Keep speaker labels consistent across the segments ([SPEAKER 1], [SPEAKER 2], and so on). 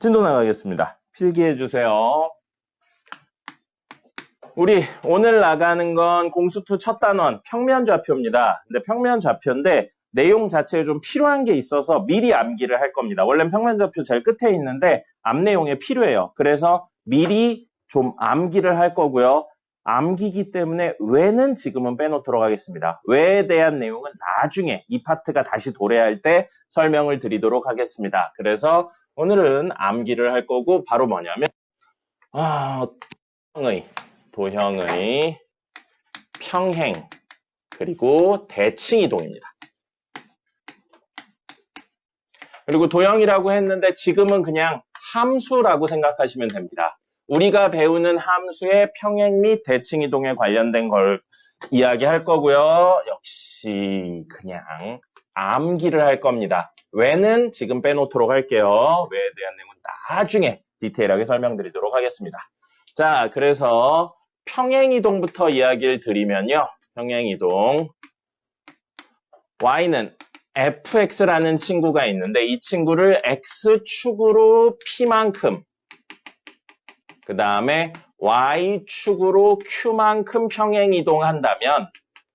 [SPEAKER 1] 진도 나가겠습니다. 필기해 주세요. 우리 오늘 나가는 건 공수투 첫 단원 평면 좌표입니다. 근데 평면 좌표인데 내용 자체에 좀 필요한 게 있어서 미리 암기를 할 겁니다. 원래는 평면 좌표 제일 끝에 있는데 앞 내용에 필요해요. 그래서 미리 좀 암기를 할 거고요. 암기기 때문에 왜는 지금은 빼놓도록 하겠습니다. 왜에 대한 내용은 나중에 이 파트가 다시 도래할 때 설명을 드리도록 하겠습니다. 그래서 오늘은 암기를 할 거고 바로 뭐냐면 도형의 평행 그리고 대칭이동입니다. 그리고 도형이라고 했는데 지금은 그냥 함수라고 생각하시면 됩니다. 우리가 배우는 함수의 평행 및 대칭이동에 관련된 걸 이야기할 거고요. 역시 그냥 암기를 할 겁니다. 왜는 지금 빼놓도록 할게요. 왜에 대한 내용은 나중에 디테일하게 설명드리도록 하겠습니다. 자, 그래서 평행이동부터 이야기를 드리면요. 평행이동 y는 fx라는 친구가 있는데 이 친구를 x축으로 p만큼 그 다음에 y축으로 q만큼 평행이동한다면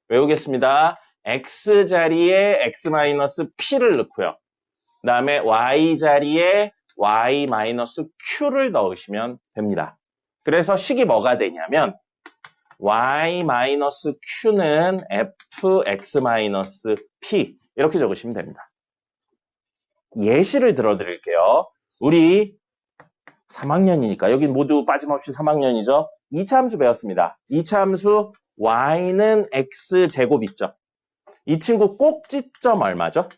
[SPEAKER 1] 외우겠습니다. x자리에 x-p를 넣고요. 그 다음에 y자리에 y-q를 넣으시면 됩니다. 그래서 식이 뭐가 되냐면 y-q는 fx-p 이렇게 적으시면 됩니다. 예시를 들어드릴게요. 우리 3학년이니까 여기 모두 빠짐없이 3학년이죠. 2차 함수 배웠습니다. 2차 함수 y는 x제곱 있죠. 이 친구 꼭지점 얼마죠?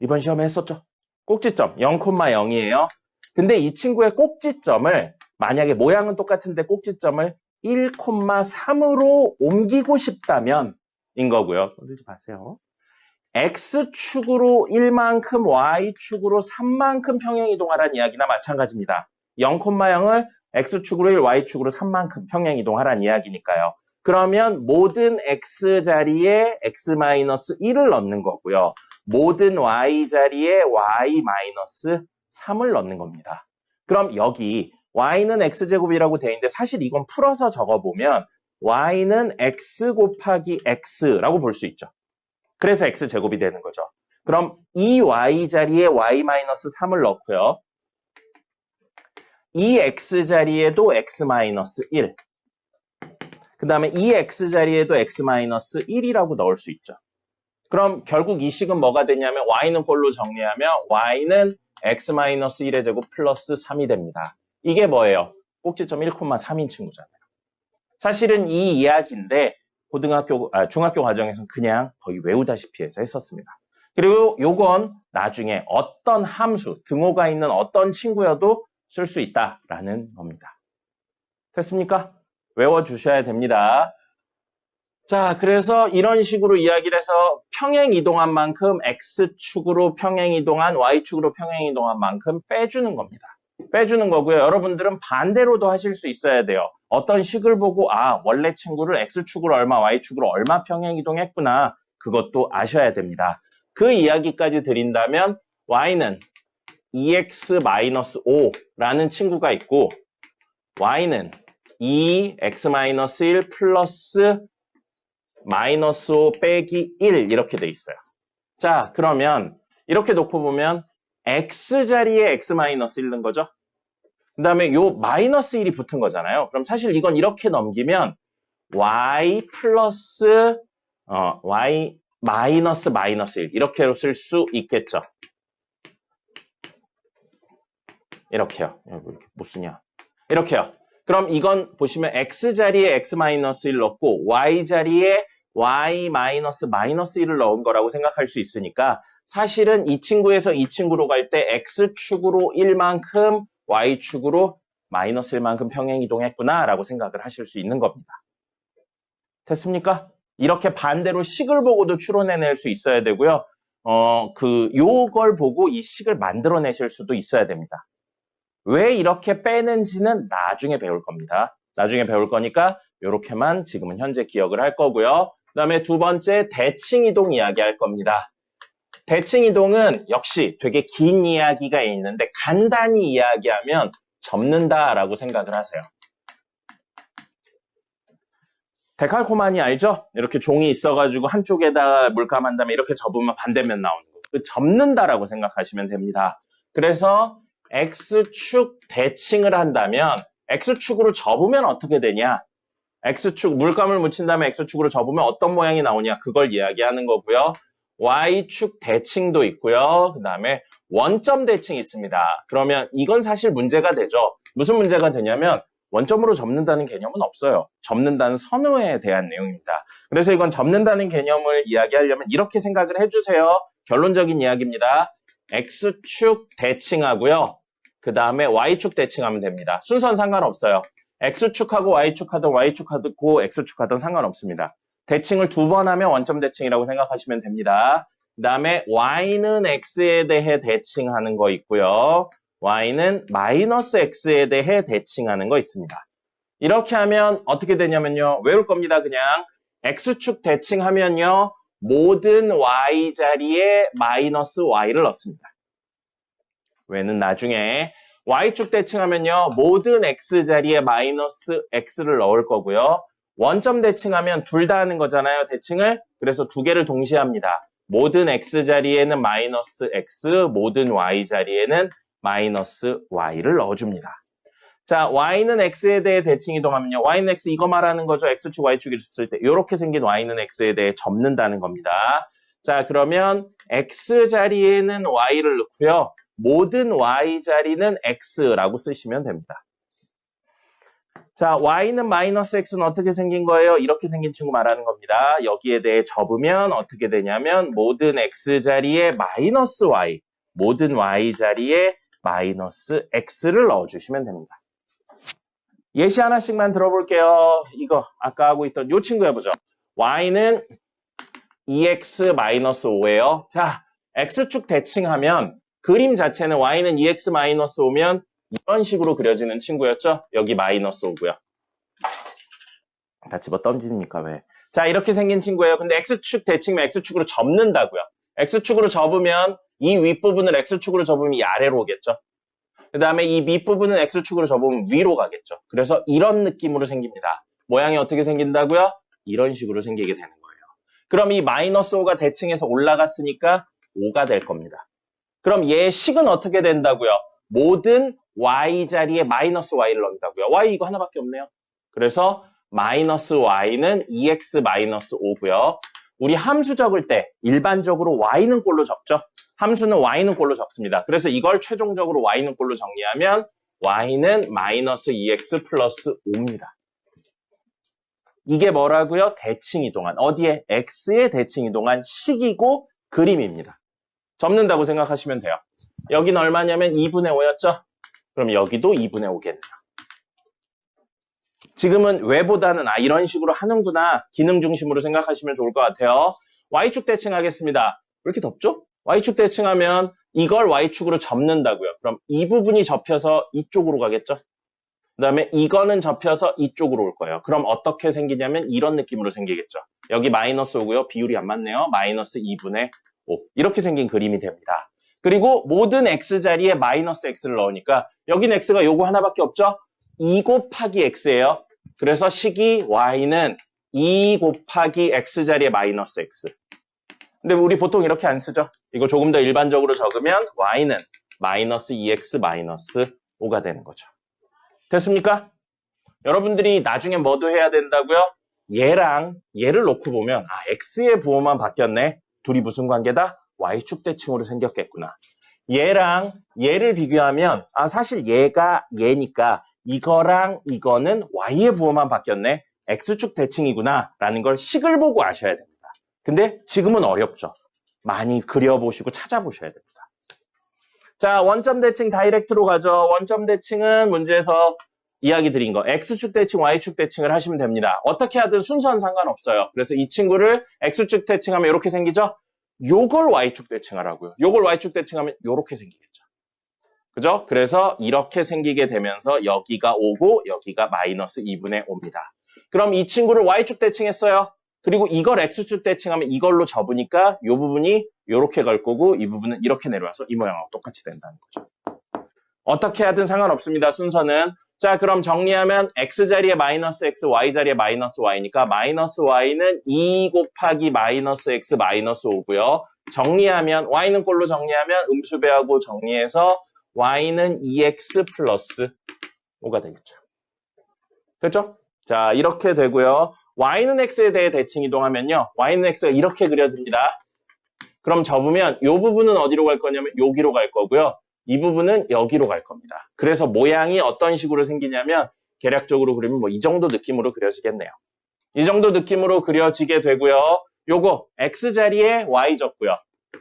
[SPEAKER 1] 이번 시험에 했었죠. 꼭지점 0,0이에요. 근데 이 친구의 꼭지점을 만약에 모양은 똑같은데 꼭지점을 1,3으로 옮기고 싶다면 인 거고요. 건들지 마세요. X축으로 1만큼, Y축으로 3만큼 평행이동하라는 이야기나 마찬가지입니다. 0,0을 X축으로 1, Y축으로 3만큼 평행이동하라는 이야기니까요. 그러면 모든 X자리에 X-1을 넣는 거고요. 모든 Y자리에 Y-3을 넣는 겁니다. 그럼 여기 Y는 X제곱이라고 돼 있는데 사실 이건 풀어서 적어보면 Y는 X 곱하기 X라고 볼 수 있죠. 그래서 X제곱이 되는 거죠. 그럼 이 Y자리에 Y-3을 넣고요. 이 X자리에도 X-1. 그 다음에 이 X자리에도 X-1이라고 넣을 수 있죠. 그럼 결국 이 식은 뭐가 되냐면 Y는 꼴로 정리하면 Y는 X-1의 제곱 플러스 3이 됩니다. 이게 뭐예요? 꼭지점 1,3인 친구잖아요. 사실은 이 이야기인데 중학교 과정에서는 그냥 거의 외우다시피 해서 했었습니다. 그리고 요건 나중에 어떤 함수, 등호가 있는 어떤 친구여도 쓸 수 있다라는 겁니다. 됐습니까? 외워주셔야 됩니다. 자, 그래서 이런 식으로 이야기를 해서 평행이동한 만큼 X축으로 평행이동한, Y축으로 평행이동한 만큼 빼주는 겁니다. 빼주는 거고요. 여러분들은 반대로도 하실 수 있어야 돼요. 어떤 식을 보고 원래 친구를 X축으로 얼마, Y축으로 얼마 평행이동했구나. 그것도 아셔야 됩니다. 그 이야기까지 드린다면 Y는 2x-5라는 친구가 있고 Y는 2x-1 플러스 -5 빼기 1 이렇게 돼 있어요. 자, 그러면 이렇게 놓고 보면 X자리에 X-1 넣은 거죠. 그 다음에 요 -1이 붙은 거잖아요. 그럼 사실 이건 이렇게 넘기면 Y 플러스 Y 마이너스 -1 이렇게 쓸 수 있겠죠. 이렇게요. 이렇게 못 쓰냐. 이렇게요. 그럼 이건 보시면 X자리에 X-1 넣고 Y자리에 Y-1을 넣은 거라고 생각할 수 있으니까 사실은 이 친구에서 이 친구로 갈 때 X축으로 1만큼 Y축으로 -1만큼 평행이동했구나 라고 생각을 하실 수 있는 겁니다. 됐습니까? 이렇게 반대로 식을 보고도 추론해낼 수 있어야 되고요. 요걸 보고 이 식을 만들어내실 수도 있어야 됩니다. 왜 이렇게 빼는지는 나중에 배울 겁니다. 나중에 배울 거니까 이렇게만 지금은 현재 기억을 할 거고요. 그 다음에 두 번째 대칭이동 이야기 할 겁니다. 대칭 이동은 역시 되게 긴 이야기가 있는데 간단히 이야기하면 접는다라고 생각을 하세요. 데칼코마니 알죠? 이렇게 종이 있어가지고 한쪽에다가 물감한 다음에 이렇게 접으면 반대면 나오는 거. 그 접는다라고 생각하시면 됩니다. 그래서 X축 대칭을 한다면 X축으로 접으면 어떻게 되냐? X축, 물감을 묻힌 다음에 X축으로 접으면 어떤 모양이 나오냐? 그걸 이야기하는 거고요. Y축 대칭도 있고요. 그 다음에 원점 대칭이 있습니다. 그러면 이건 사실 문제가 되죠. 무슨 문제가 되냐면 원점으로 접는다는 개념은 없어요. 접는다는 선호에 대한 내용입니다. 그래서 이건 접는다는 개념을 이야기하려면 이렇게 생각을 해주세요. 결론적인 이야기입니다. X축 대칭하고요. 그 다음에 Y축 대칭하면 됩니다. 순서는 상관없어요. X축하고 Y축하든 Y축하고 X축하든 상관없습니다. 대칭을 2번 하면 원점 대칭이라고 생각하시면 됩니다. 그 다음에 Y는 X에 대해 대칭하는 거 있고요. Y는 마이너스 X에 대해 대칭하는 거 있습니다. 이렇게 하면 어떻게 되냐면요. 외울 겁니다. 그냥 X축 대칭하면요. 모든 Y 자리에 마이너스 Y를 넣습니다. 왜는 나중에 Y축 대칭하면요. 모든 X 자리에 마이너스 X를 넣을 거고요. 원점 대칭하면 둘 다 하는 거잖아요. 대칭을. 그래서 두 개를 동시에 합니다. 모든 X 자리에는 마이너스 X, 모든 Y 자리에는 마이너스 Y를 넣어줍니다. 자, Y는 X에 대해 대칭 이동하면요. Y는 X 이거 말하는 거죠. X축, Y축이 있을 때 이렇게 생긴 Y는 X에 대해 접는다는 겁니다. 자, 그러면 X 자리에는 Y를 넣고요. 모든 Y 자리는 X라고 쓰시면 됩니다. 자, Y는 마이너스 X는 어떻게 생긴 거예요? 이렇게 생긴 친구 말하는 겁니다. 여기에 대해 접으면 어떻게 되냐면 모든 X 자리에 마이너스 Y, 모든 Y 자리에 마이너스 X를 넣어주시면 됩니다. 예시 하나씩만 들어볼게요. 이거 아까 하고 있던 이 친구 해보죠. Y는 2X-5예요. 자, X축 대칭하면 그림 자체는 Y는 2X-5면 이런 식으로 그려지는 친구였죠? 여기 마이너스 5고요. 다 집어 던지니까 왜. 자, 이렇게 생긴 친구예요. 근데 X축 대칭이면 X축으로 접는다고요. X축으로 접으면 이 윗부분을 X축으로 접으면 이 아래로 오겠죠. 그 다음에 이 밑부분은 X축으로 접으면 위로 가겠죠. 그래서 이런 느낌으로 생깁니다. 모양이 어떻게 생긴다고요? 이런 식으로 생기게 되는 거예요. 그럼 이 마이너스 5가 대칭해서 올라갔으니까 5가 될 겁니다. 그럼 얘 식은 어떻게 된다고요? 모든 Y 자리에 마이너스 Y를 넣는다고요. Y 이거 하나밖에 없네요. 그래서 마이너스 Y는 2X-5고요. 우리 함수 적을 때 일반적으로 Y는 꼴로 적죠. 함수는 Y는 꼴로 적습니다. 그래서 이걸 최종적으로 Y는 꼴로 정리하면 Y는 마이너스 2X 플러스 5입니다. 이게 뭐라고요? 대칭 이동한, 어디에? X의 대칭 이동한 식이고 그림입니다. 접는다고 생각하시면 돼요. 여기는 얼마냐면 2분의 5였죠? 그럼 여기도 2분의 5겠네요. 지금은 왜보다는 이런 식으로 하는구나. 기능 중심으로 생각하시면 좋을 것 같아요. Y축 대칭하겠습니다. 왜 이렇게 덥죠? Y축 대칭하면 이걸 Y축으로 접는다고요. 그럼 이 부분이 접혀서 이쪽으로 가겠죠? 그 다음에 이거는 접혀서 이쪽으로 올 거예요. 그럼 어떻게 생기냐면 이런 느낌으로 생기겠죠. 여기 마이너스 5고요. 비율이 안 맞네요. 마이너스 2분의 5. 이렇게 생긴 그림이 됩니다. 그리고 모든 X 자리에 마이너스 X를 넣으니까 여긴 X가 요거 하나밖에 없죠? 2 곱하기 X예요. 그래서 식이 Y는 2 곱하기 X 자리에 마이너스 X. 근데 우리 보통 이렇게 안 쓰죠? 이거 조금 더 일반적으로 적으면 Y는 마이너스 2X 마이너스 5가 되는 거죠. 됐습니까? 여러분들이 나중에 뭐도 해야 된다고요? 얘랑 얘를 놓고 보면 X의 부호만 바뀌었네. 둘이 무슨 관계다? Y축 대칭으로 생겼겠구나. 얘랑 얘를 비교하면 사실 얘가 얘니까 이거랑 이거는 Y의 부호만 바뀌었네. X축 대칭이구나 라는 걸 식을 보고 아셔야 됩니다. 근데 지금은 어렵죠. 많이 그려보시고 찾아보셔야 됩니다. 자, 원점 대칭 다이렉트로 가죠. 원점 대칭은 문제에서 이야기 드린 거 X축 대칭, Y축 대칭을 하시면 됩니다. 어떻게 하든 순서는 상관없어요. 그래서 이 친구를 X축 대칭하면 이렇게 생기죠? 요걸 Y축 대칭하라고요. 요걸 Y축 대칭하면 요렇게 생기겠죠. 그죠? 그래서 이렇게 생기게 되면서 여기가 5고 여기가 마이너스 2분의 5입니다. 그럼 이 친구를 Y축 대칭했어요. 그리고 이걸 X축 대칭하면 이걸로 접으니까 요 부분이 이렇게 갈 거고 이 부분은 이렇게 내려와서 이 모양하고 똑같이 된다는 거죠. 어떻게 하든 상관없습니다. 순서는. 자, 그럼 정리하면 x자리에 마이너스 x, y자리에 마이너스 y니까 마이너스 y는 2 곱하기 마이너스 x 마이너스 5고요. 정리하면 y는 꼴로 정리하면 음수배하고 정리해서 y는 2x 플러스 5가 되겠죠. 됐죠? 자, 이렇게 되고요. y는 x에 대해 대칭 이동하면요. y는 x가 이렇게 그려집니다. 그럼 접으면 이 부분은 어디로 갈 거냐면 여기로 갈 거고요. 이 부분은 여기로 갈 겁니다. 그래서 모양이 어떤 식으로 생기냐면 계략적으로 그리면 뭐 이 정도 느낌으로 그려지겠네요. 이 정도 느낌으로 그려지게 되고요. 요거 x자리에 y 적고요.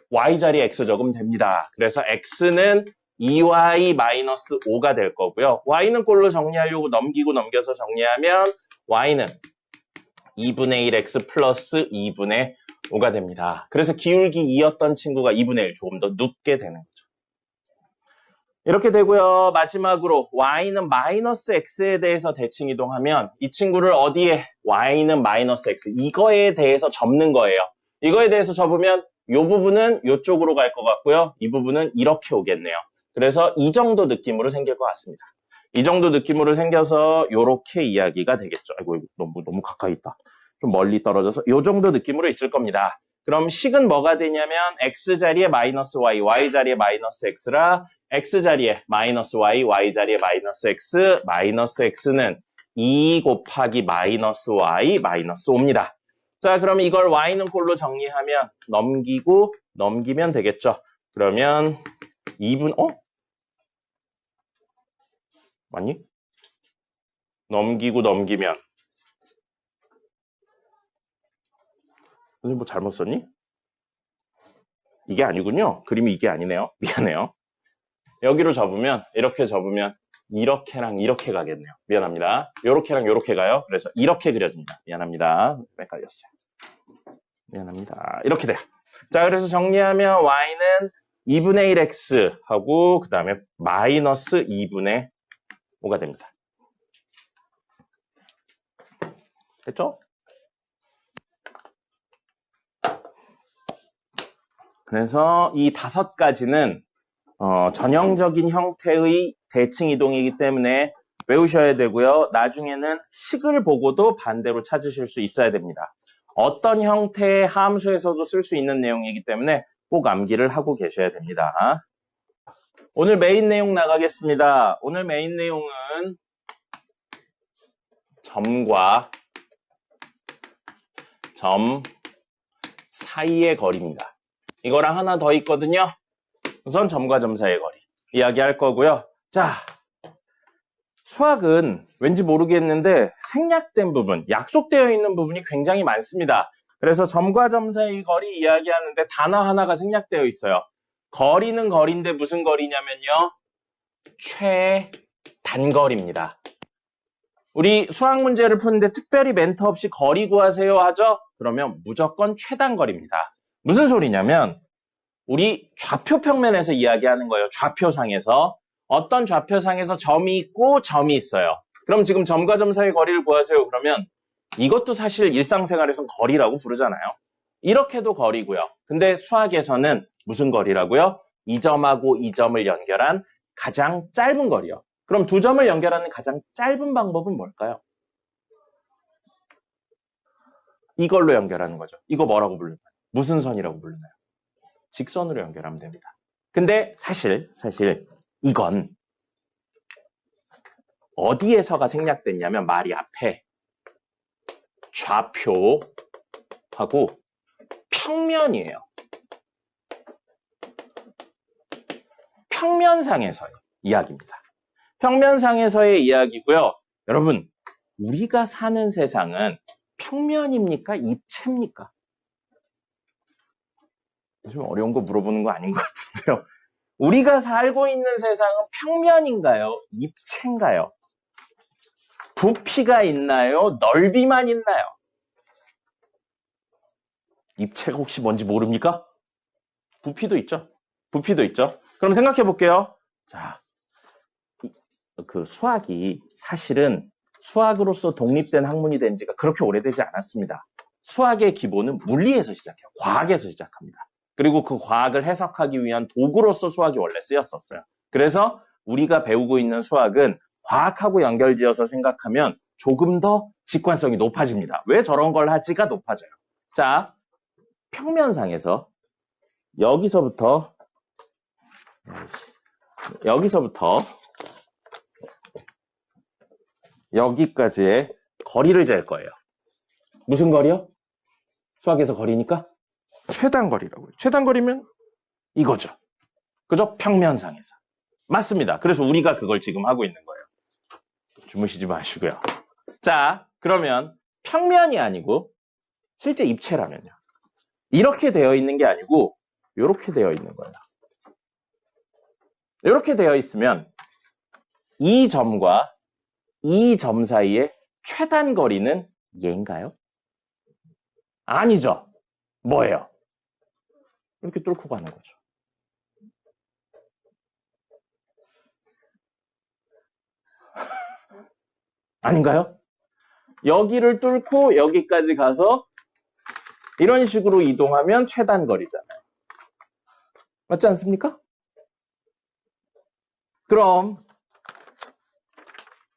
[SPEAKER 1] y자리에 x 적으면 됩니다. 그래서 x는 2y-5가 될 거고요. y는 꼴로 정리하려고 넘기고 넘겨서 정리하면 y는 2분의 1x 플러스 2분의 5가 됩니다. 그래서 기울기 2였던 친구가 2분의 1 조금 더 눕게 되는 거죠. 이렇게 되고요. 마지막으로 y는 마이너스 x에 대해서 대칭 이동하면 이 친구를 어디에 y는 마이너스 x 이거에 대해서 접는 거예요. 이거에 대해서 접으면 이 부분은 이쪽으로 갈 것 같고요. 이 부분은 이렇게 오겠네요. 그래서 이 정도 느낌으로 생길 것 같습니다. 이 정도 느낌으로 생겨서 이렇게 이야기가 되겠죠. 아이고 너무 가까이 있다. 좀 멀리 떨어져서 이 정도 느낌으로 있을 겁니다. 그럼 식은 뭐가 되냐면 x자리에 마이너스 y, y자리에 마이너스 x라 x자리에 마이너스 y, y자리에 마이너스 x, 마이너스 x는 2 곱하기 마이너스 y, 마이너스 5입니다. 자, 그럼 이걸 y는 꼴로 정리하면 넘기고 넘기면 되겠죠. 그러면 2분, 맞니? 넘기고 넘기면 선생님 뭐 잘못 썼니? 이게 아니군요. 그림이 이게 아니네요. 미안해요. 여기로 접으면 이렇게 접으면 이렇게랑 이렇게 가겠네요. 미안합니다. 요렇게랑 요렇게 가요. 그래서 이렇게 그려집니다. 미안합니다. 헷갈렸어요. 미안합니다. 이렇게 돼요. 자, 그래서 정리하면 y는 2분의 1x 하고 그 다음에 마이너스 2분의 5가 됩니다. 됐죠? 그래서 이 5가지는 전형적인 형태의 대칭 이동이기 때문에 외우셔야 되고요. 나중에는 식을 보고도 반대로 찾으실 수 있어야 됩니다. 어떤 형태의 함수에서도 쓸 수 있는 내용이기 때문에 꼭 암기를 하고 계셔야 됩니다. 오늘 메인 내용 나가겠습니다. 오늘 메인 내용은 점과 점 사이의 거리입니다. 이거랑 하나 더 있거든요. 우선 점과 점 사이의 거리 이야기할 거고요. 자, 수학은 왠지 모르겠는데 생략된 부분, 약속되어 있는 부분이 굉장히 많습니다. 그래서 점과 점 사이의 거리 이야기하는데 단어 하나가 생략되어 있어요. 거리는 거리인데 무슨 거리냐면요. 최단거리입니다. 우리 수학 문제를 푸는데 특별히 멘트 없이 거리 구하세요 하죠? 그러면 무조건 최단거리입니다. 무슨 소리냐면 우리 좌표 평면에서 이야기하는 거예요. 좌표상에서. 어떤 좌표상에서 점이 있고 점이 있어요. 그럼 지금 점과 점 사이의 거리를 구하세요. 그러면 이것도 사실 일상생활에서는 거리라고 부르잖아요. 이렇게도 거리고요. 근데 수학에서는 무슨 거리라고요? 이 점하고 이 점을 연결한 가장 짧은 거리요. 그럼 두 점을 연결하는 가장 짧은 방법은 뭘까요? 이걸로 연결하는 거죠. 이거 뭐라고 부르나요? 무슨 선이라고 부르나요? 직선으로 연결하면 됩니다. 근데 사실 이건 어디에서가 생략됐냐면 말이 앞에 좌표하고 평면이에요. 평면상에서의 이야기입니다. 평면상에서의 이야기고요. 여러분, 우리가 사는 세상은 평면입니까? 입체입니까? 좀 어려운 거 물어보는 거 아닌 것 같은데요. 우리가 살고 있는 세상은 평면인가요? 입체인가요? 부피가 있나요? 넓이만 있나요? 입체가 혹시 뭔지 모릅니까? 부피도 있죠. 부피도 있죠. 그럼 생각해 볼게요. 자, 그 수학이 사실은 수학으로서 독립된 학문이 된 지가 그렇게 오래되지 않았습니다. 수학의 기본은 물리에서 시작해요. 과학에서 시작합니다. 그리고 그 과학을 해석하기 위한 도구로서 수학이 원래 쓰였었어요. 그래서 우리가 배우고 있는 수학은 과학하고 연결지어서 생각하면 조금 더 직관성이 높아집니다. 왜 저런 걸 하지가 높아져요. 자, 평면상에서 여기서부터 여기까지의 거리를 잴 거예요. 무슨 거리요? 수학에서 거리니까 최단거리라고요. 최단거리면 이거죠. 그죠? 평면상에서. 맞습니다. 그래서 우리가 그걸 지금 하고 있는 거예요. 주무시지 마시고요. 자, 그러면 평면이 아니고 실제 입체라면요. 이렇게 되어 있는 게 아니고 이렇게 되어 있는 거예요. 이렇게 되어 있으면 이 점과 이 점 사이의 최단 거리는 얘인가요? 아니죠. 뭐예요? 이렇게 뚫고 가는 거죠. 아닌가요? 여기를 뚫고 여기까지 가서 이런 식으로 이동하면 최단 거리잖아요. 맞지 않습니까? 그럼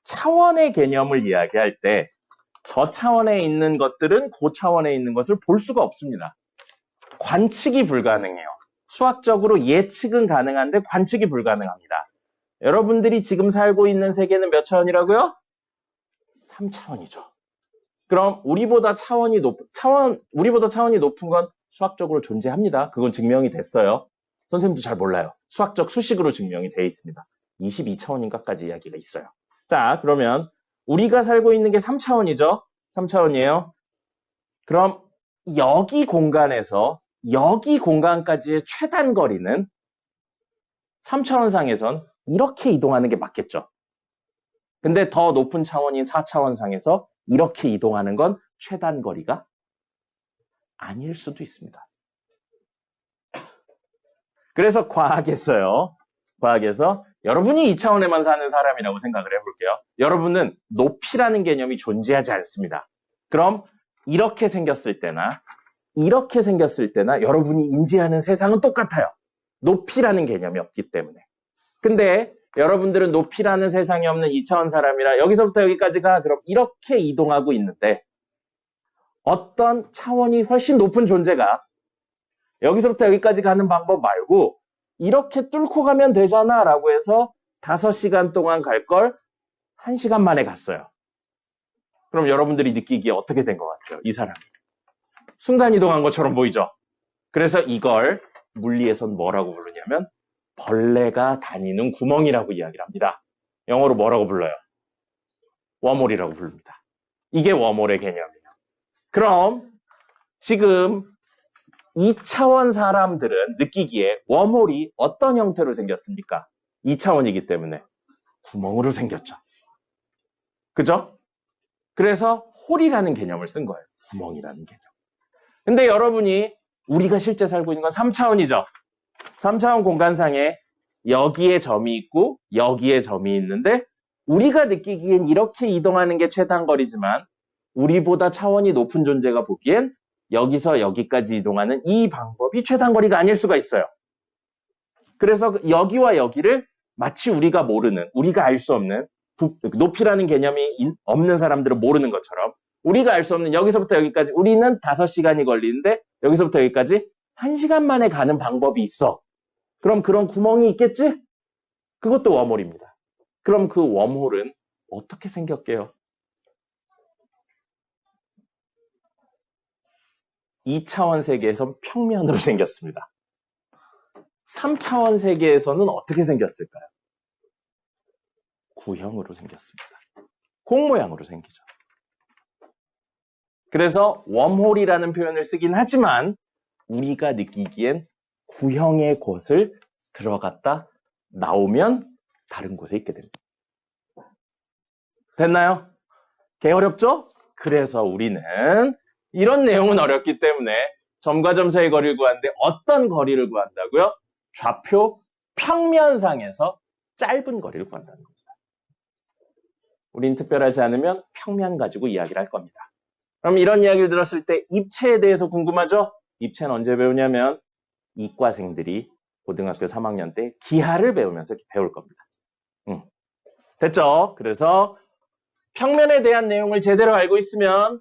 [SPEAKER 1] 차원의 개념을 이야기할 때 저 차원에 있는 것들은 그 차원에 있는 것을 볼 수가 없습니다. 관측이 불가능해요. 수학적으로 예측은 가능한데 관측이 불가능합니다. 여러분들이 지금 살고 있는 세계는 몇 차원이라고요? 3차원이죠. 그럼 우리보다 차원이 높은 건 수학적으로 존재합니다. 그건 증명이 됐어요. 선생님도 잘 몰라요. 수학적 수식으로 증명이 돼 있습니다. 22차원인가까지 이야기가 있어요. 자, 그러면 우리가 살고 있는 게 3차원이죠. 3차원이에요. 그럼 여기 공간에서 여기 공간까지의 최단 거리는 3차원상에선 이렇게 이동하는 게 맞겠죠. 근데 더 높은 차원인 4차원상에서 이렇게 이동하는 건 최단 거리가 아닐 수도 있습니다. 그래서 과학에서 여러분이 2차원에만 사는 사람이라고 생각을 해볼게요. 여러분은 높이라는 개념이 존재하지 않습니다. 그럼 이렇게 생겼을 때나 이렇게 생겼을 때나 여러분이 인지하는 세상은 똑같아요. 높이라는 개념이 없기 때문에. 근데 여러분들은 높이라는 세상이 없는 2차원 사람이라 여기서부터 여기까지가 그럼 이렇게 이동하고 있는데 어떤 차원이 훨씬 높은 존재가 여기서부터 여기까지 가는 방법 말고 이렇게 뚫고 가면 되잖아 라고 해서 5시간 동안 갈 걸 1시간 만에 갔어요. 그럼 여러분들이 느끼기에 어떻게 된 것 같아요? 이 사람이. 순간이동한 것처럼 보이죠? 그래서 이걸 물리에선 뭐라고 부르냐면 벌레가 다니는 구멍이라고 이야기를 합니다. 영어로 뭐라고 불러요? 웜홀이라고 부릅니다. 이게 웜홀의 개념이에요. 그럼 지금 2차원 사람들은 느끼기에 웜홀이 어떤 형태로 생겼습니까? 2차원이기 때문에 구멍으로 생겼죠. 그죠? 그래서 홀이라는 개념을 쓴 거예요. 구멍이라는 개념. 근데 여러분이 우리가 실제 살고 있는 건 3차원이죠. 3차원 공간상에 여기에 점이 있고 여기에 점이 있는데 우리가 느끼기엔 이렇게 이동하는 게 최단거리지만 우리보다 차원이 높은 존재가 보기엔 여기서 여기까지 이동하는 이 방법이 최단거리가 아닐 수가 있어요. 그래서 여기와 여기를 마치 우리가 모르는, 우리가 알 수 없는 높이라는 개념이 없는 사람들은 모르는 것처럼 우리가 알 수 없는 여기서부터 여기까지 우리는 5시간이 걸리는데 여기서부터 여기까지 1시간 만에 가는 방법이 있어. 그럼 그런 구멍이 있겠지? 그것도 웜홀입니다. 그럼 그 웜홀은 어떻게 생겼게요? 2차원 세계에서 평면으로 생겼습니다. 3차원 세계에서는 어떻게 생겼을까요? 구형으로 생겼습니다. 공 모양으로 생기죠. 그래서 웜홀이라는 표현을 쓰긴 하지만 우리가 느끼기엔 구형의 곳을 들어갔다 나오면 다른 곳에 있게 됩니다. 됐나요? 개 어렵죠? 그래서 우리는 이런 내용은 어렵기 때문에 점과 점 사이의 거리를 구하는데 어떤 거리를 구한다고요? 좌표 평면상에서 짧은 거리를 구한다는 겁니다. 우린 특별하지 않으면 평면 가지고 이야기를 할 겁니다. 그럼 이런 이야기를 들었을 때 입체에 대해서 궁금하죠? 입체는 언제 배우냐면 이과생들이 고등학교 3학년 때 기하를 배우면서 배울 겁니다. 됐죠? 그래서 평면에 대한 내용을 제대로 알고 있으면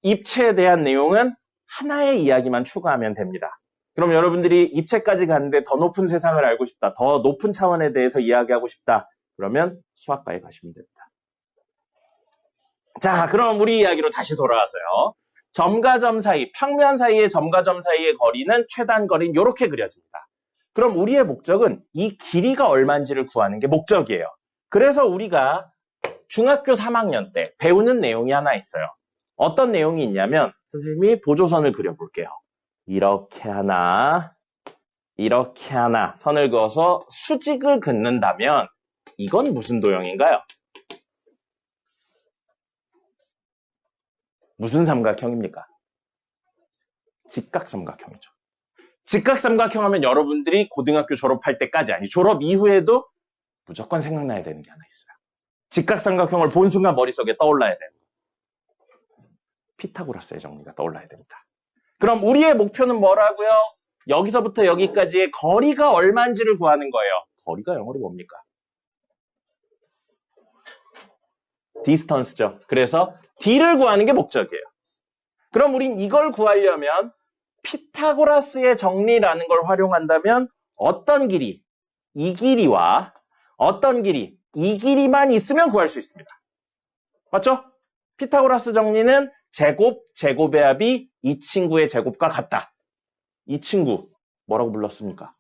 [SPEAKER 1] 입체에 대한 내용은 하나의 이야기만 추가하면 됩니다. 그럼 여러분들이 입체까지 갔는데 더 높은 세상을 알고 싶다, 더 높은 차원에 대해서 이야기하고 싶다, 그러면 수학과에 가시면 됩니다. 자, 그럼 우리 이야기로 다시 돌아와서요. 점과 점 사이, 평면 사이의 점과 점 사이의 거리는 최단 거리는 이렇게 그려집니다. 그럼 우리의 목적은 이 길이가 얼마인지를 구하는 게 목적이에요. 그래서 우리가 중학교 3학년 때 배우는 내용이 하나 있어요. 어떤 내용이 있냐면 선생님이 보조선을 그려볼게요. 이렇게 하나, 이렇게 하나 선을 그어서 수직을 긋는다면 이건 무슨 도형인가요? 무슨 삼각형입니까? 직각삼각형이죠. 직각삼각형 하면 여러분들이 고등학교 졸업할 때까지 아니 졸업 이후에도 무조건 생각나야 되는 게 하나 있어요. 직각삼각형을 본 순간 머릿속에 떠올라야 되는 거. 피타고라스의 정리가 떠올라야 됩니다. 그럼 우리의 목표는 뭐라고요? 여기서부터 여기까지의 거리가 얼마인지를 구하는 거예요. 거리가 영어로 뭡니까? 디스턴스죠. 그래서 D를 구하는 게 목적이에요. 그럼 우린 이걸 구하려면 피타고라스의 정리라는 걸 활용한다면 어떤 길이, 이 길이와 어떤 길이, 이 길이만 있으면 구할 수 있습니다. 맞죠? 피타고라스 정리는 제곱, 제곱의 합이 이 친구의 제곱과 같다. 이 친구 뭐라고 불렀습니까?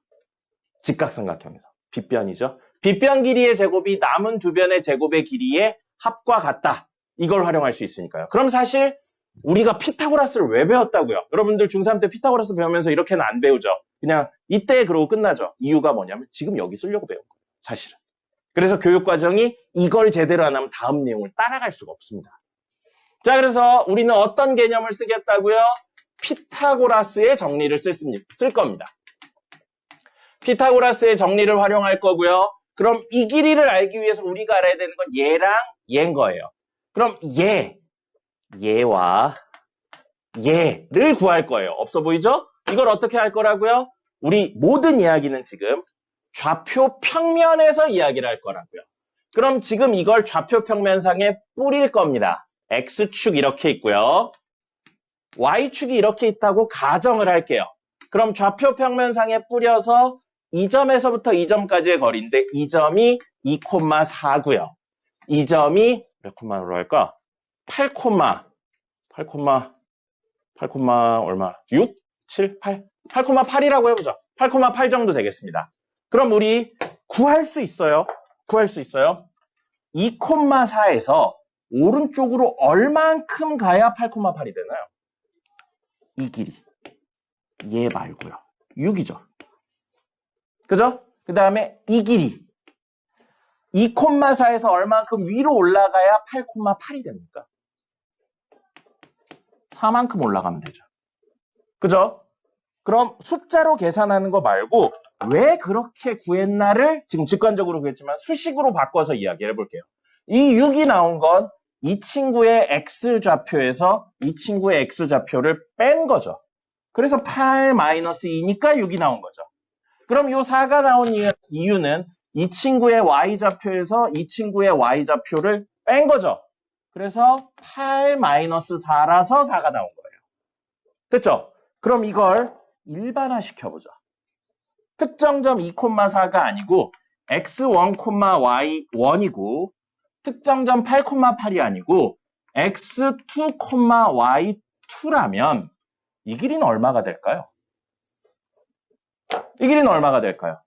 [SPEAKER 1] 직각삼각형에서 빗변이죠. 빗변 길이의 제곱이 남은 두 변의 제곱의 길이의 합과 같다. 이걸 활용할 수 있으니까요. 그럼 사실 우리가 피타고라스를 왜 배웠다고요? 여러분들 중3 때 피타고라스 배우면서 이렇게는 안 배우죠. 그냥 이때 그러고 끝나죠. 이유가 뭐냐면 지금 여기 쓰려고 배운 거예요. 사실은. 그래서 교육과정이 이걸 제대로 안 하면 다음 내용을 따라갈 수가 없습니다. 자, 그래서 우리는 어떤 개념을 쓰겠다고요? 피타고라스의 정리를 쓸 겁니다. 피타고라스의 정리를 활용할 거고요. 그럼 이 길이를 알기 위해서 우리가 알아야 되는 건 얘랑 얘인 거예요. 그럼 얘와 얘를 구할 거예요. 없어 보이죠? 이걸 어떻게 할 거라고요? 우리 모든 이야기는 지금 좌표 평면에서 이야기를 할 거라고요. 그럼 지금 이걸 좌표 평면상에 뿌릴 겁니다. X축 이렇게 있고요. Y축이 이렇게 있다고 가정을 할게요. 그럼 좌표 평면상에 뿌려서 이 점에서부터 이 점까지의 거리인데 이 점이 2,4고요. 이 점이 몇 콤마로 할까? 8, 얼마? 6? 7? 8? 8,8이라고 해보죠. 8,8 정도 되겠습니다. 그럼 우리 구할 수 있어요. 2,4에서 오른쪽으로 얼만큼 가야 8,8이 되나요? 이 길이. 얘 말고요. 6이죠. 그죠? 그 다음에 이 길이. 2,4에서 얼만큼 위로 올라가야 8,8이 됩니까? 4만큼 올라가면 되죠. 그죠? 그럼 숫자로 계산하는 거 말고 왜 그렇게 구했나를 지금 직관적으로 구했지만 수식으로 바꿔서 이야기를 해볼게요. 이 6이 나온 건 이 친구의 X좌표에서 이 친구의 X좌표를 뺀 거죠. 그래서 8-2니까 6이 나온 거죠. 그럼 이 4가 나온 이유는 이 친구의 Y좌표에서 이 친구의 Y좌표를 뺀 거죠. 그래서 8-4라서 4가 나온 거예요. 됐죠? 그럼 이걸 일반화 시켜보죠. 특정점 2,4가 아니고 x1, y1이고 특정점 8,8이 아니고 x2, y2라면 이 길이는 얼마가 될까요? 이 길이는 얼마가 될까요?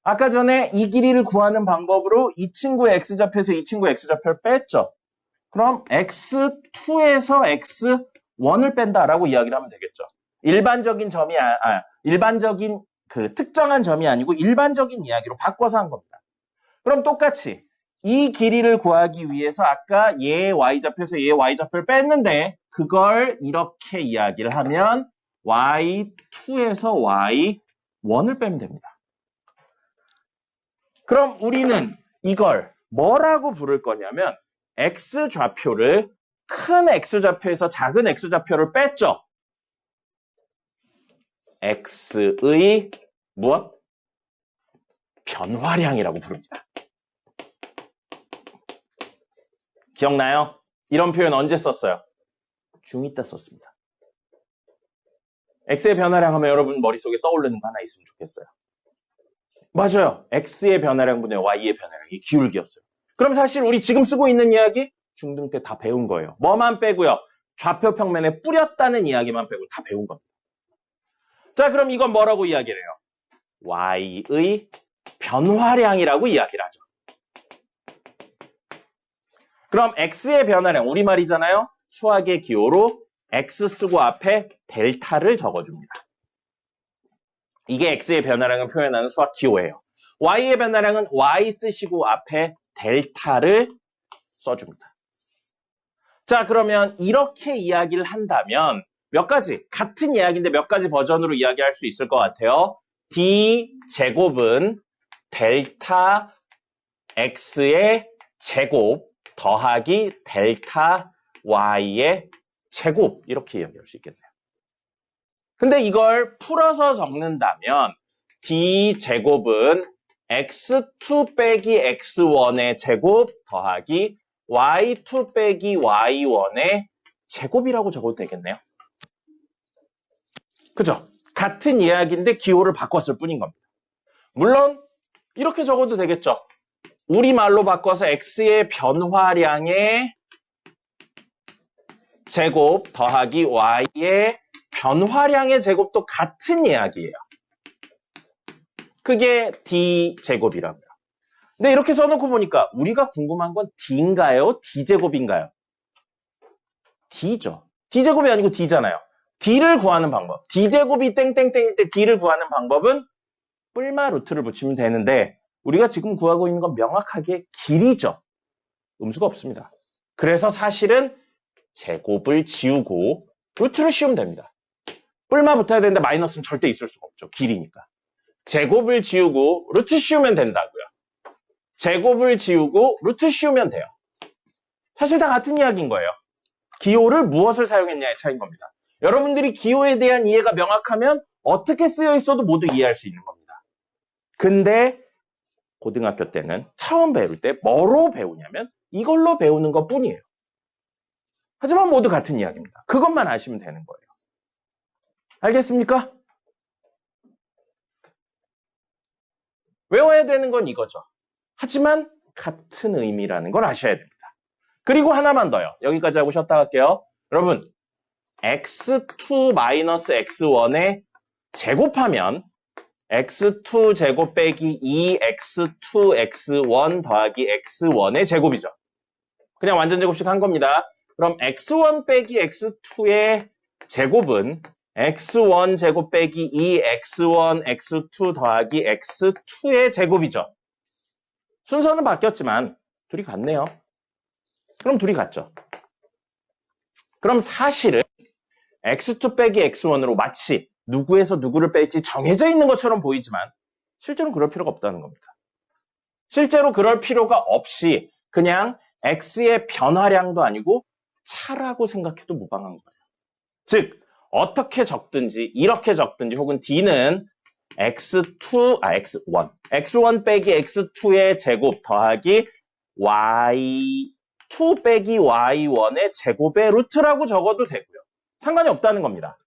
[SPEAKER 1] 아까 전에 이 길이를 구하는 방법으로 이 친구의 x좌표에서 이 친구의 x좌표를 뺐죠. 그럼 x2에서 x1을 뺀다라고 이야기를 하면 되겠죠. 일반적인 점이 일반적인 그 특정한 점이 아니고 일반적인 이야기로 바꿔서 한 겁니다. 그럼 똑같이 이 길이를 구하기 위해서 아까 얘 y좌표에서 얘 y좌표를 뺐는데 그걸 이렇게 이야기를 하면 y2에서 y1을 빼면 됩니다. 그럼 우리는 이걸 뭐라고 부를 거냐면 x좌표를 큰 x좌표에서 작은 x좌표를 뺐죠. x의 무엇? 변화량이라고 부릅니다. 기억나요? 이런 표현 언제 썼어요? 중2 때 썼습니다. x의 변화량 하면 여러분 머릿속에 떠오르는 거 하나 있으면 좋겠어요. 맞아요. x의 변화량분의 y의 변화량이 기울기였어요. 그럼 사실 우리 지금 쓰고 있는 이야기 중등 때 다 배운 거예요. 뭐만 빼고요? 좌표 평면에 뿌렸다는 이야기만 빼고 다 배운 겁니다. 자, 그럼 이건 뭐라고 이야기를 해요? y의 변화량이라고 이야기를 하죠. 그럼 x의 변화량, 우리말이잖아요. 수학의 기호로 x 쓰고 앞에 델타를 적어줍니다. 이게 x의 변화량을 표현하는 수학 기호예요. y의 변화량은 y 쓰시고 앞에 델타를 써줍니다. 자, 그러면 이렇게 이야기를 한다면 몇 가지, 같은 이야기인데 몇 가지 버전으로 이야기할 수 있을 것 같아요. d제곱은 델타 x의 제곱 더하기 델타 y의 제곱, 이렇게 이야기할 수 있겠네요. 근데 이걸 풀어서 적는다면 d제곱은 x2 빼기 x1의 제곱 더하기 y2 빼기 y1의 제곱이라고 적어도 되겠네요. 그죠? 같은 이야기인데 기호를 바꿨을 뿐인 겁니다. 물론 이렇게 적어도 되겠죠. 우리말로 바꿔서 x의 변화량의 제곱 더하기 y의 변화량의 제곱도 같은 이야기예요. 그게 d제곱이라고요. 근데 이렇게 써놓고 보니까 우리가 궁금한 건 d인가요? d제곱인가요? d죠. d제곱이 아니고 d잖아요. d를 구하는 방법. d제곱이 땡땡땡일 때 d를 구하는 방법은 뿔마 루트를 붙이면 되는데 우리가 지금 구하고 있는 건 명확하게 길이죠. 음수가 없습니다. 그래서 사실은 제곱을 지우고 루트를 씌우면 됩니다. 뿔마 붙어야 되는데 마이너스는 절대 있을 수가 없죠. 길이니까. 제곱을 지우고 루트 씌우면 된다고요. 제곱을 지우고 루트 씌우면 돼요. 사실 다 같은 이야기인 거예요. 기호를 무엇을 사용했냐의 차이인 겁니다. 여러분들이 기호에 대한 이해가 명확하면 어떻게 쓰여 있어도 모두 이해할 수 있는 겁니다. 근데 고등학교 때는 처음 배울 때 뭐로 배우냐면 이걸로 배우는 것 뿐이에요. 하지만 모두 같은 이야기입니다. 그것만 아시면 되는 거예요. 알겠습니까? 외워야 되는 건 이거죠. 하지만 같은 의미라는 걸 아셔야 됩니다. 그리고 하나만 더요. 여기까지 하고 쉬었다 갈게요. 여러분, x2-x1에 제곱하면 x2 제곱 빼기 2x2 x1 더하기 x1의 제곱이죠. 그냥 완전 제곱식 한 겁니다. 그럼 x1 빼기 x2의 제곱은 x1 제곱 빼기 2x1 x2 더하기 x2의 제곱이죠. 순서는 바뀌었지만 둘이 같네요. 그럼 둘이 같죠. 그럼 사실은 x2 빼기 x1으로 마치 누구에서 누구를 뺄지 정해져 있는 것처럼 보이지만 실제로는 그럴 필요가 없다는 겁니다. 실제로 그럴 필요가 없이 그냥 x의 변화량도 아니고 차라고 생각해도 무방한 거예요. 즉 어떻게 적든지 이렇게 적든지 혹은 d는 x1 빼기 x2의 제곱 더하기 y2 빼기 y1의 제곱의 루트라고 적어도 되고요. 상관이 없다는 겁니다.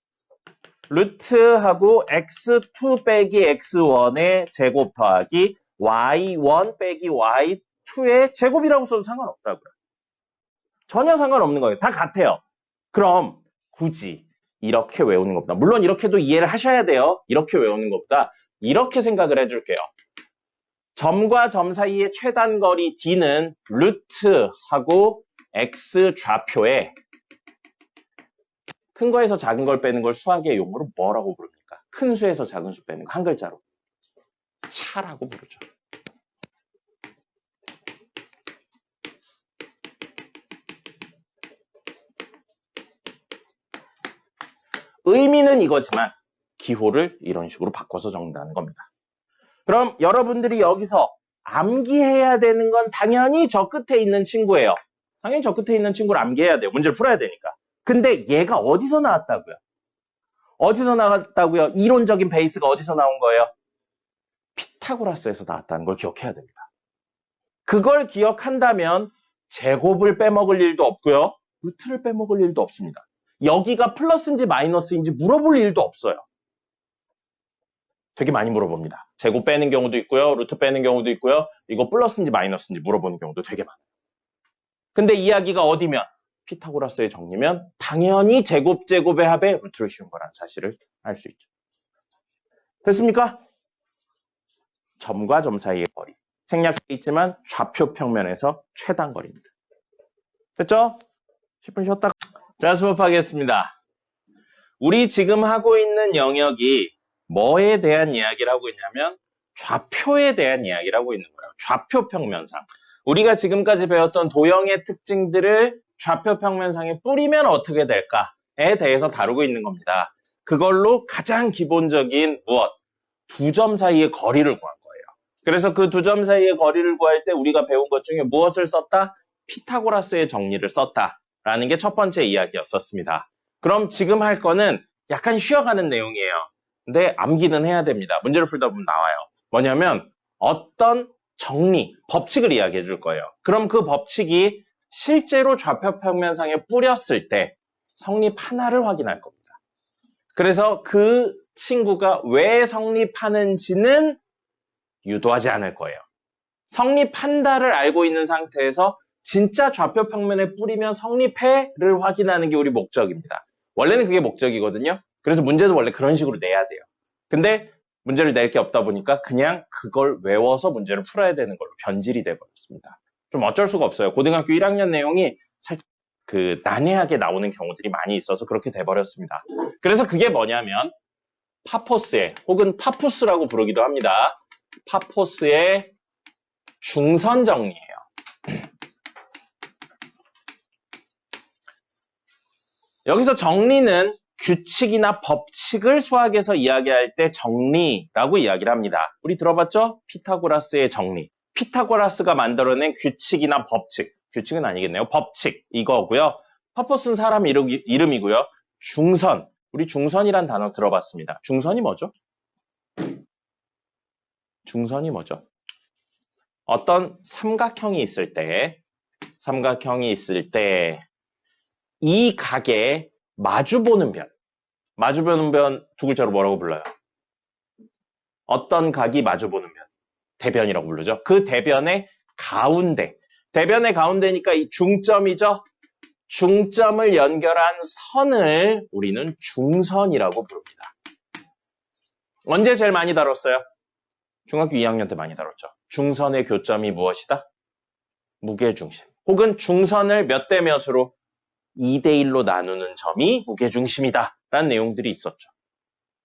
[SPEAKER 1] 루트하고 x2 빼기 x1의 제곱 더하기 y1 빼기 y2의 제곱이라고 써도 상관없다고요. 전혀 상관없는 거예요. 다 같아요. 그럼 굳이 이렇게 외우는 것보다, 물론 이렇게도 이해를 하셔야 돼요. 이렇게 외우는 것보다 이렇게 생각을 해줄게요. 점과 점 사이의 최단거리 d는 루트하고 x 좌표에 큰 거에서 작은 걸 빼는 걸 수학의 용어로 뭐라고 부릅니까? 큰 수에서 작은 수 빼는 거 한 글자로 차라고 부르죠. 의미는 이거지만 기호를 이런 식으로 바꿔서 적는다는 겁니다. 그럼 여러분들이 여기서 암기해야 되는 건 당연히 저 끝에 있는 친구예요. 당연히 저 끝에 있는 친구를 암기해야 돼요. 문제를 풀어야 되니까. 근데 얘가 어디서 나왔다고요? 어디서 나왔다고요? 이론적인 베이스가 어디서 나온 거예요? 피타고라스에서 나왔다는 걸 기억해야 됩니다. 그걸 기억한다면 제곱을 빼먹을 일도 없고요. 루트를 빼먹을 일도 없습니다. 여기가 플러스인지 마이너스인지 물어볼 일도 없어요. 되게 많이 물어봅니다. 제곱 빼는 경우도 있고요. 루트 빼는 경우도 있고요. 이거 플러스인지 마이너스인지 물어보는 경우도 되게 많아요. 근데 이야기가 어디면? 피타고라스의 정리면 당연히 제곱의 합에 루트를 씌운 거라는 사실을 알 수 있죠. 됐습니까? 점과 점 사이의 거리. 생략되어 있지만 좌표 평면에서 최단 거리입니다. 됐죠? 10분 쉬었다. 자, 수업하겠습니다. 우리 지금 하고 있는 영역이 뭐에 대한 이야기를 하고 있냐면 좌표에 대한 이야기를 하고 있는 거예요. 좌표 평면상. 우리가 지금까지 배웠던 도형의 특징들을 좌표 평면상에 뿌리면 어떻게 될까에 대해서 다루고 있는 겁니다. 그걸로 가장 기본적인 무엇? 두 점 사이의 거리를 구한 거예요. 그래서 그 두 점 사이의 거리를 구할 때 우리가 배운 것 중에 무엇을 썼다? 피타고라스의 정리를 썼다라는 게 첫 번째 이야기였었습니다. 그럼 지금 할 거는 약간 쉬어가는 내용이에요. 근데 암기는 해야 됩니다. 문제를 풀다 보면 나와요. 뭐냐면 어떤 정리, 법칙을 이야기해 줄 거예요. 그럼 그 법칙이 실제로 좌표 평면상에 뿌렸을 때 성립하나를 확인할 겁니다. 그래서 그 친구가 왜 성립하는지는 유도하지 않을 거예요. 성립한다를 알고 있는 상태에서 진짜 좌표 평면에 뿌리면 성립해를 확인하는 게 우리 목적입니다. 원래는 그게 목적이거든요. 그래서 문제도 원래 그런 식으로 내야 돼요. 근데 문제를 낼 게 없다 보니까 그냥 그걸 외워서 문제를 풀어야 되는 걸로 변질이 돼버렸습니다. 좀 어쩔 수가 없어요. 고등학교 1학년 내용이 살짝 난해하게 나오는 경우들이 많이 있어서 그렇게 돼버렸습니다. 그래서 그게 뭐냐면 파포스의 혹은 파푸스라고 부르기도 합니다. 파포스의 중선 정리예요. 여기서 정리는 규칙이나 법칙을 수학에서 이야기할 때 정리라고 이야기를 합니다. 우리 들어봤죠? 피타고라스의 정리. 피타고라스가 만들어낸 규칙이나 법칙. 규칙은 아니겠네요. 법칙 이거고요. 파포스는 사람 이름이고요. 중선. 우리 중선이란 단어 들어봤습니다. 중선이 뭐죠? 중선이 뭐죠? 어떤 삼각형이 있을 때 이 각에 마주보는 변 두 글자로 뭐라고 불러요? 어떤 각이 마주보는 변? 대변이라고 부르죠. 그 대변의 가운데니까 이 중점이죠. 중점을 연결한 선을 우리는 중선이라고 부릅니다. 언제 제일 많이 다뤘어요? 중학교 2학년 때 많이 다뤘죠. 중선의 교점이 무엇이다? 무게중심. 혹은 중선을 몇 대 몇으로? 2대1로 나누는 점이 무게중심이다 라는 내용들이 있었죠.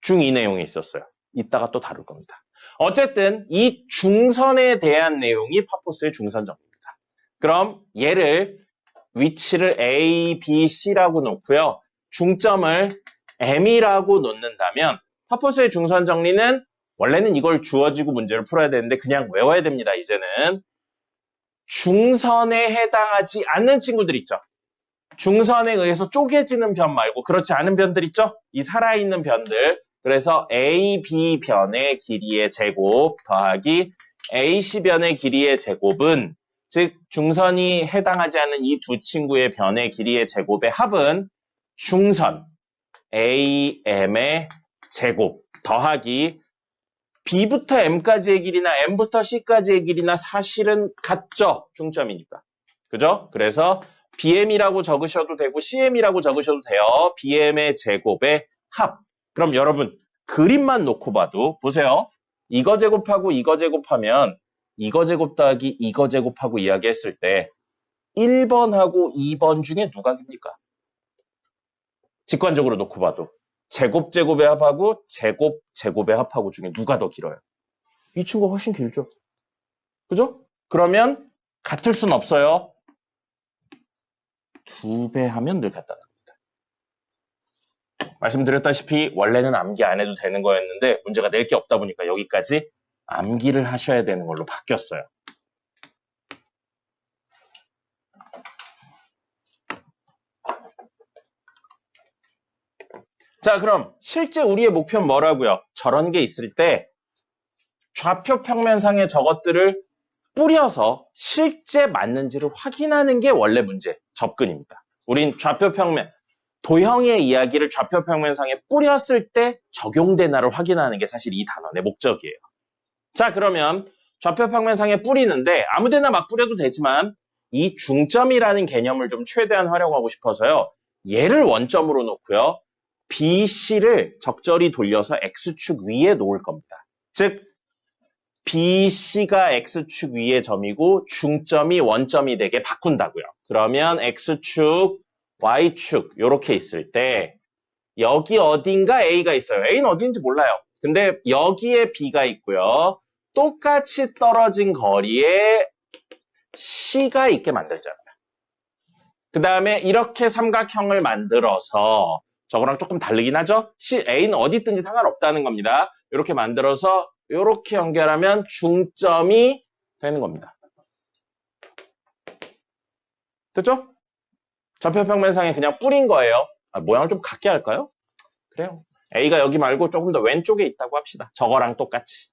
[SPEAKER 1] 중2 내용이 있었어요. 이따가 또 다룰 겁니다. 어쨌든 이 중선에 대한 내용이 파포스의 중선 정리입니다. 그럼 얘를 위치를 A, B, C라고 놓고요. 중점을 M이라고 놓는다면 파포스의 중선 정리는 원래는 이걸 주어지고 문제를 풀어야 되는데 그냥 외워야 됩니다. 이제는 중선에 해당하지 않는 친구들 있죠. 중선에 의해서 쪼개지는 변 말고 그렇지 않은 변들 있죠? 이 살아있는 변들. 그래서 A, B 변의 길이의 제곱 더하기 AC 변의 길이의 제곱은 즉 중선이 해당하지 않는 이 두 친구의 변의 길이의 제곱의 합은 중선 AM의 제곱 더하기 B부터 M까지의 길이나 M부터 C까지의 길이나 사실은 같죠? 중점이니까. 그죠? 그래서 BM이라고 적으셔도 되고 CM이라고 적으셔도 돼요. BM의 제곱의 합. 그럼 여러분 그림만 놓고 봐도 보세요. 이거 제곱하고 이거 제곱하면 이거 제곱 더하기 이거 제곱하고 이야기했을 때 1번하고 2번 중에 누가 깁니까? 직관적으로 놓고 봐도 제곱의 합하고 제곱의 합하고 중에 누가 더 길어요? 이 친구가 훨씬 길죠. 그죠? 그러면 같을 순 없어요. 2배 하면 늘 같다. 말씀드렸다시피 원래는 암기 안 해도 되는 거였는데 문제가 낼 게 없다 보니까 여기까지 암기를 하셔야 되는 걸로 바뀌었어요. 자, 그럼 실제 우리의 목표는 뭐라고요? 저런 게 있을 때 좌표 평면상의 저것들을 뿌려서 실제 맞는지를 확인하는 게 원래 문제, 접근입니다. 우린 좌표 평면, 도형의 이야기를 좌표 평면상에 뿌렸을 때 적용되나를 확인하는 게 사실 이 단원의 목적이에요. 자, 그러면 좌표 평면상에 뿌리는데 아무데나 막 뿌려도 되지만 이 중점이라는 개념을 좀 최대한 활용하고 싶어서요. 얘를 원점으로 놓고요. BC를 적절히 돌려서 X축 위에 놓을 겁니다. 즉 BC가 X축 위의 점이고 중점이 원점이 되게 바꾼다고요. 그러면 X축, Y축 이렇게 있을 때 여기 어딘가 A가 있어요. A는 어딘지 몰라요. 근데 여기에 B가 있고요. 똑같이 떨어진 거리에 C가 있게 만들잖아요. 그 다음에 이렇게 삼각형을 만들어서 저거랑 조금 다르긴 하죠? A는 어디 있든지 상관없다는 겁니다. 이렇게 만들어서 이렇게 연결하면 중점이 되는 겁니다. 됐죠? 좌표평면상에 그냥 뿌린 거예요. 모양을 좀 같게 할까요? 그래요. A가 여기 말고 조금 더 왼쪽에 있다고 합시다. 저거랑 똑같이.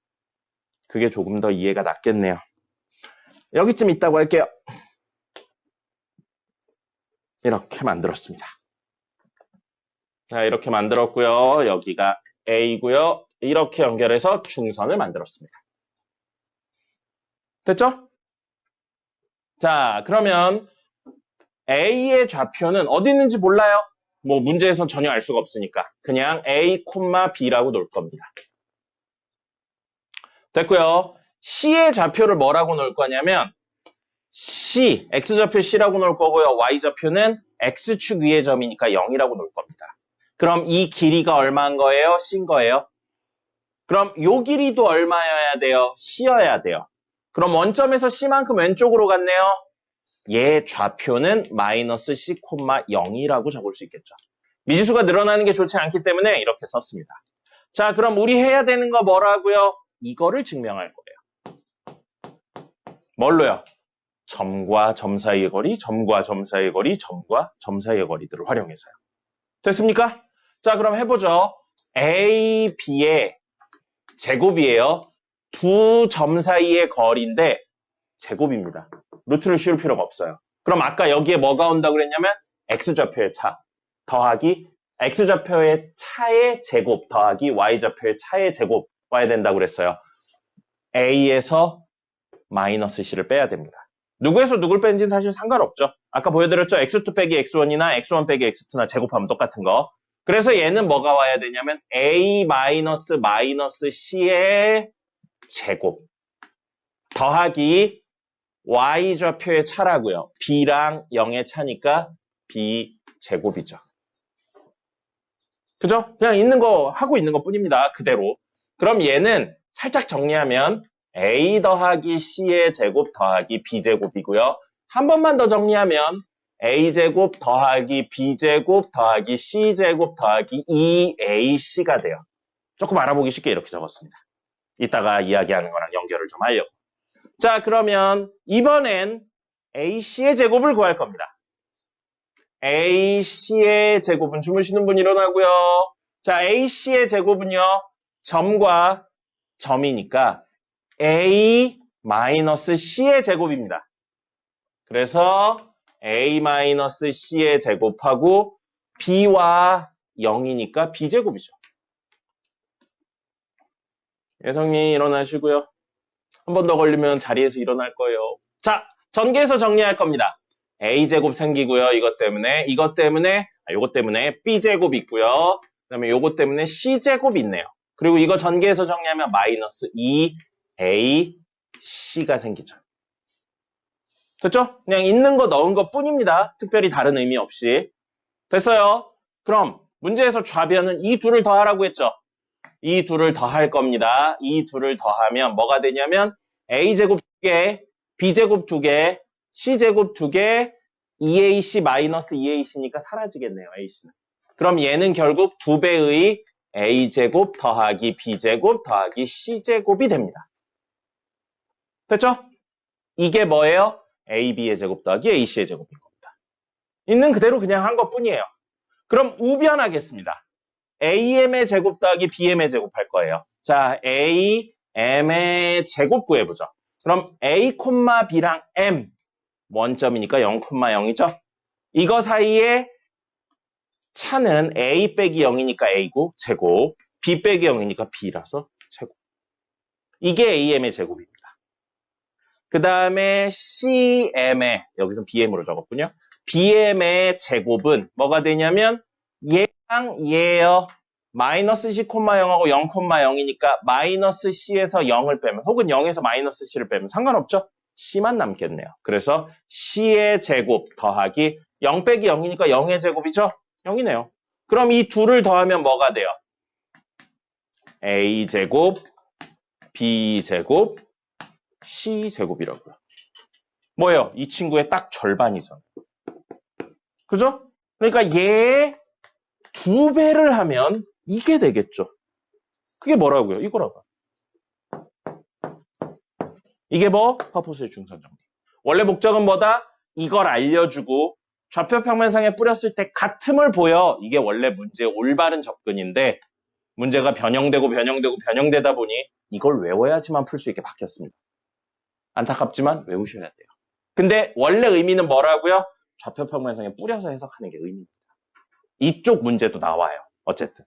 [SPEAKER 1] 그게 조금 더 이해가 낫겠네요. 여기쯤 있다고 할게요. 이렇게 만들었습니다. 자, 이렇게 만들었고요. 여기가 A고요. 이렇게 연결해서 중선을 만들었습니다. 됐죠? 자, 그러면 A의 좌표는 어디 있는지 몰라요. 뭐 문제에선 전혀 알 수가 없으니까 그냥 A, B라고 놓을 겁니다. 됐고요. C의 좌표를 뭐라고 놓을 거냐면 C, X좌표 C라고 놓을 거고요. Y좌표는 X축 위의 점이니까 0이라고 놓을 겁니다. 그럼 이 길이가 얼마인 거예요? C인 거예요? 그럼 요 길이도 얼마여야 돼요? C여야 돼요. 그럼 원점에서 C만큼 왼쪽으로 갔네요. 얘 좌표는 마이너스 C, 0이라고 적을 수 있겠죠. 미지수가 늘어나는 게 좋지 않기 때문에 이렇게 썼습니다. 자, 그럼 우리 해야 되는 거 뭐라고요? 이거를 증명할 거예요. 뭘로요? 점과 점 사이의 거리, 점과 점 사이의 거리, 점과 점 사이의 거리들을 활용해서요. 됐습니까? 자, 그럼 해보죠. A, B의 제곱이에요. 두 점 사이의 거리인데 제곱입니다. 루트를 씌울 필요가 없어요. 그럼 아까 여기에 뭐가 온다고 그랬냐면 X좌표의 차 더하기 X좌표의 차의 제곱 더하기 Y좌표의 차의 제곱 와야 된다고 그랬어요. A에서 마이너스 C를 빼야 됩니다. 누구에서 누굴 빼는지는 사실 상관없죠. 아까 보여드렸죠. X2 빼기 X1이나 X1 빼기 X2나 제곱하면 똑같은 거. 그래서 얘는 뭐가 와야 되냐면 A 마이너스 C의 제곱 더하기 Y좌표의 차라고요. B랑 0의 차니까 B 제곱이죠. 그죠? 그냥 있는 거 하고 있는 것 뿐입니다. 그대로. 그럼 얘는 살짝 정리하면 A 더하기 C의 제곱 더하기 B제곱이고요. 한 번만 더 정리하면 A제곱 더하기 B제곱 더하기 C제곱 더하기 2AC가 돼요. 조금 알아보기 쉽게 이렇게 적었습니다. 이따가 이야기하는 거랑 연결을 좀 하려고. 자, 그러면 이번엔 AC의 제곱을 구할 겁니다. AC의 제곱은 주무시는 분 일어나고요. 자, AC의 제곱은요. 점과 점이니까 A 마이너스 C의 제곱입니다. 그래서 A 마이너스 C의 제곱하고 B와 0이니까 B제곱이죠. 예성이 일어나시고요. 한 번 더 걸리면 자리에서 일어날 거예요. 자, 전개해서 정리할 겁니다. A제곱 생기고요. 이것 때문에 이것 때문에 B제곱 있고요. 그 다음에 이것 때문에 C제곱 있네요. 그리고 이거 전개해서 정리하면 마이너스 2AC가 생기죠. 됐죠? 그냥 있는 거 넣은 것 뿐입니다. 특별히 다른 의미 없이. 됐어요? 그럼 문제에서 좌변은 이 둘을 더하라고 했죠? 이 둘을 더할 겁니다. 이 둘을 더하면 뭐가 되냐면 A제곱 2개, B제곱 2개, C제곱 2개, 2AC 마이너스 2AC니까 사라지겠네요. AC는. 그럼 얘는 결국 2배의 A제곱 더하기 B제곱 더하기 C제곱이 됩니다. 됐죠? 이게 뭐예요? AB의 제곱 더하기 AC의 제곱인 겁니다. 있는 그대로 그냥 한 것뿐이에요. 그럼 우변하겠습니다. AM의 제곱 더하기 BM의 제곱 할 거예요. 자, AM의 제곱 구해보죠. 그럼 A, B랑 M 원점이니까 0,0이죠. 이거 사이에 차는 A 빼기 0이니까 A고 제곱, B 빼기 0이니까 B라서 제곱. 이게 AM의 제곱입니다. 그 다음에 CM의, 여기서 BM으로 적었군요. BM의 제곱은 뭐가 되냐면 얘랑 얘요. 마이너스 C, 0하고 0,0이니까 마이너스 C에서 0을 빼면 혹은 0에서 마이너스 C를 빼면 상관없죠? C만 남겠네요. 그래서 C의 제곱 더하기 0 빼기 0이니까 0의 제곱이죠? 0이네요. 그럼 이 둘을 더하면 뭐가 돼요? A제곱, B제곱, C제곱이라고요. 뭐예요? 이 친구의 딱 절반이죠. 그죠? 그러니까 얘 2배를 하면 이게 되겠죠. 그게 뭐라고요? 이거라고요. 이게 뭐? 파포스의 중선정리. 원래 목적은 뭐다? 이걸 알려주고 좌표 평면상에 뿌렸을 때 같음을 보여. 이게 원래 문제의 올바른 접근인데 문제가 변형되다 보니 이걸 외워야지만 풀 수 있게 바뀌었습니다. 안타깝지만 외우셔야 돼요. 근데 원래 의미는 뭐라고요? 좌표 평면상에 뿌려서 해석하는 게 의미입니다. 이쪽 문제도 나와요. 어쨌든.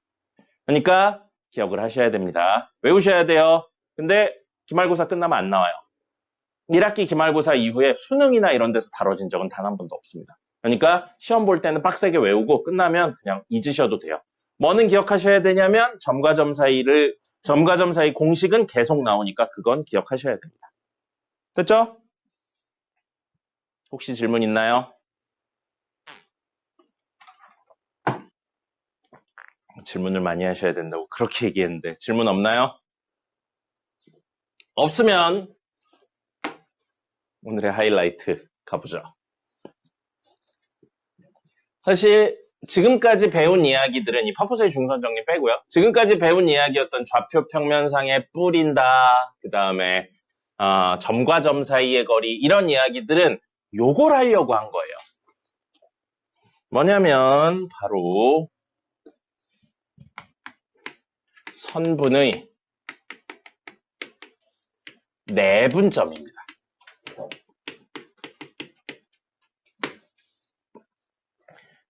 [SPEAKER 1] 그러니까 기억을 하셔야 됩니다. 외우셔야 돼요. 근데 기말고사 끝나면 안 나와요. 1학기 기말고사 이후에 수능이나 이런 데서 다뤄진 적은 단 한 번도 없습니다. 그러니까 시험 볼 때는 빡세게 외우고 끝나면 그냥 잊으셔도 돼요. 뭐는 기억하셔야 되냐면 점과 점 사이 공식은 계속 나오니까 그건 기억하셔야 됩니다. 됐죠? 혹시 질문 있나요? 질문을 많이 하셔야 된다고 그렇게 얘기했는데 질문 없나요? 없으면 오늘의 하이라이트 가보죠. 사실 지금까지 배운 이야기들은 이 파포스의 중선정리 빼고요. 지금까지 배운 이야기였던 좌표 평면상에 뿌린다, 그 다음에 점과 점 사이의 거리 이런 이야기들은 요걸 하려고 한 거예요. 뭐냐면 바로 선분의 내분점입니다.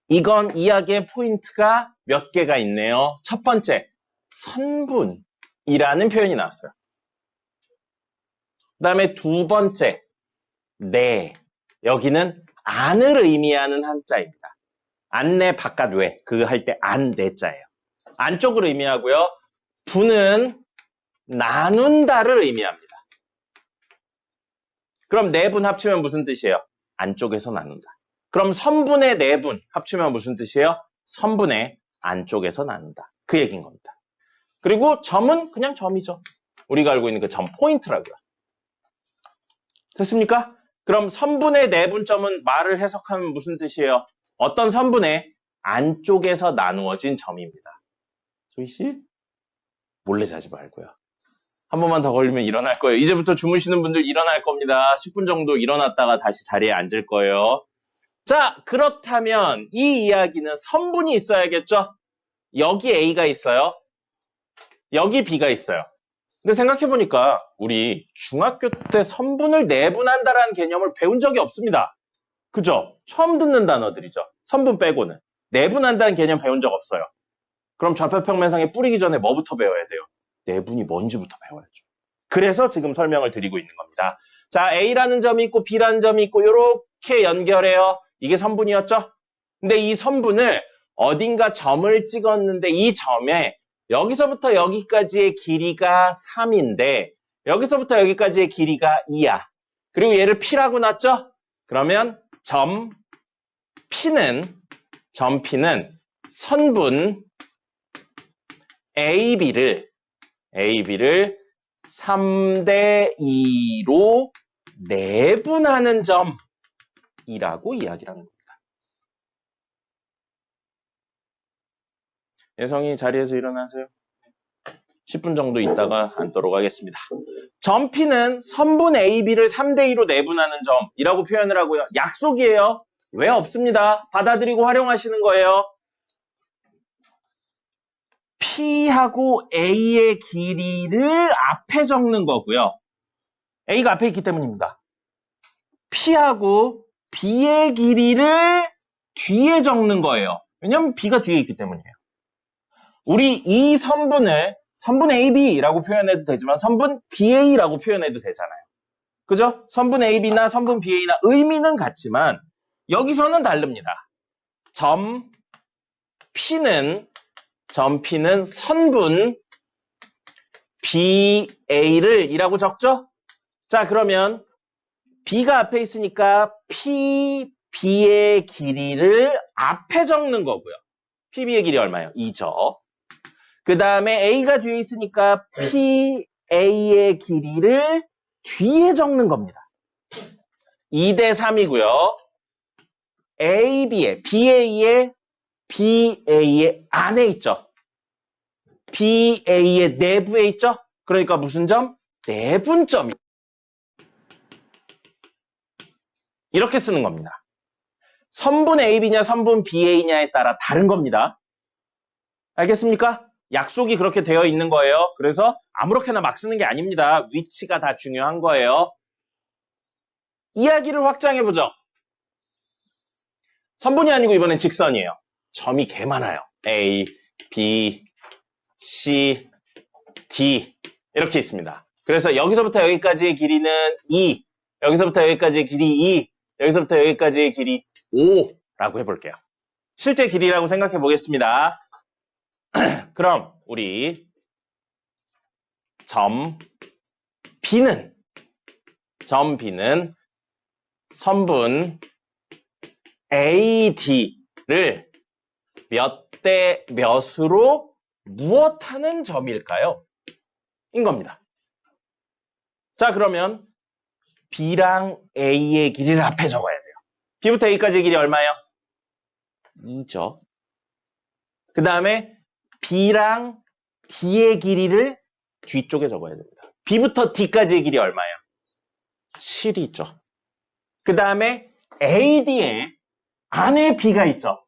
[SPEAKER 1] 이건 이야기의 포인트가 몇 개가 있네요. 첫 번째, 선분이라는 표현이 나왔어요. 그 다음에 두 번째, 내. 여기는 안을 의미하는 한자입니다. 안내 바깥 외. 그 할 때 안, 내자예요. 안쪽을 의미하고요. 분은 나눈다를 의미합니다. 그럼 내분 합치면 무슨 뜻이에요? 안쪽에서 나눈다. 그럼 선분의 내분 합치면 무슨 뜻이에요? 선분의 안쪽에서 나눈다. 그 얘기인 겁니다. 그리고 점은 그냥 점이죠. 우리가 알고 있는 그 점 포인트라고요. 됐습니까? 그럼 선분의 내분점은 말을 해석하면 무슨 뜻이에요? 어떤 선분의 안쪽에서 나누어진 점입니다. 소희씨? 몰래 자지 말고요. 한 번만 더 걸리면 일어날 거예요. 이제부터 주무시는 분들 일어날 겁니다. 10분 정도 일어났다가 다시 자리에 앉을 거예요. 자, 그렇다면 이 이야기는 선분이 있어야겠죠? 여기 A가 있어요. 여기 B가 있어요. 근데 생각해보니까 우리 중학교 때 선분을 내분한다라는 개념을 배운 적이 없습니다. 그죠? 처음 듣는 단어들이죠. 선분 빼고는. 내분한다는 개념 배운 적 없어요. 그럼 좌표평면상에 뿌리기 전에 뭐부터 배워야 돼요? 내분이 뭔지부터 배워야죠. 그래서 지금 설명을 드리고 있는 겁니다. 자, A라는 점이 있고 B라는 점이 있고 이렇게 연결해요. 이게 선분이었죠? 근데 이 선분을 어딘가 점을 찍었는데 이 점에 여기서부터 여기까지의 길이가 3인데 여기서부터 여기까지의 길이가 2야. 그리고 얘를 P라고 놨죠? 그러면 점 P는 선분 AB를 3대2로 내분하는 점이라고 이야기를 하는 겁니다. 예성이 자리에서 일어나세요. 10분 정도 있다가 앉도록 하겠습니다. 점 P는 선분 AB를 3대2로 내분하는 점이라고 표현을 하고요. 약속이에요. 왜 없습니다. 받아들이고 활용하시는 거예요. P하고 A의 길이를 앞에 적는 거고요. A가 앞에 있기 때문입니다. P하고 B의 길이를 뒤에 적는 거예요. 왜냐면 B가 뒤에 있기 때문이에요. 우리 이 선분을 선분 AB라고 표현해도 되지만 선분 BA라고 표현해도 되잖아요. 그죠? 선분 AB나 선분 BA나 의미는 같지만 여기서는 다릅니다. 점 P는 선분 BA를 이라고 적죠? 자, 그러면 B가 앞에 있으니까 B의 길이를 앞에 적는 거고요. PB의 길이 얼마예요? 2죠. 그 다음에 A가 뒤에 있으니까 PA의 길이를 뒤에 적는 겁니다. 2대 3이고요. BA의 안에 있죠. BA의 내부에 있죠. 그러니까 무슨 점? 내분점이. 이렇게 쓰는 겁니다. 선분 AB냐 선분 BA냐에 따라 다른 겁니다. 알겠습니까? 약속이 그렇게 되어 있는 거예요. 그래서 아무렇게나 막 쓰는 게 아닙니다. 위치가 다 중요한 거예요. 이야기를 확장해보죠. 선분이 아니고 이번엔 직선이에요. 점이 개 많아요. A, B, C, D 이렇게 있습니다. 그래서 여기서부터 여기까지의 길이는 2, 여기서부터 여기까지의 길이 2, 여기서부터 여기까지의 길이 5라고 해볼게요. 실제 길이라고 생각해 보겠습니다. 그럼 우리 점 B는 선분 AD를 몇 대 몇으로 무엇하는 점일까요? 인 겁니다. 자, 그러면 B랑 A의 길이를 앞에 적어야 돼요. B부터 A까지의 길이 얼마예요? 2죠. 그 다음에 B랑 D의 길이를 뒤쪽에 적어야 됩니다. B부터 D까지의 길이 얼마예요? 7이죠. 그 다음에 AD에 안에 B가 있죠.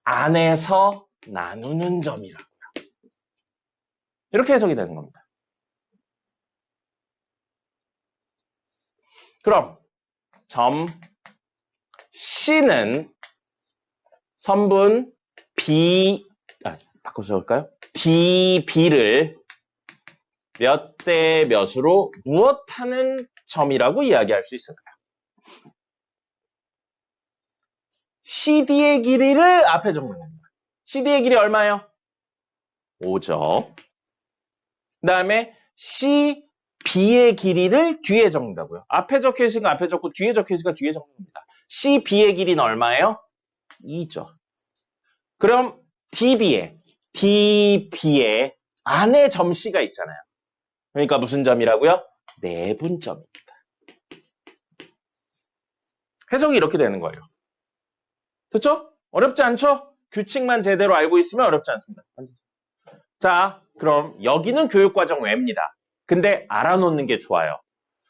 [SPEAKER 1] 안에서 나누는 점이라고요. 이렇게 해석이 되는 겁니다. 그럼 점 C는 선분 바꿔서 적을까요? DB를 몇 대 몇으로 무엇하는 점이라고 이야기할 수 있을까요? CD의 길이를 앞에 적는 겁니다. CD의 길이 얼마예요? 5죠. 그 다음에 CB의 길이를 뒤에 적는다고요. 앞에 적혀 있으니까 앞에 적고 뒤에 적혀 있으니까 뒤에 적는 겁니다. CB의 길이는 얼마예요? 2죠. 그럼 DB의 안에 점 C가 있잖아요. 그러니까 무슨 점이라고요? 내분점입니다. 해석이 이렇게 되는 거예요. 그렇죠? 어렵지 않죠? 규칙만 제대로 알고 있으면 어렵지 않습니다. 자, 그럼 여기는 교육과정 외입니다. 근데 알아놓는 게 좋아요.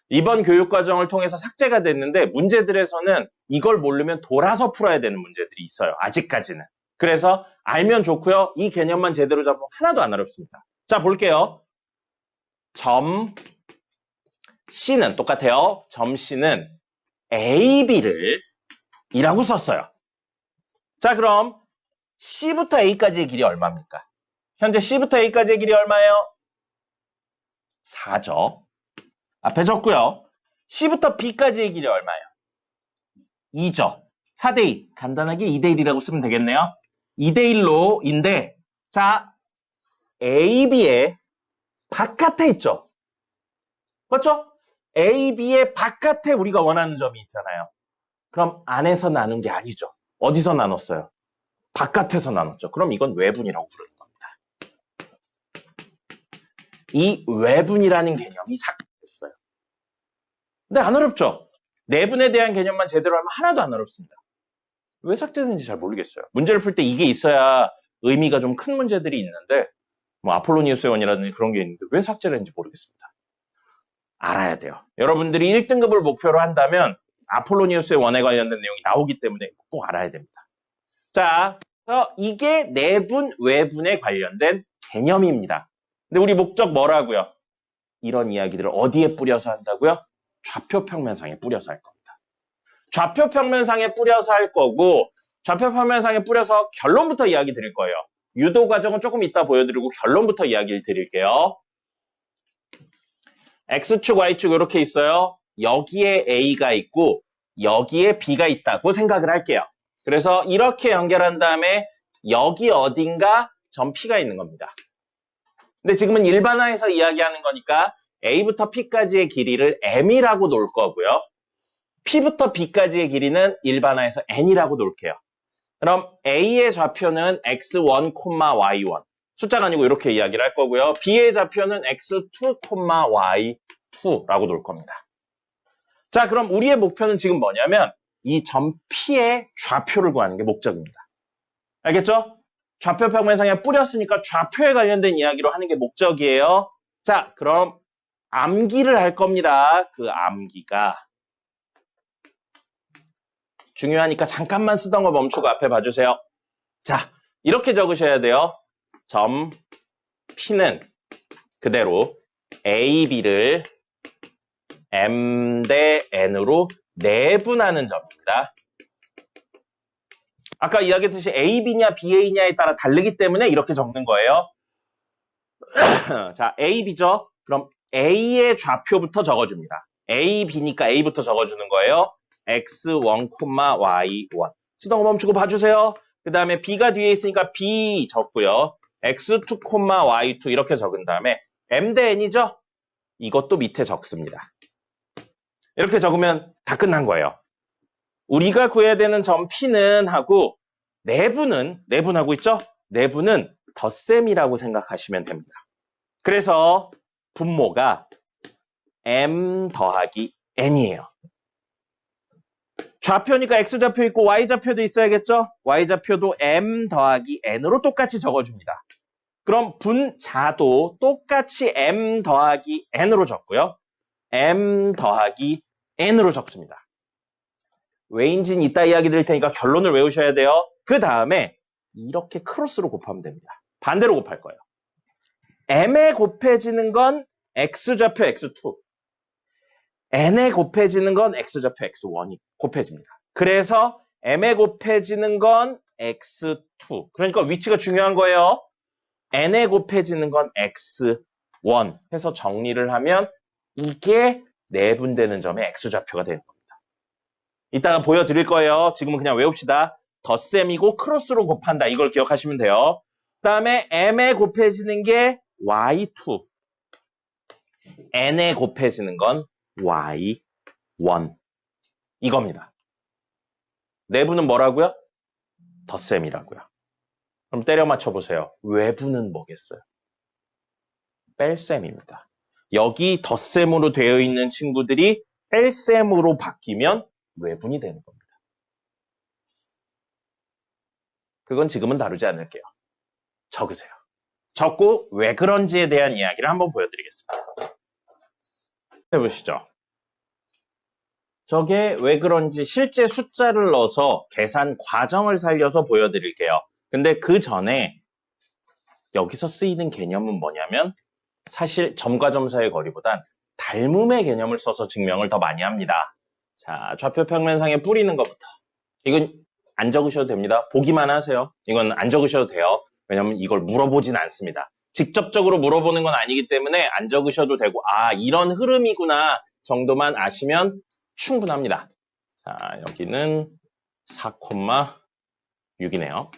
[SPEAKER 1] 이번 교육과정을 통해서 삭제가 됐는데 문제들에서는 이걸 모르면 돌아서 풀어야 되는 문제들이 있어요. 아직까지는. 그래서 알면 좋고요. 이 개념만 제대로 잡으면 하나도 안 어렵습니다. 자, 볼게요. 점 C는 똑같아요. 점 C는 AB를 이라고 썼어요. 자, 그럼 C부터 A까지의 길이 얼마입니까? 현재 C부터 A까지의 길이 얼마예요? 4죠. 앞에 적고요. C부터 B까지의 길이 얼마예요? 2죠. 4대2. 간단하게 2대1이라고 쓰면 되겠네요. 2대1로인데 자, AB의 바깥에 있죠. 맞죠? AB의 바깥에 우리가 원하는 점이 있잖아요. 그럼 안에서 나눈 게 아니죠. 어디서 나눴어요? 바깥에서 나눴죠. 그럼 이건 외분이라고 부르는 겁니다. 이 외분이라는 개념이 삭제됐어요. 근데 안 어렵죠? 내분에 대한 개념만 제대로 하면 하나도 안 어렵습니다. 왜 삭제됐는지 잘 모르겠어요. 문제를 풀 때 이게 있어야 의미가 좀 큰 문제들이 있는데 뭐 아폴로니우스의 원이라든지 그런 게 있는데 왜 삭제를 했는지 모르겠습니다. 알아야 돼요. 여러분들이 1등급을 목표로 한다면 아폴로니우스의 원에 관련된 내용이 나오기 때문에 꼭 알아야 됩니다. 자, 그래서 이게 내분, 외분에 관련된 개념입니다. 근데 우리 목적 뭐라고요? 이런 이야기들을 어디에 뿌려서 한다고요? 좌표 평면상에 뿌려서 할 겁니다. 좌표 평면상에 뿌려서 할 거고 좌표 평면상에 뿌려서 결론부터 이야기 드릴 거예요. 유도 과정은 조금 이따 보여드리고 결론부터 이야기를 드릴게요. X축, Y축 이렇게 있어요. 여기에 A가 있고 여기에 B가 있다고 생각을 할게요. 그래서 이렇게 연결한 다음에 여기 어딘가 점 P가 있는 겁니다. 근데 지금은 일반화해서 이야기하는 거니까 A부터 P까지의 길이를 M이라고 놓을 거고요. P부터 B까지의 길이는 일반화해서 N이라고 놓을게요. 그럼 A의 좌표는 X1, Y1. 숫자가 아니고 이렇게 이야기를 할 거고요. B의 좌표는 X2, Y2라고 놓을 겁니다. 자, 그럼 우리의 목표는 지금 뭐냐면 이 점 P의 좌표를 구하는 게 목적입니다. 알겠죠? 좌표 평면상에 뿌렸으니까 좌표에 관련된 이야기로 하는 게 목적이에요. 자, 그럼 암기를 할 겁니다. 그 암기가 중요하니까 잠깐만 쓰던 거 멈추고 앞에 봐주세요. 자, 이렇게 적으셔야 돼요. 점 P는 그대로 A, B를 M 대 N으로 내분하는 점입니다. 아까 이야기했듯이 A, B냐 B, A냐에 따라 다르기 때문에 이렇게 적는 거예요. 자, A, B죠? 그럼 A의 좌표부터 적어줍니다. A, B니까 A부터 적어주는 거예요. X1, Y1. 쓰던 거 멈추고 봐주세요. 그 다음에 B가 뒤에 있으니까 B 적고요. X2, Y2 이렇게 적은 다음에 M 대 N이죠? 이것도 밑에 적습니다. 이렇게 적으면 다 끝난 거예요. 우리가 구해야 되는 점 P는 하고 내분하고 있죠? 내분은 덧셈이라고 생각하시면 됩니다. 그래서 분모가 M 더하기 N이에요. 좌표니까 X좌표 있고 Y좌표도 있어야겠죠? Y좌표도 M 더하기 N으로 똑같이 적어줍니다. 그럼 분자도 똑같이 M 더하기 N으로 적고요. M 더하기 N으로 적습니다. 왜인지는 이따 이야기 드릴 테니까 결론을 외우셔야 돼요. 그 다음에 이렇게 크로스로 곱하면 됩니다. 반대로 곱할 거예요. M에 곱해지는 건 X좌표 X2. N에 곱해지는 건 X좌표 X1이 곱해집니다. 그래서 M에 곱해지는 건 X2. 그러니까 위치가 중요한 거예요. N에 곱해지는 건 X1 해서 정리를 하면 이게 내분되는 점의 X좌표가 되는 겁니다. 이따가 보여드릴 거예요. 지금은 그냥 외웁시다. 덧셈이고 크로스로 곱한다. 이걸 기억하시면 돼요. 그 다음에 M에 곱해지는 게 Y2. N에 곱해지는 건 Y1. 이겁니다. 내분은 뭐라고요? 덧셈이라고요. 그럼 때려 맞춰보세요. 외분은 뭐겠어요? 뺄셈입니다. 여기 덧셈으로 되어 있는 친구들이 뺄셈으로 바뀌면 외분이 되는 겁니다. 그건 지금은 다루지 않을게요. 적으세요. 적고 왜 그런지에 대한 이야기를 한번 보여드리겠습니다. 해보시죠. 저게 왜 그런지 실제 숫자를 넣어서 계산 과정을 살려서 보여드릴게요. 근데 그 전에 여기서 쓰이는 개념은 뭐냐면 사실 점과 점 사이의 거리보단 닮음의 개념을 써서 증명을 더 많이 합니다. 자, 좌표 평면상에 뿌리는 것부터. 이건 안 적으셔도 됩니다. 보기만 하세요. 이건 안 적으셔도 돼요. 왜냐면 이걸 물어보진 않습니다. 직접적으로 물어보는 건 아니기 때문에 안 적으셔도 되고 아, 이런 흐름이구나 정도만 아시면 충분합니다. 자, 여기는 4,6이네요.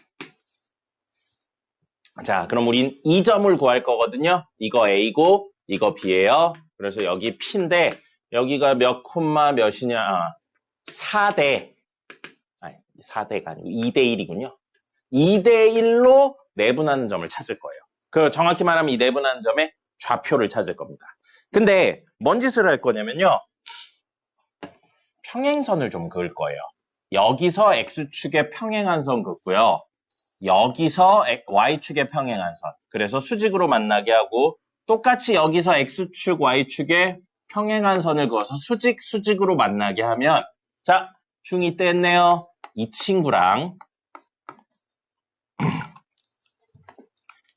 [SPEAKER 1] 자, 그럼 우린 이 점을 구할 거거든요. 이거 A고 이거 B예요. 그래서 여기 P인데 여기가 몇 콤마 몇이냐? 4대, 아니 4대가 아니고 2대 1이군요. 2대 1로 내분하는 점을 찾을 거예요. 그 정확히 말하면 이 내분하는 점의 좌표를 찾을 겁니다. 근데 뭔 짓을 할 거냐면요. 평행선을 좀 그을 거예요. 여기서 X축에 평행한 선 긋고요. 여기서 Y축에 평행한 선. 그래서 수직으로 만나게 하고 똑같이 여기서 X축, Y축에 평행한 선을 그어서 수직으로 만나게 하면 자, 중2 때 했네요. 이 친구랑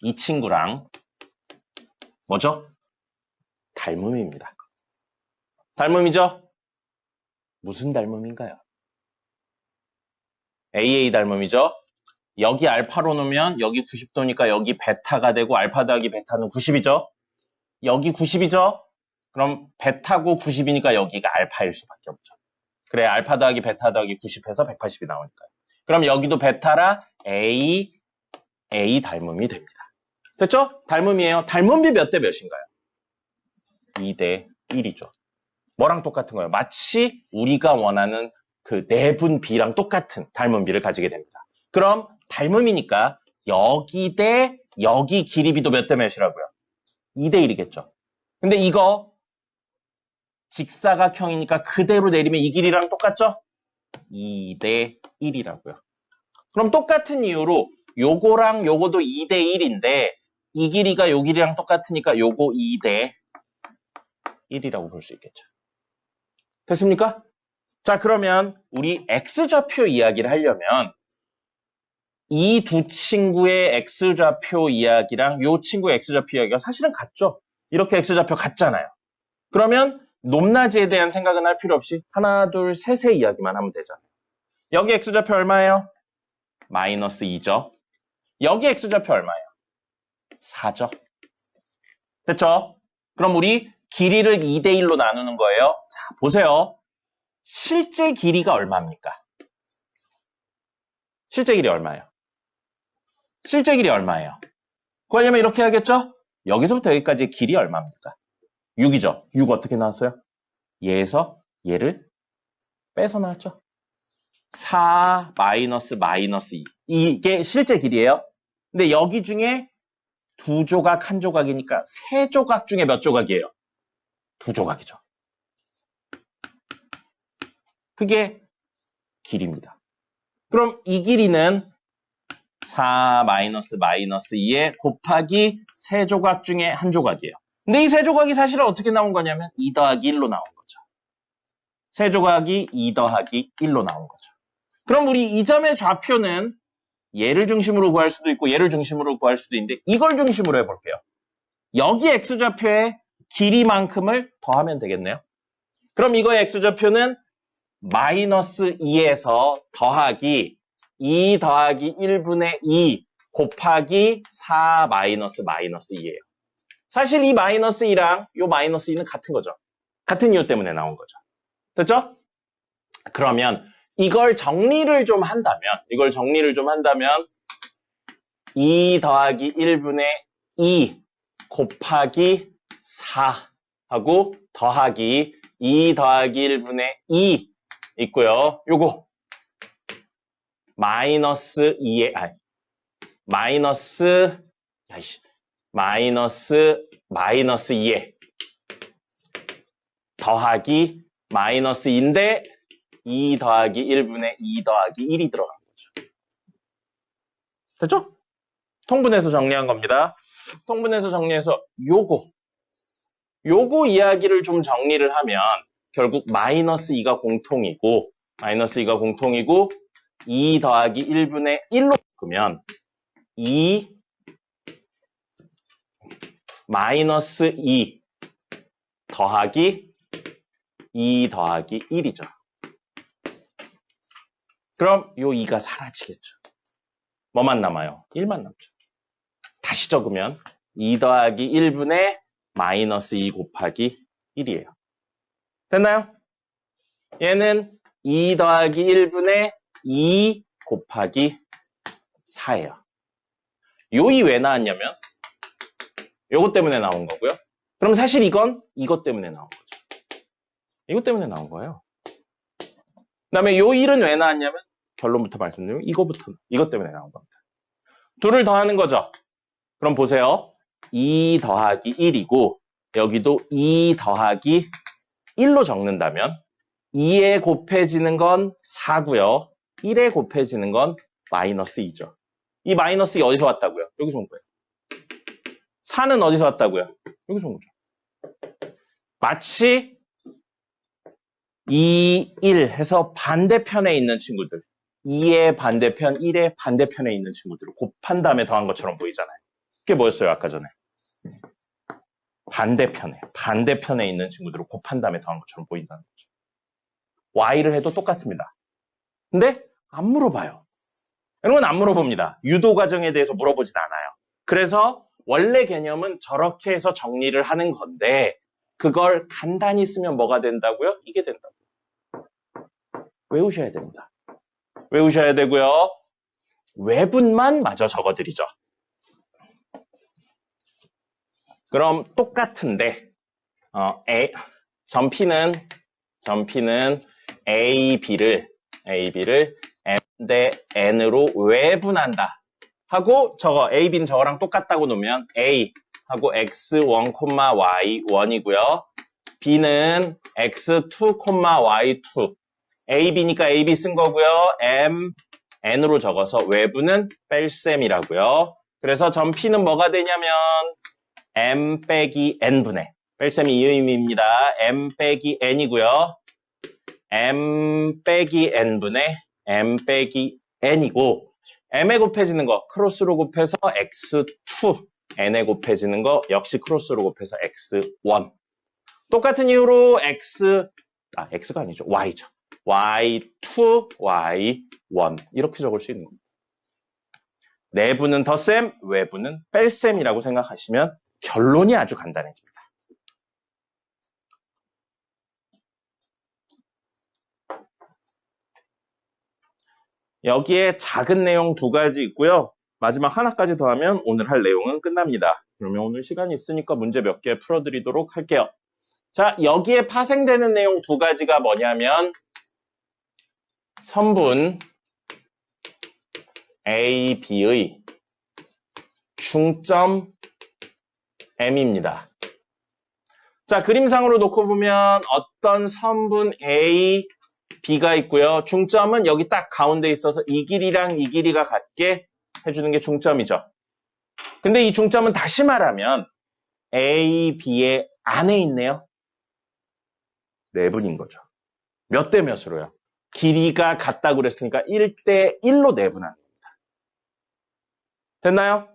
[SPEAKER 1] 이 친구랑 뭐죠? 닮음입니다. 닮음이죠? 무슨 닮음인가요? AA 닮음이죠? 여기 알파로 놓으면 여기 90도니까 여기 베타가 되고 알파 더하기 베타는 90이죠? 여기 90이죠? 그럼 베타고 90이니까 여기가 알파일 수밖에 없죠. 그래, 알파 더하기 베타 더하기 90해서 180이 나오니까요. 그럼 여기도 베타라 A 닮음이 됩니다. 됐죠? 닮음이에요. 닮음비 몇 대 몇인가요? 2대 1이죠. 뭐랑 똑같은 거예요? 마치 우리가 원하는 그 내분비랑 똑같은 닮음비를 가지게 됩니다. 그럼 닮음이니까 여기 대 여기 길이비도 몇 대 몇이라고요? 2대 1이겠죠. 근데 이거 직사각형이니까 그대로 내리면 이 길이랑 똑같죠? 2대 1이라고요. 그럼 똑같은 이유로 요거랑 요거도 2대 1인데 이 길이가 요 길이랑 똑같으니까 요거 2대 1이라고 볼 수 있겠죠. 됐습니까? 자, 그러면 우리 x좌표 이야기를 하려면 이 두 친구의 x좌표 이야기랑 요 친구의 x좌표 이야기가 사실은 같죠? 이렇게 x좌표 같잖아요. 그러면 높낮이에 대한 생각은 할 필요 없이 하나, 둘, 셋의 이야기만 하면 되잖아요. 여기 x좌표 얼마예요? 마이너스 2죠. 여기 x좌표 얼마예요? 4죠. 됐죠? 그럼 우리 길이를 2대 1로 나누는 거예요. 자, 보세요. 실제 길이가 얼마입니까? 실제 길이 얼마예요? 실제 길이 얼마예요? 그러려면 이렇게 해야겠죠? 여기서부터 여기까지의 길이 얼마입니까? 6이죠. 6 어떻게 나왔어요? 얘에서 얘를 빼서 나왔죠. 4 마이너스 2. 이게 실제 길이에요. 근데 여기 중에 두 조각, 한 조각이니까 세 조각 중에 몇 조각이에요? 두 조각이죠. 그게 길이입니다. 그럼 이 길이는 4 마이너스 2에 곱하기 세 조각 중에 한 조각이에요. 근데 이 세 조각이 사실은 어떻게 나온 거냐면 2 더하기 1로 나온 거죠. 세 조각이 2 더하기 1로 나온 거죠. 그럼 우리 이 점의 좌표는 얘를 중심으로 구할 수도 있고 얘를 중심으로 구할 수도 있는데 이걸 중심으로 해볼게요. 여기 x좌표의 길이만큼을 더하면 되겠네요. 그럼 이거의 x좌표는 마이너스 2에서 더하기 2 더하기 1분의 2 곱하기 4 마이너스 2예요. 사실 이 마이너스 2랑 이 마이너스 2는 같은 거죠. 같은 이유 때문에 나온 거죠. 됐죠? 그러면 이걸 정리를 좀 한다면 2 더하기 1분의 2 곱하기 4하고 더하기 2 더하기 1분의 2 있고요. 요거 마이너스 2에 마이너스 2에 더하기 마이너스 2인데 2 더하기 1분의 2 더하기 1이 들어간 거죠. 됐죠? 통분해서 정리한 겁니다. 통분해서 정리해서 요거 이야기를 좀 정리를 하면 결국 마이너스 2가 공통이고 2 더하기 1분의 1로 바꾸면 2 마이너스 2 더하기 2 더하기 1이죠. 그럼 요 2가 사라지겠죠. 뭐만 남아요? 1만 남죠. 다시 적으면 2 더하기 1분의 마이너스 2 곱하기 1이에요. 됐나요? 얘는 2 더하기 1분의 2 곱하기 4예요. 요 2 왜 나왔냐면 요것 때문에 나온 거고요. 그럼 사실 이건 이것 때문에 나온 거죠. 이것 때문에 나온 거예요. 그 다음에 요 1은 왜 나왔냐면 결론부터 말씀드리면 이것 때문에 나온 겁니다. 둘을 더하는 거죠. 그럼 보세요. 2 더하기 1이고 여기도 2 더하기 1로 적는다면 2에 곱해지는 건 4고요. 1에 곱해지는 건 마이너스 2죠. 이 마이너스 2 어디서 왔다고요? 여기서 온 거예요. 4는 어디서 왔다고요? 여기서 온 거죠. 마치 2, 1 해서 반대편에 있는 친구들 2의 반대편, 1의 반대편에 있는 친구들을 곱한 다음에 더한 것처럼 보이잖아요. 그게 뭐였어요, 아까 전에? 반대편에 있는 친구들을 곱한 다음에 더한 것처럼 보인다는 거죠. y를 해도 똑같습니다. 근데 안 물어봐요. 이런 건 안 물어봅니다. 유도 과정에 대해서 물어보진 않아요. 그래서 원래 개념은 저렇게 해서 정리를 하는 건데 그걸 간단히 쓰면 뭐가 된다고요? 이게 된다고요. 외우셔야 됩니다. 외우셔야 되고요. 외분만 마저 적어드리죠. 그럼 똑같은데 전피는 A, B를 M 대 N으로 외분한다 하고 저거 A, B는 저거랑 똑같다고 놓으면 A 하고 X1, Y1이고요. B는 X2, Y2 A, B니까 A, B 쓴 거고요. M, N으로 적어서 외분은 뺄셈이라고요. 그래서 전피는 뭐가 되냐면 M 빼기 N분의 뺄셈이 이 의미입니다. M 빼기 N이고요. M 빼기 N분의 M 빼기 N이고 M에 곱해지는 거 크로스로 곱해서 X2 N에 곱해지는 거 역시 크로스로 곱해서 X1 똑같은 이유로 X가 아니죠. Y죠. Y2, Y1 이렇게 적을 수 있는 겁니다. 내부는 덧셈, 외부는 뺄셈이라고 생각하시면 결론이 아주 간단해집니다. 여기에 작은 내용 2가지 있고요. 마지막 하나까지 더하면 오늘 할 내용은 끝납니다. 그러면 오늘 시간이 있으니까 문제 몇 개 풀어드리도록 할게요. 자, 여기에 파생되는 내용 2가지가 뭐냐면 선분 A, B의 중점 M입니다. 자, 그림상으로 놓고 보면 어떤 선분 A, B가 있고요. 중점은 여기 딱 가운데 있어서 이 길이랑 이 길이가 같게 해주는 게 중점이죠. 근데 이 중점은 다시 말하면 A, B의 안에 있네요. 내분인 거죠. 몇 대 몇으로요? 길이가 같다고 그랬으니까 1대 1로 내분하는 겁니다. 됐나요?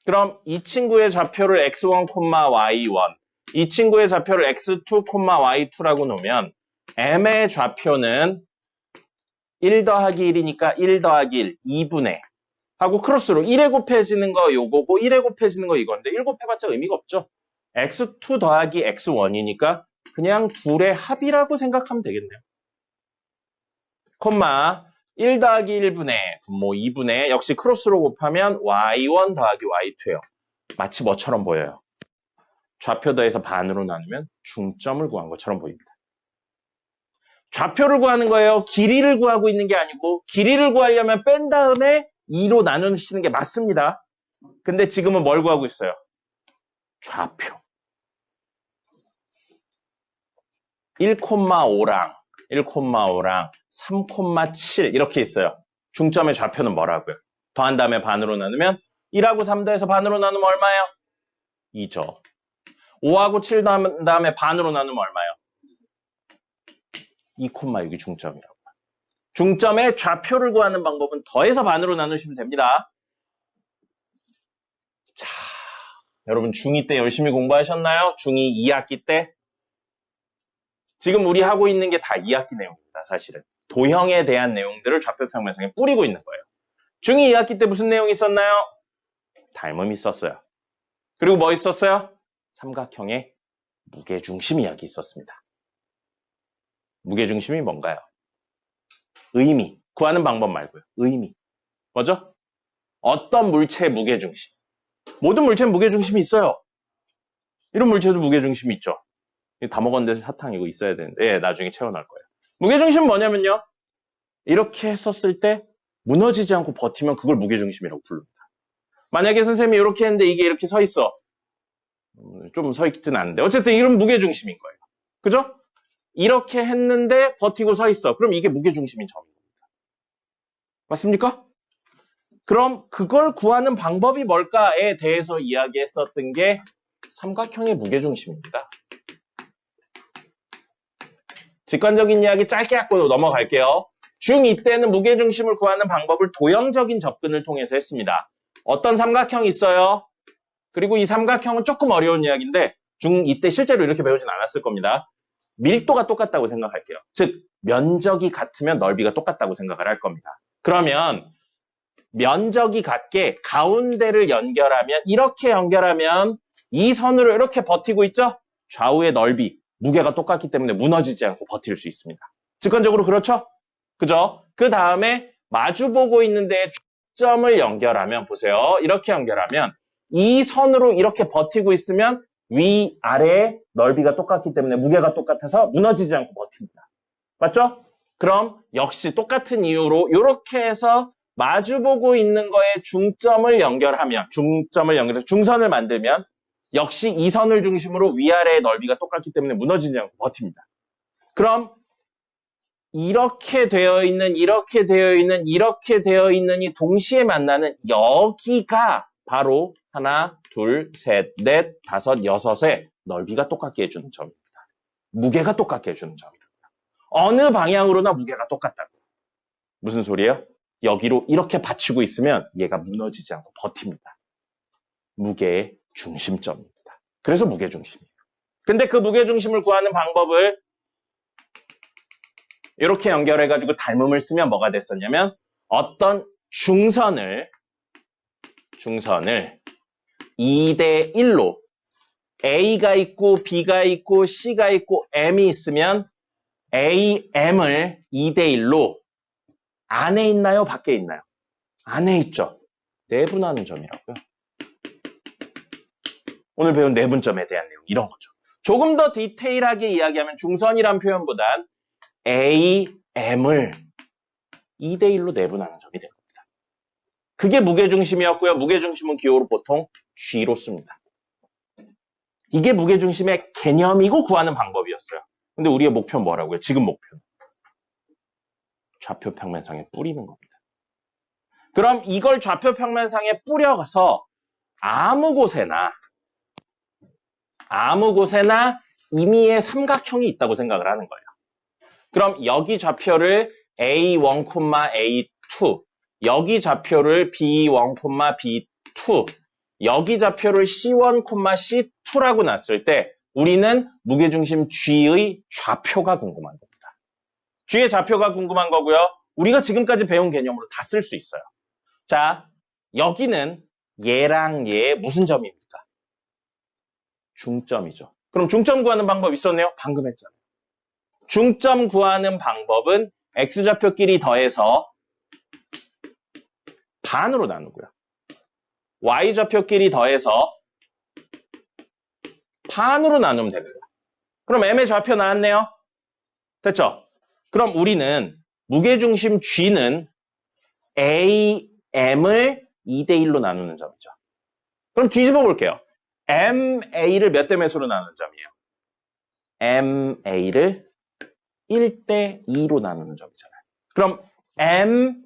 [SPEAKER 1] 그럼 이 친구의 좌표를 x1, y1 이 친구의 좌표를 x2, y2라고 놓으면 m의 좌표는 1 더하기 1이니까 1 더하기 1, 2분의 하고 크로스로 1에 곱해지는 거 요거고 1에 곱해지는 거 이건데 1 곱해봤자 의미가 없죠. x2 더하기 x1이니까 그냥 둘의 합이라고 생각하면 되겠네요. 콤마 1 더하기 1분의 분모 2분의 역시 크로스로 곱하면 y1 더하기 y2예요. 마치 뭐처럼 보여요? 좌표 더해서 반으로 나누면 중점을 구한 것처럼 보입니다. 좌표를 구하는 거예요. 길이를 구하고 있는 게 아니고 길이를 구하려면 뺀 다음에 2로 나누시는 게 맞습니다. 근데 지금은 뭘 구하고 있어요? 좌표. 1,5랑 3,7 이렇게 있어요. 중점의 좌표는 뭐라고요? 더한 다음에 반으로 나누면 1하고 3 더해서 반으로 나누면 얼마예요? 2죠. 5하고 7 더한 다음에 반으로 나누면 얼마예요? 2,6이 중점이라고. 중점의 좌표를 구하는 방법은 더해서 반으로 나누시면 됩니다. 자, 여러분 중2 때 열심히 공부하셨나요? 중2 2학기 때? 지금 우리 하고 있는 게 다 2학기 내용입니다, 사실은. 도형에 대한 내용들을 좌표평면상에 뿌리고 있는 거예요. 중2 2학기 때 무슨 내용이 있었나요? 닮음이 있었어요. 그리고 뭐 있었어요? 삼각형의 무게중심 이야기 있었습니다. 무게중심이 뭔가요? 의미. 구하는 방법 말고요. 의미. 뭐죠? 어떤 물체의 무게중심. 모든 물체는 무게중심이 있어요. 이런 물체도 무게중심이 있죠. 다 먹었는데 사탕 이거 있어야 되는데 예, 나중에 채워넣을 거예요. 무게중심은 뭐냐면요. 이렇게 했었을 때 무너지지 않고 버티면 그걸 무게중심이라고 부릅니다. 만약에 선생님이 이렇게 했는데 이게 이렇게 서 있어. 좀 서 있진 않은데 어쨌든 이런 무게중심인 거예요. 그죠? 이렇게 했는데 버티고 서 있어. 그럼 이게 무게중심인 점입니다. 맞습니까? 그럼 그걸 구하는 방법이 뭘까에 대해서 이야기했었던 게 삼각형의 무게중심입니다. 직관적인 이야기 짧게 하고 넘어갈게요. 중2 때는 무게중심을 구하는 방법을 도형적인 접근을 통해서 했습니다. 어떤 삼각형이 있어요? 그리고 이 삼각형은 조금 어려운 이야기인데 중2 때 실제로 이렇게 배우진 않았을 겁니다. 밀도가 똑같다고 생각할게요. 즉 면적이 같으면 넓이가 똑같다고 생각을 할 겁니다. 그러면 면적이 같게 가운데를 연결하면 이렇게 연결하면 이 선으로 이렇게 버티고 있죠? 좌우의 넓이, 무게가 똑같기 때문에 무너지지 않고 버틸 수 있습니다. 직관적으로 그렇죠? 그죠? 그 다음에 마주보고 있는데 중점을 연결하면 보세요. 이렇게 연결하면 이 선으로 이렇게 버티고 있으면 위아래의 넓이가 똑같기 때문에 무게가 똑같아서 무너지지 않고 버팁니다. 맞죠? 그럼 역시 똑같은 이유로 이렇게 해서 마주보고 있는 거에 중점을 연결하면 중점을 연결해서 중선을 만들면 역시 이 선을 중심으로 위아래의 넓이가 똑같기 때문에 무너지지 않고 버팁니다. 그럼 이렇게 되어 있는 이렇게 되어 있는 이렇게 되어 있는이 동시에 만나는 여기가 바로 하나, 둘, 셋, 넷, 다섯, 여섯의 넓이가 똑같게 해주는 점입니다. 무게가 똑같게 해주는 점입니다. 어느 방향으로나 무게가 똑같다고. 무슨 소리예요? 여기로 이렇게 받치고 있으면 얘가 무너지지 않고 버팁니다. 무게의 중심점입니다. 그래서 무게중심이에요. 근데 그 무게중심을 구하는 방법을 이렇게 연결해가지고 닮음을 쓰면 뭐가 됐었냐면 어떤 중선을 2대 1로 A가 있고 B가 있고 C가 있고 M이 있으면 A, M을 2대 1로 안에 있나요? 밖에 있나요? 안에 있죠. 내분하는 점이라고요. 오늘 배운 내분점에 대한 내용 이런 거죠. 조금 더 디테일하게 이야기하면 중선이란 표현보단 A, M을 2대 1로 내분하는 점이 될 겁니다. 그게 무게중심이었고요. 무게중심은 기호로 보통 G로 씁니다. 이게 무게중심의 개념이고 구하는 방법이었어요. 근데 우리의 목표는 뭐라고요? 지금 목표는 좌표 평면상에 뿌리는 겁니다. 그럼 이걸 좌표 평면상에 뿌려서 아무 곳에나 임의의 삼각형이 있다고 생각을 하는 거예요. 그럼 여기 좌표를 A1, A2, 여기 좌표를 B1, B2, 여기 좌표를 C1, C2라고 놨을 때 우리는 무게중심 G의 좌표가 궁금한 겁니다. G의 좌표가 궁금한 거고요. 우리가 지금까지 배운 개념으로 다 쓸 수 있어요. 자, 여기는 얘랑 얘 무슨 점입니까? 중점이죠. 그럼 중점 구하는 방법 있었네요? 방금 했잖아요. 중점 구하는 방법은 x좌표끼리 더해서 반으로 나누고요. y좌표끼리 더해서 반으로 나누면 됩니다. 그럼 m의 좌표 나왔네요. 됐죠? 그럼 우리는 무게중심 G는 A, M을 2대 1로 나누는 점이죠. 그럼 뒤집어 볼게요. MA를 몇 대 몇으로 나누는 점이에요? MA를 1대 2로 나누는 점이잖아요. 그럼 MA를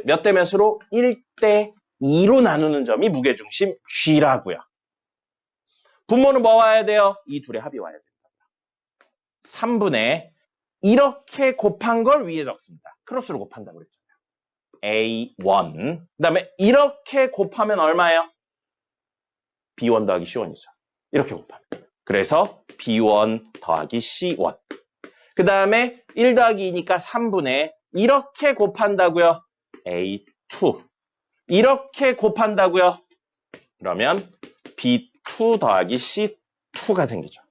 [SPEAKER 1] 몇 대 몇으로? 1대 2로 나누는 점이 무게중심 G라고요. 분모는 뭐 와야 돼요? 이 둘의 합이 와야 됩니다. 3분의 이렇게 곱한 걸 위에 적습니다. 크로스로 곱한다고 그랬잖아요. A1 그 다음에 이렇게 곱하면 얼마예요? B1 더하기 C1이죠. 이렇게 곱하면. 그래서 B1 더하기 C1 그 다음에 1 더하기 2니까 3분의 이렇게 곱한다고요. A2 이렇게 곱한다고요. 그러면 B2 더하기 C2가 생기죠.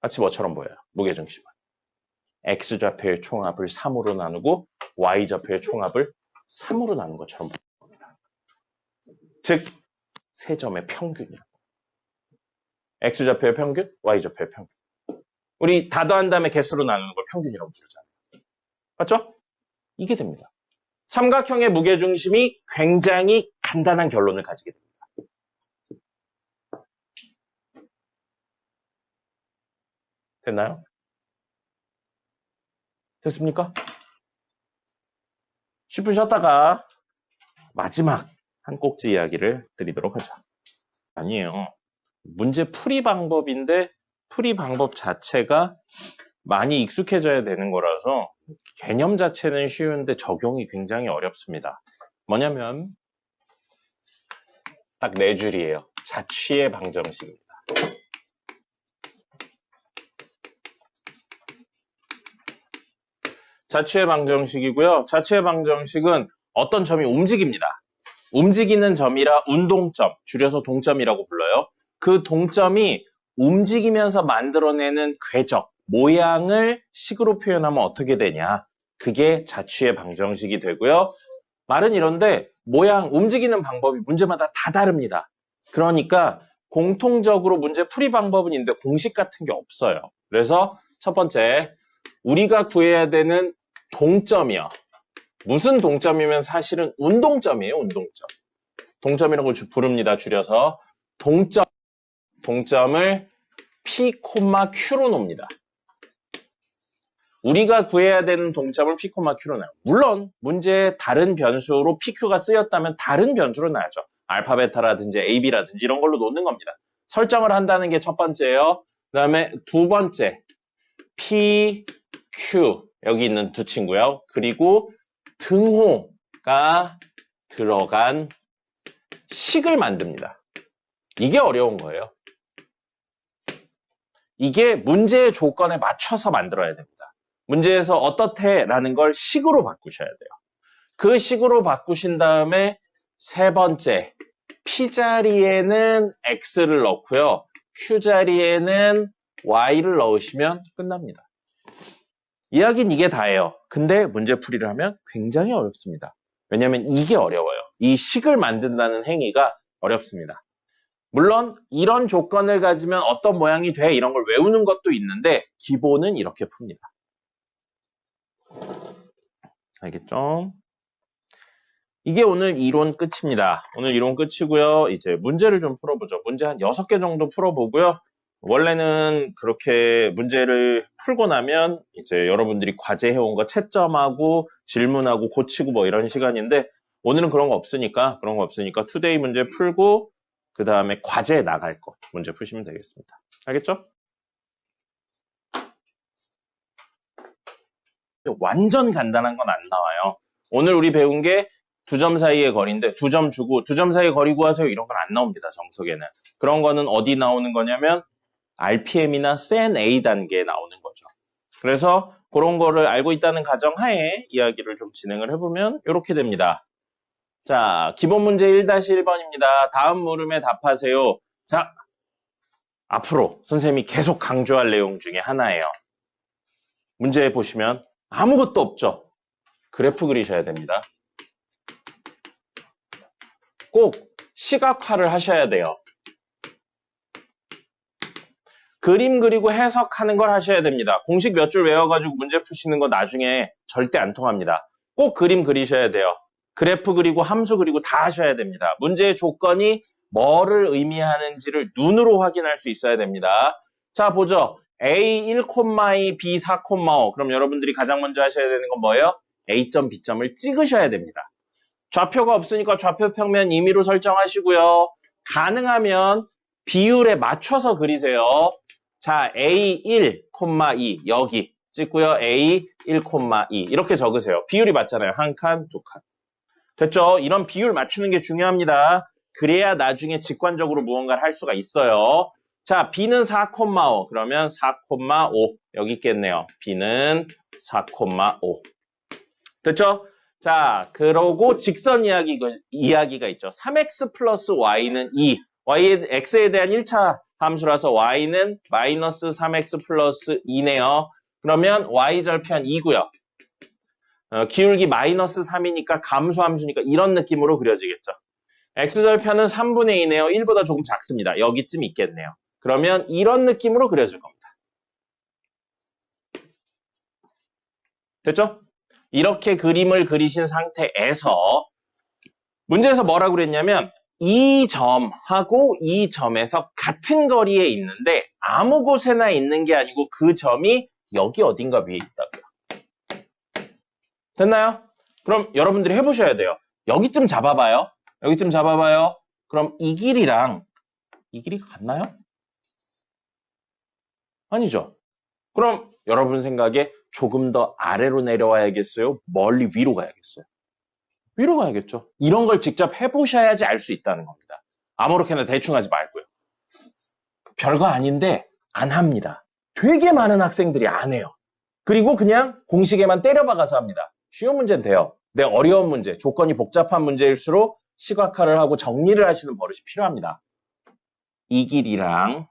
[SPEAKER 1] 마치 뭐처럼 보여요? 무게중심은. X좌표의 총합을 3으로 나누고 Y좌표의 총합을 3으로 나눈 것처럼 보입니다. 즉, 세 점의 평균이라고. X좌표의 평균, Y좌표의 평균. 우리 다 더한 다음에 개수로 나누는 걸 평균이라고 부르잖아요. 맞죠? 이게 됩니다. 삼각형의 무게중심이 굉장히 간단한 결론을 가지게 됩니다. 됐나요? 됐습니까? 10분 쉬었다가 마지막 한 꼭지 이야기를 드리도록 하죠. 아니에요. 문제 풀이 방법인데 풀이 방법 자체가 많이 익숙해져야 되는 거라서 개념 자체는 쉬운데 적용이 굉장히 어렵습니다. 뭐냐면 딱 4줄이에요. 자취의 방정식입니다. 자취의 방정식이고요. 자취의 방정식은 어떤 점이 움직입니다. 움직이는 점이라 운동점, 줄여서 동점이라고 불러요. 그 동점이 움직이면서 만들어내는 궤적, 모양을 식으로 표현하면 어떻게 되냐. 그게 자취의 방정식이 되고요. 말은 이런데 모양, 움직이는 방법이 문제마다 다 다릅니다. 그러니까 공통적으로 문제 풀이 방법은 있는데 공식 같은 게 없어요. 그래서 첫 번째, 우리가 구해야 되는 동점이요. 무슨 동점이면 사실은 운동점이에요, 운동점. 동점이라고 부릅니다, 줄여서. 동점을 P, Q로 놉니다. 우리가 구해야 되는 동점을 P, Q로 놔요. 물론 문제에 다른 변수로 PQ가 쓰였다면 다른 변수로 놔야죠. 알파, 베타라든지 AB라든지 이런 걸로 놓는 겁니다. 설정을 한다는 게 첫 번째예요. 그 다음에 두 번째, P, Q 여기 있는 두 친구요. 그리고 등호가 들어간 식을 만듭니다. 이게 어려운 거예요. 이게 문제의 조건에 맞춰서 만들어야 됩니다. 문제에서 어떻대? 라는 걸 식으로 바꾸셔야 돼요. 그 식으로 바꾸신 다음에 세 번째, P자리에는 X를 넣고요. Q자리에는 Y를 넣으시면 끝납니다. 이야기는 이게 다예요. 근데 문제풀이를 하면 굉장히 어렵습니다. 왜냐하면 이게 어려워요. 이 식을 만든다는 행위가 어렵습니다. 물론 이런 조건을 가지면 어떤 모양이 돼 이런 걸 외우는 것도 있는데 기본은 이렇게 풉니다. 알겠죠? 이게 오늘 이론 끝입니다. 오늘 이론 끝이고요. 이제 문제를 좀 풀어보죠. 문제 한 6개 정도 풀어보고요. 원래는 그렇게 문제를 풀고 나면 이제 여러분들이 과제 해온 거 채점하고 질문하고 고치고 뭐 이런 시간인데 오늘은 그런 거 없으니까 투데이 문제 풀고 그 다음에 과제에 나갈 거 문제 푸시면 되겠습니다. 알겠죠? 완전 간단한 건 안 나와요. 오늘 우리 배운 게 2점 사이의 거리인데 2점 주고 2점 사이의 거리 구하세요 이런 건 안 나옵니다. 정석에는. 그런 거는 어디 나오는 거냐면 RPM이나 CNA 단계에 나오는 거죠. 그래서 그런 거를 알고 있다는 가정하에 이야기를 좀 진행을 해보면 이렇게 됩니다. 자, 기본 문제 1-1번입니다. 다음 물음에 답하세요. 자, 앞으로 선생님이 계속 강조할 내용 중에 하나예요. 문제에 보시면 아무것도 없죠. 그래프 그리셔야 됩니다. 꼭 시각화를 하셔야 돼요. 그림 그리고 해석하는 걸 하셔야 됩니다. 공식 몇 줄 외워가지고 문제 푸시는 거 나중에 절대 안 통합니다. 꼭 그림 그리셔야 돼요. 그래프 그리고 함수 그리고 다 하셔야 됩니다. 문제의 조건이 뭐를 의미하는지를 눈으로 확인할 수 있어야 됩니다. 자, 보죠. A 1,2, B 4,5. 그럼 여러분들이 가장 먼저 하셔야 되는 건 뭐예요? A점, B점을 찍으셔야 됩니다. 좌표가 없으니까 좌표 평면 임의로 설정하시고요. 가능하면 비율에 맞춰서 그리세요. 자, A 1,2 여기 찍고요. A 1,2 이렇게 적으세요. 비율이 맞잖아요. 한 칸, 두 칸. 됐죠? 이런 비율 맞추는 게 중요합니다. 그래야 나중에 직관적으로 무언가를 할 수가 있어요. 자, B는 4,5 그러면 4,5 여기 있겠네요. B는 4,5 됐죠? 자, 그러고 직선 이야기가 있죠. 3x 플러스 y는 2. x에 대한 1차 함수라서 y는 마이너스 3x 플러스 2네요. 그러면 y절편 2고요. 기울기 마이너스 3이니까 감소함수니까 이런 느낌으로 그려지겠죠. x절편은 3분의 2네요. 1보다 조금 작습니다. 여기쯤 있겠네요. 그러면 이런 느낌으로 그려질 겁니다. 됐죠? 이렇게 그림을 그리신 상태에서 문제에서 뭐라고 그랬냐면 이 점하고 이 점에서 같은 거리에 있는데 아무 곳에나 있는 게 아니고 그 점이 여기 어딘가 위에 있다고요. 됐나요? 그럼 여러분들이 해보셔야 돼요. 여기쯤 잡아봐요. 여기쯤 잡아봐요. 그럼 이 길이랑 이 길이 같나요? 아니죠. 그럼 여러분 생각에 조금 더 아래로 내려와야겠어요? 멀리 위로 가야겠어요? 위로 가야겠죠. 이런 걸 직접 해보셔야지 알 수 있다는 겁니다. 아무렇게나 대충 하지 말고요. 별거 아닌데 안 합니다. 되게 많은 학생들이 안 해요. 그리고 그냥 공식에만 때려박아서 합니다. 쉬운 문제는 돼요. 근데 어려운 문제, 조건이 복잡한 문제일수록 시각화를 하고 정리를 하시는 버릇이 필요합니다. 이 길이랑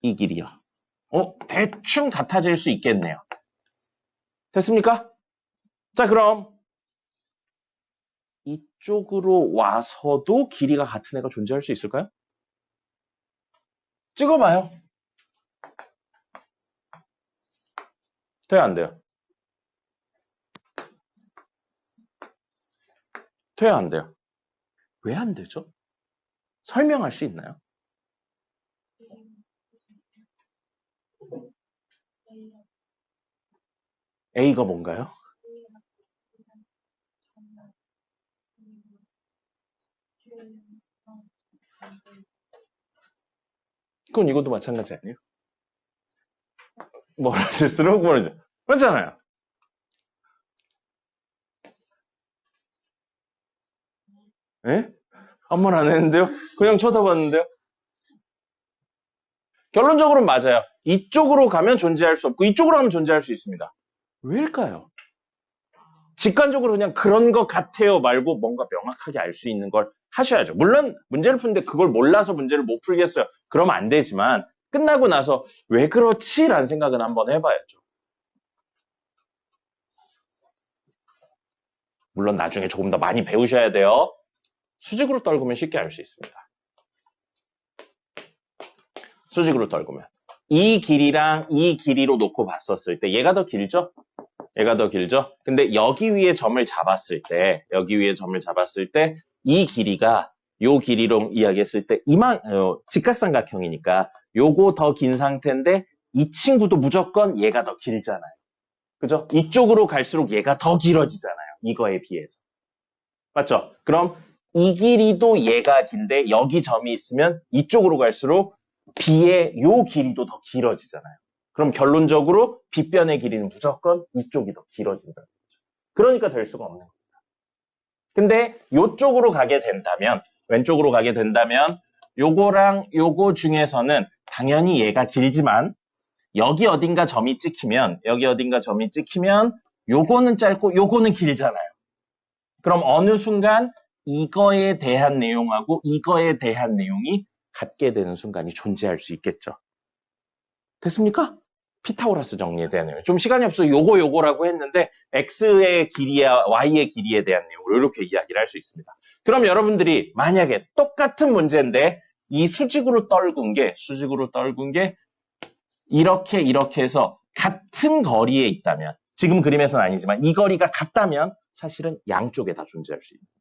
[SPEAKER 1] 이 길이요. 대충 같아질 수 있겠네요. 됐습니까? 자, 그럼 이쪽으로 와서도 길이가 같은 애가 존재할 수 있을까요? 찍어봐요. 돼요, 안 돼요? 돼요, 안 돼요? 왜 안 되죠? 설명할 수 있나요? A가 뭔가요? 그건 이것도 마찬가지 아니에요? 멀어질수록 멀어져. 그렇잖아요. 예? 아무 말 안 했는데요? 그냥 쳐다봤는데요? 결론적으로는 맞아요. 이쪽으로 가면 존재할 수 없고 이쪽으로 가면 존재할 수 있습니다. 왜일까요? 직관적으로 그냥 그런 것 같아요 말고 뭔가 명확하게 알 수 있는 걸 하셔야죠. 물론 문제를 푸는데 그걸 몰라서 문제를 못 풀겠어요. 그러면 안 되지만 끝나고 나서 왜 그렇지? 라는 생각은 한번 해봐야죠. 물론 나중에 조금 더 많이 배우셔야 돼요. 수직으로 떨구면 쉽게 알 수 있습니다. 수직으로 떨구면. 이 길이랑 이 길이로 놓고 봤었을 때 얘가 더 길죠? 얘가 더 길죠? 근데 여기 위에 점을 잡았을 때 이 길이가 요 길이로 이야기했을 때 직각삼각형이니까 요거 더 긴 상태인데 이 친구도 무조건 얘가 더 길잖아요. 그죠? 이쪽으로 갈수록 얘가 더 길어지잖아요. 이거에 비해서. 맞죠? 그럼 이 길이도 얘가 긴데 여기 점이 있으면 이쪽으로 갈수록 B의 요 길이도 더 길어지잖아요. 그럼 결론적으로 B변의 길이는 무조건 이쪽이 더 길어진다는 거죠. 그러니까 될 수가 없는 겁니다. 근데 요쪽으로 가게 된다면, 왼쪽으로 가게 된다면 요거랑 요거 중에서는 당연히 얘가 길지만 여기 어딘가 점이 찍히면 요거는 짧고 요거는 길잖아요. 그럼 어느 순간 이거에 대한 내용하고 이거에 대한 내용이 같게 되는 순간이 존재할 수 있겠죠. 됐습니까? 피타고라스 정리에 대한 내용. 좀 시간이 없어서 요거라고 했는데 X의 길이와 Y의 길이에 대한 내용으로 이렇게 이야기를 할 수 있습니다. 그럼 여러분들이 만약에 똑같은 문제인데 이 수직으로 떨군 게 이렇게 해서 같은 거리에 있다면 지금 그림에서는 아니지만 이 거리가 같다면 사실은 양쪽에 다 존재할 수 있습니다.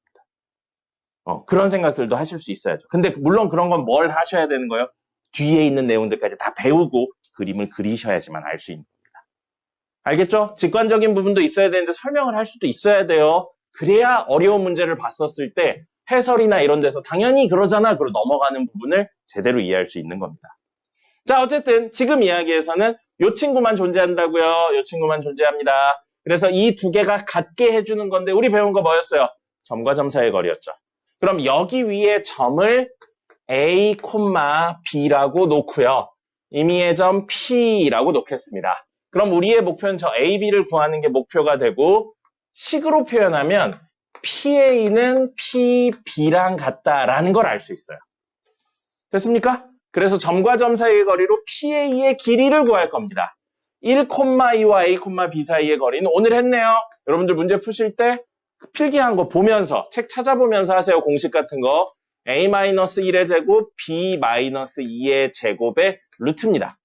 [SPEAKER 1] 그런 생각들도 하실 수 있어야죠. 근데 물론 그런 건 뭘 하셔야 되는 거예요? 뒤에 있는 내용들까지 다 배우고 그림을 그리셔야지만 알 수 있는 겁니다. 알겠죠? 직관적인 부분도 있어야 되는데 설명을 할 수도 있어야 돼요. 그래야 어려운 문제를 봤었을 때 해설이나 이런 데서 당연히 그러잖아. 그러고 넘어가는 부분을 제대로 이해할 수 있는 겁니다. 자, 어쨌든 지금 이야기에서는 요 친구만 존재한다고요. 요 친구만 존재합니다. 그래서 이 두 개가 같게 해주는 건데 우리 배운 거 뭐였어요? 점과 점 사이의 거리였죠. 그럼 여기 위에 점을 A, B라고 놓고요. 임의의 점 P라고 놓겠습니다. 그럼 우리의 목표는 저 A, B를 구하는 게 목표가 되고 식으로 표현하면 PA는 PB랑 같다라는 걸 알 수 있어요. 됐습니까? 그래서 점과 점 사이의 거리로 PA의 길이를 구할 겁니다. 1,2와 A, B 사이의 거리는 오늘 했네요. 여러분들 문제 푸실 때 필기한 거 보면서 책 찾아보면서 하세요. 공식 같은 거. A-1의 제곱, B-2의 제곱의 루트입니다.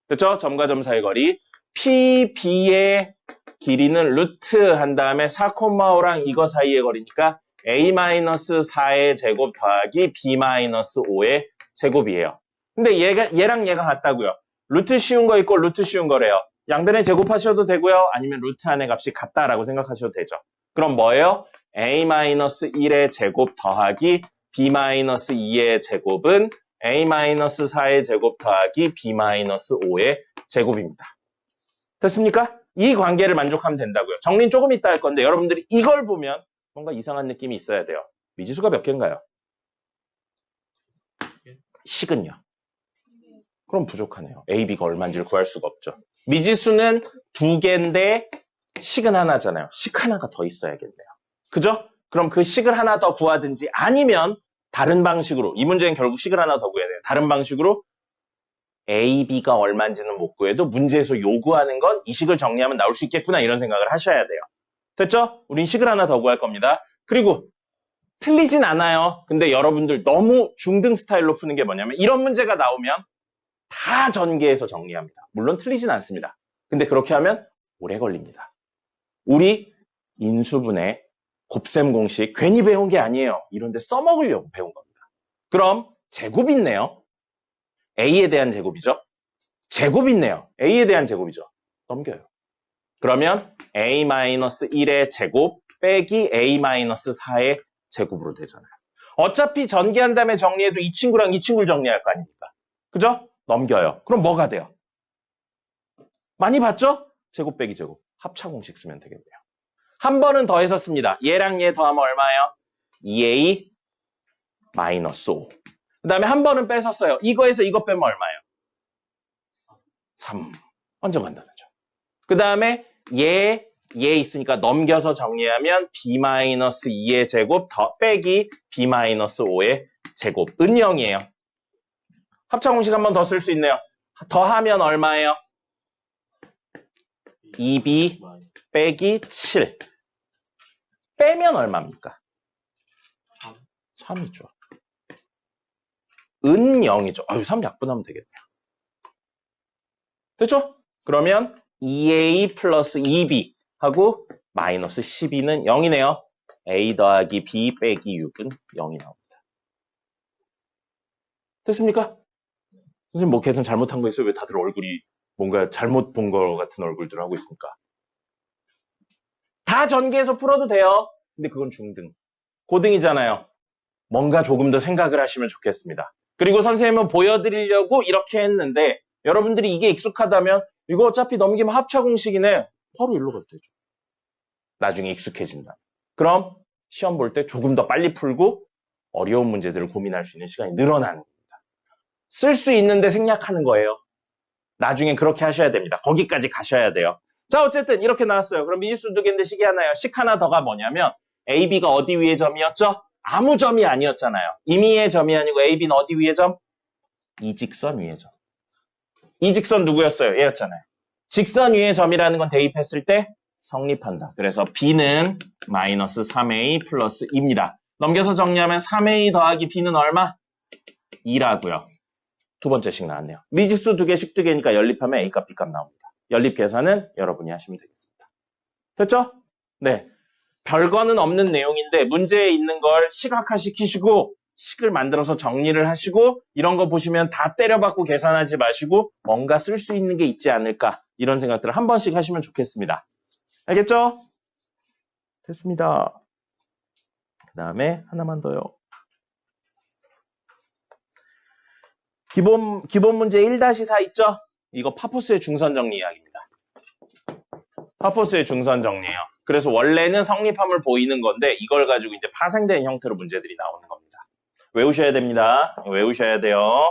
[SPEAKER 1] 그렇죠? 점과 점 사이의 거리. PB의 길이는 루트 한 다음에 4,5랑 이거 사이의 거리니까 A-4의 제곱 더하기 B-5의 제곱이에요. 근데 얘랑 얘가 같다고요. 루트 씌운 거 있고 루트 씌운 거래요. 양변에 제곱하셔도 되고요. 아니면 루트 안의 값이 같다라고 생각하셔도 되죠. 그럼 뭐예요? A-1의 제곱 더하기 B-2의 제곱은 A-4의 제곱 더하기 B-5의 제곱입니다. 됐습니까? 이 관계를 만족하면 된다고요. 정리는 조금 이따 할 건데 여러분들이 이걸 보면 뭔가 이상한 느낌이 있어야 돼요. 미지수가 몇 개인가요? 식은요? 그럼 부족하네요. A, B가 얼마인지를 구할 수가 없죠. 미지수는 2개인데 식은 하나잖아요. 식 하나가 더 있어야겠네요. 그죠? 그럼 그 식을 하나 더 구하든지 아니면 다른 방식으로, 이 문제는 결국 식을 하나 더 구해야 돼요. 다른 방식으로 A, B가 얼마인지는 못 구해도 문제에서 요구하는 건 이 식을 정리하면 나올 수 있겠구나 이런 생각을 하셔야 돼요. 됐죠? 우린 식을 하나 더 구할 겁니다. 그리고 틀리진 않아요. 근데 여러분들 너무 중등 스타일로 푸는 게 뭐냐면 이런 문제가 나오면 다 전개해서 정리합니다. 물론 틀리진 않습니다. 근데 그렇게 하면 오래 걸립니다. 우리 인수분해 곱셈 공식 괜히 배운 게 아니에요. 이런데 써먹으려고 배운 겁니다. 그럼 제곱이 있네요. A에 대한 제곱이죠. 제곱이 있네요. A에 대한 제곱이죠. 넘겨요. 그러면 A-1의 제곱 빼기 A-4의 제곱으로 되잖아요. 어차피 전개한 다음에 정리해도 이 친구랑 이 친구를 정리할 거 아닙니까? 그죠? 넘겨요. 그럼 뭐가 돼요? 많이 봤죠? 제곱 빼기 제곱. 합차 공식 쓰면 되겠네요. 한 번은 더해서 씁니다. 얘랑 얘 더하면 얼마예요? 2A 마이너스 5. 그 다음에 한 번은 뺏었어요. 이거에서 이거 빼면 얼마예요? 3. 완전 간단하죠. 그 다음에 얘 있으니까 넘겨서 정리하면 B-2의 제곱 더 빼기 B-5의 제곱. 은 0이에요. 합차 공식 한 번 더 쓸 수 있네요. 더하면 얼마예요? 2B 빼기 7. 빼면 얼마입니까? 3이죠. 은 0이죠. 아유, 3 약분하면 되겠네요. 됐죠? 그러면 2A 플러스 2B 하고 마이너스 12는 0이네요. A 더하기 B 빼기 6은 0이 나옵니다. 됐습니까? 선생님 뭐 계산 잘못한 거 있어요? 왜 다들 얼굴이 뭔가 잘못 본 거 같은 얼굴들 하고 있습니까? 다 전개해서 풀어도 돼요. 근데 그건 중등. 고등이잖아요. 뭔가 조금 더 생각을 하시면 좋겠습니다. 그리고 선생님은 보여드리려고 이렇게 했는데 여러분들이 이게 익숙하다면 이거 어차피 넘기면 합차 공식이네. 바로 일로 가도 되죠. 나중에 익숙해진다. 그럼 시험 볼 때 조금 더 빨리 풀고 어려운 문제들을 고민할 수 있는 시간이 늘어나는 겁니다. 쓸 수 있는데 생략하는 거예요. 나중에 그렇게 하셔야 됩니다. 거기까지 가셔야 돼요. 자, 어쨌든 이렇게 나왔어요. 그럼 미지수 2개인데 식이 하나예요. 식 하나 더가 뭐냐면 A, B가 어디 위의 점이었죠? 아무 점이 아니었잖아요. 임의의 점이 아니고 A, B는 어디 위의 점? 이 직선 위의 점. 이 직선 누구였어요? 얘였잖아요. 직선 위의 점이라는 건 대입했을 때 성립한다. 그래서 B는 마이너스 3A 플러스 2입니다. 넘겨서 정리하면 3A 더하기 B는 얼마? 2라고요. 두 번째 식 나왔네요. 미지수 2개, 식 2개니까 연립하면 A값, B값 나옵니다. 연립 계산은 여러분이 하시면 되겠습니다. 됐죠? 네. 별거는 없는 내용인데 문제에 있는 걸 시각화시키시고 식을 만들어서 정리를 하시고 이런 거 보시면 다 때려박고 계산하지 마시고 뭔가 쓸 수 있는 게 있지 않을까 이런 생각들을 한 번씩 하시면 좋겠습니다. 알겠죠? 됐습니다. 그 다음에 하나만 더요. 기본 문제 1-4 있죠? 이거 파포스의 중선 정리 이야기입니다. 파포스의 중선 정리예요. 그래서 원래는 성립함을 보이는 건데 이걸 가지고 이제 파생된 형태로 문제들이 나오는 겁니다. 외우셔야 됩니다. 외우셔야 돼요.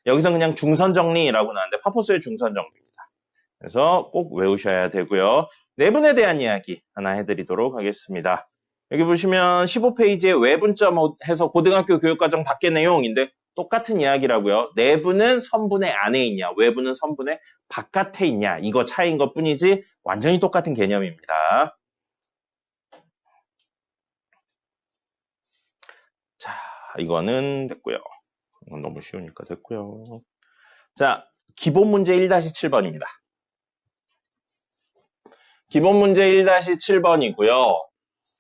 [SPEAKER 1] 여기서 그냥 중선 정리라고 나왔는데 파포스의 중선 정리입니다. 그래서 꼭 외우셔야 되고요. 내분에 대한 이야기 하나 해드리도록 하겠습니다. 여기 보시면 15페이지에 외분점 해서 고등학교 교육과정 밖의 내용인데 똑같은 이야기라고요. 내분은 선분의 안에 있냐, 외분은 선분의 바깥에 있냐, 이거 차이인 것 뿐이지 완전히 똑같은 개념입니다. 자, 이거는 됐고요. 이건 너무 쉬우니까 됐고요. 자, 기본 문제 1-7번입니다. 기본 문제 1-7번이고요.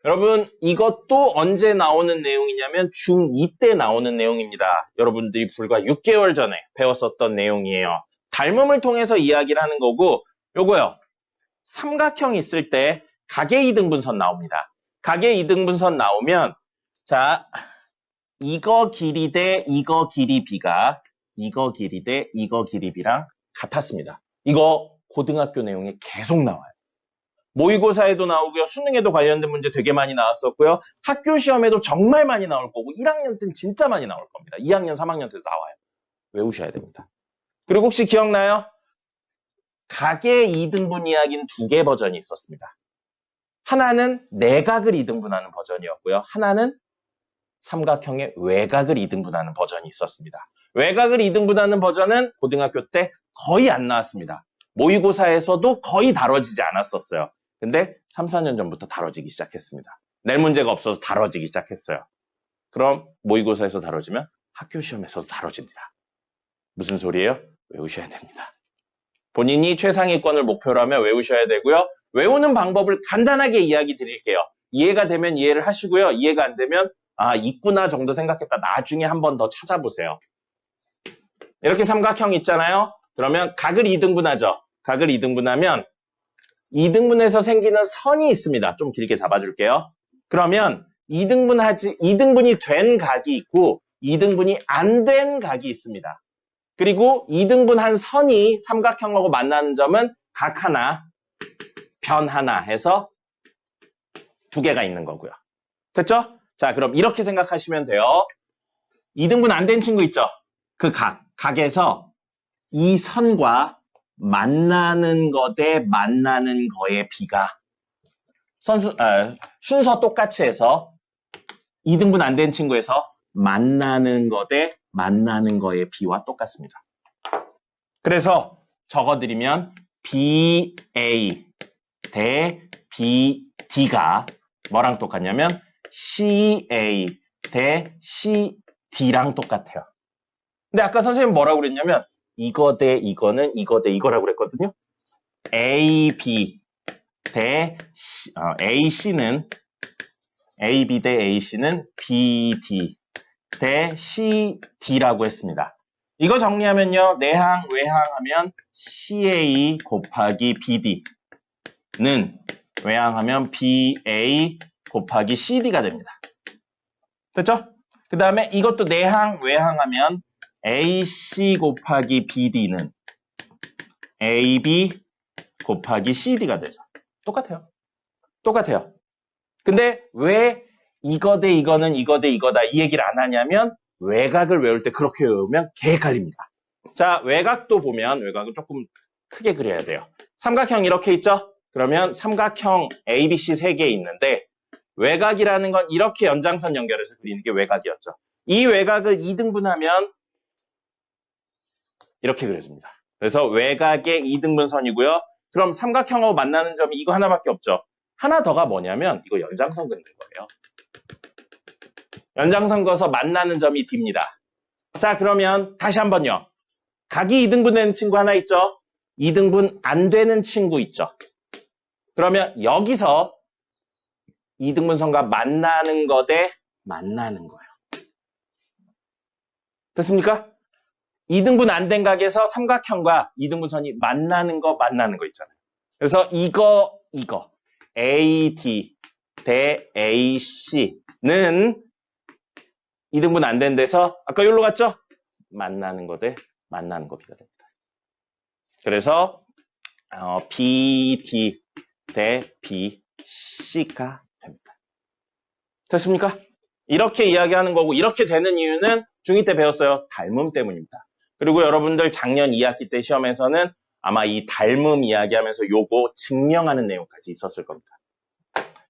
[SPEAKER 1] 여러분 이것도 언제 나오는 내용이냐면 중2 때 나오는 내용입니다. 여러분들이 불과 6개월 전에 배웠었던 내용이에요. 닮음을 통해서 이야기를 하는 거고 요거요. 삼각형 있을 때 각의 이등분선 나옵니다. 각의 이등분선 나오면 자 이거 길이 대 이거 길이 B가 이거 길이 대 이거 길이 B랑 같았습니다. 이거 고등학교 내용에 계속 나와요. 모의고사에도 나오고요. 수능에도 관련된 문제 되게 많이 나왔었고요. 학교 시험에도 정말 많이 나올 거고 1학년 때는 진짜 많이 나올 겁니다. 2학년, 3학년 때도 나와요. 외우셔야 됩니다. 그리고 혹시 기억나요? 각의 이등분 이야기는 2개 버전이 있었습니다. 하나는 내각을 이등분하는 버전이었고요. 하나는 삼각형의 외곽을 이등분하는 버전이 있었습니다. 외곽을 이등분하는 버전은 고등학교 때 거의 안 나왔습니다. 모의고사에서도 거의 다뤄지지 않았었어요. 근데 3, 4년 전부터 다뤄지기 시작했습니다. 낼 문제가 없어서 다뤄지기 시작했어요. 그럼 모의고사에서 다뤄지면 학교 시험에서도 다뤄집니다. 무슨 소리예요? 외우셔야 됩니다. 본인이 최상위권을 목표로 하면 외우셔야 되고요. 외우는 방법을 간단하게 이야기 드릴게요. 이해가 되면 이해를 하시고요. 이해가 안 되면 아, 있구나 정도 생각했다. 나중에 한 번 더 찾아보세요. 이렇게 삼각형 있잖아요. 그러면 각을 이등분하죠. 각을 2등분하면 2등분해서 생기는 선이 있습니다. 좀 길게 잡아줄게요. 그러면 2등분이 된 각이 있고 2등분이 안 된 각이 있습니다. 그리고 2등분한 선이 삼각형하고 만나는 점은 각 하나, 변 하나 해서 2개가 있는 거고요. 됐죠? 자, 그럼 이렇게 생각하시면 돼요. 2등분 안 된 친구 있죠? 그 각에서 이 선과 만나는 거 대 만나는 거의 비가 순서 똑같이 해서 2등분 안 된 친구에서 만나는 거 대 만나는 거의 비와 똑같습니다. 그래서 적어드리면 BA 대 BD가 뭐랑 똑같냐면 CA 대 CD랑 똑같아요. 근데 아까 선생님 뭐라고 그랬냐면 이거 대 이거는 이거 대 이거라고 그랬거든요. AB 대 AC는 AB 대 AC는 BD 대 CD라고 했습니다. 이거 정리하면요. 내항, 외항하면 CA 곱하기 BD는 외항하면 BA 곱하기 CD가 됩니다. 됐죠? 그 다음에 이것도 내항, 외항하면 AC 곱하기 BD는 AB 곱하기 CD가 되죠. 똑같아요. 똑같아요. 근데 왜 이거 대 이거는 이거 대 이거다 이 얘기를 안 하냐면 외곽을 외울 때 그렇게 외우면 개 헷갈립니다. 자, 외곽도 보면 외곽을 조금 크게 그려야 돼요. 삼각형 이렇게 있죠? 그러면 삼각형 ABC 3개 있는데 외곽이라는 건 이렇게 연장선 연결해서 그리는 게 외곽이었죠. 이 외곽을 2등분하면 이렇게 그려집니다. 그래서 외곽의 2등분선이고요. 그럼 삼각형하고 만나는 점이 이거 하나밖에 없죠. 하나 더가 뭐냐면 이거 연장선 긋는 거예요. 연장선 그어서 만나는 점이 D입니다. 자, 그러면 다시 한번요. 각이 2등분 되는 친구 하나 있죠? 2등분 안 되는 친구 있죠? 그러면 여기서 2등분선과 만나는 거 대 만나는 거예요. 됐습니까? 2등분 안 된 각에서 삼각형과 2등분선이 만나는 거 있잖아요. 그래서 이거 AD 대 AC는 2등분 안 된 데서 아까 여기로 갔죠? 만나는 거 대 만나는 거 비가 됩니다. 그래서 BD 대 BC가 됩니다. 됐습니까? 이렇게 이야기하는 거고 이렇게 되는 이유는 중2 때 배웠어요. 닮음 때문입니다. 그리고 여러분들 작년 2학기 때 시험에서는 아마 이 닮음 이야기하면서 요거 증명하는 내용까지 있었을 겁니다.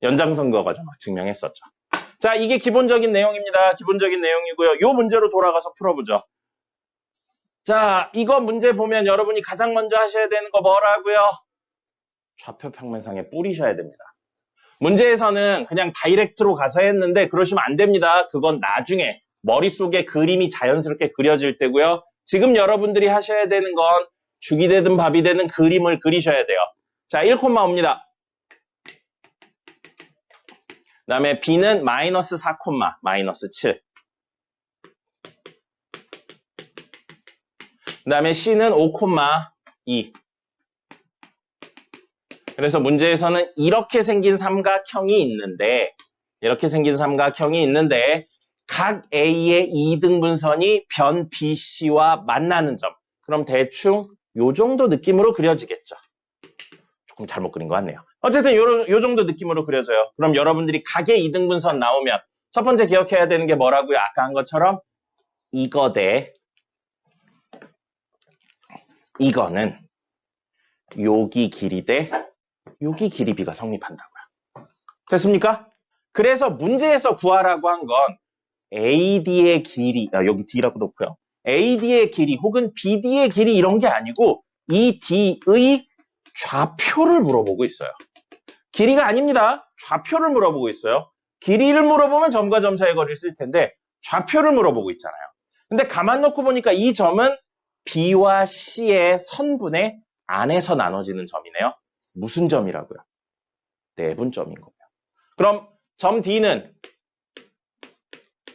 [SPEAKER 1] 연장선 그어가지고 막 증명했었죠. 자, 이게 기본적인 내용입니다. 기본적인 내용이고요. 요 문제로 돌아가서 풀어보죠. 자, 이거 문제 보면 여러분이 가장 먼저 하셔야 되는 거 뭐라고요? 좌표 평면상에 뿌리셔야 됩니다. 문제에서는 그냥 다이렉트로 가서 했는데 그러시면 안 됩니다. 그건 나중에 머릿속에 그림이 자연스럽게 그려질 때고요. 지금 여러분들이 하셔야 되는 건 죽이 되든 밥이 되든 그림을 그리셔야 돼요. 자, 1콤마 옵니다. 그 다음에 B는 마이너스 4, 마이너스 7. 그 다음에 C는 5,2. 그래서 문제에서는 이렇게 생긴 삼각형이 있는데 각 A의 2등분선이 변 BC와 만나는 점. 그럼 대충 요 정도 느낌으로 그려지겠죠. 조금 잘못 그린 것 같네요. 어쨌든 요 정도 느낌으로 그려져요. 그럼 여러분들이 각의 이등분선 나오면 첫 번째 기억해야 되는 게 뭐라고요? 아까 한 것처럼 이거 대 이거는 여기 길이 대 여기 길이 비가 성립한다고요. 됐습니까? 그래서 문제에서 구하라고 한 건 AD의 길이, 여기 D라고 놓고요. AD의 길이 혹은 BD의 길이 이런 게 아니고 이 D의 좌표를 물어보고 있어요. 길이가 아닙니다. 좌표를 물어보고 있어요. 길이를 물어보면 점과 점 사이의 거리를 쓸 텐데 좌표를 물어보고 있잖아요. 근데 가만 놓고 보니까 이 점은 B와 C의 선분의 안에서 나눠지는 점이네요. 무슨 점이라고요? 내분점인 거고요. 그럼 점 D는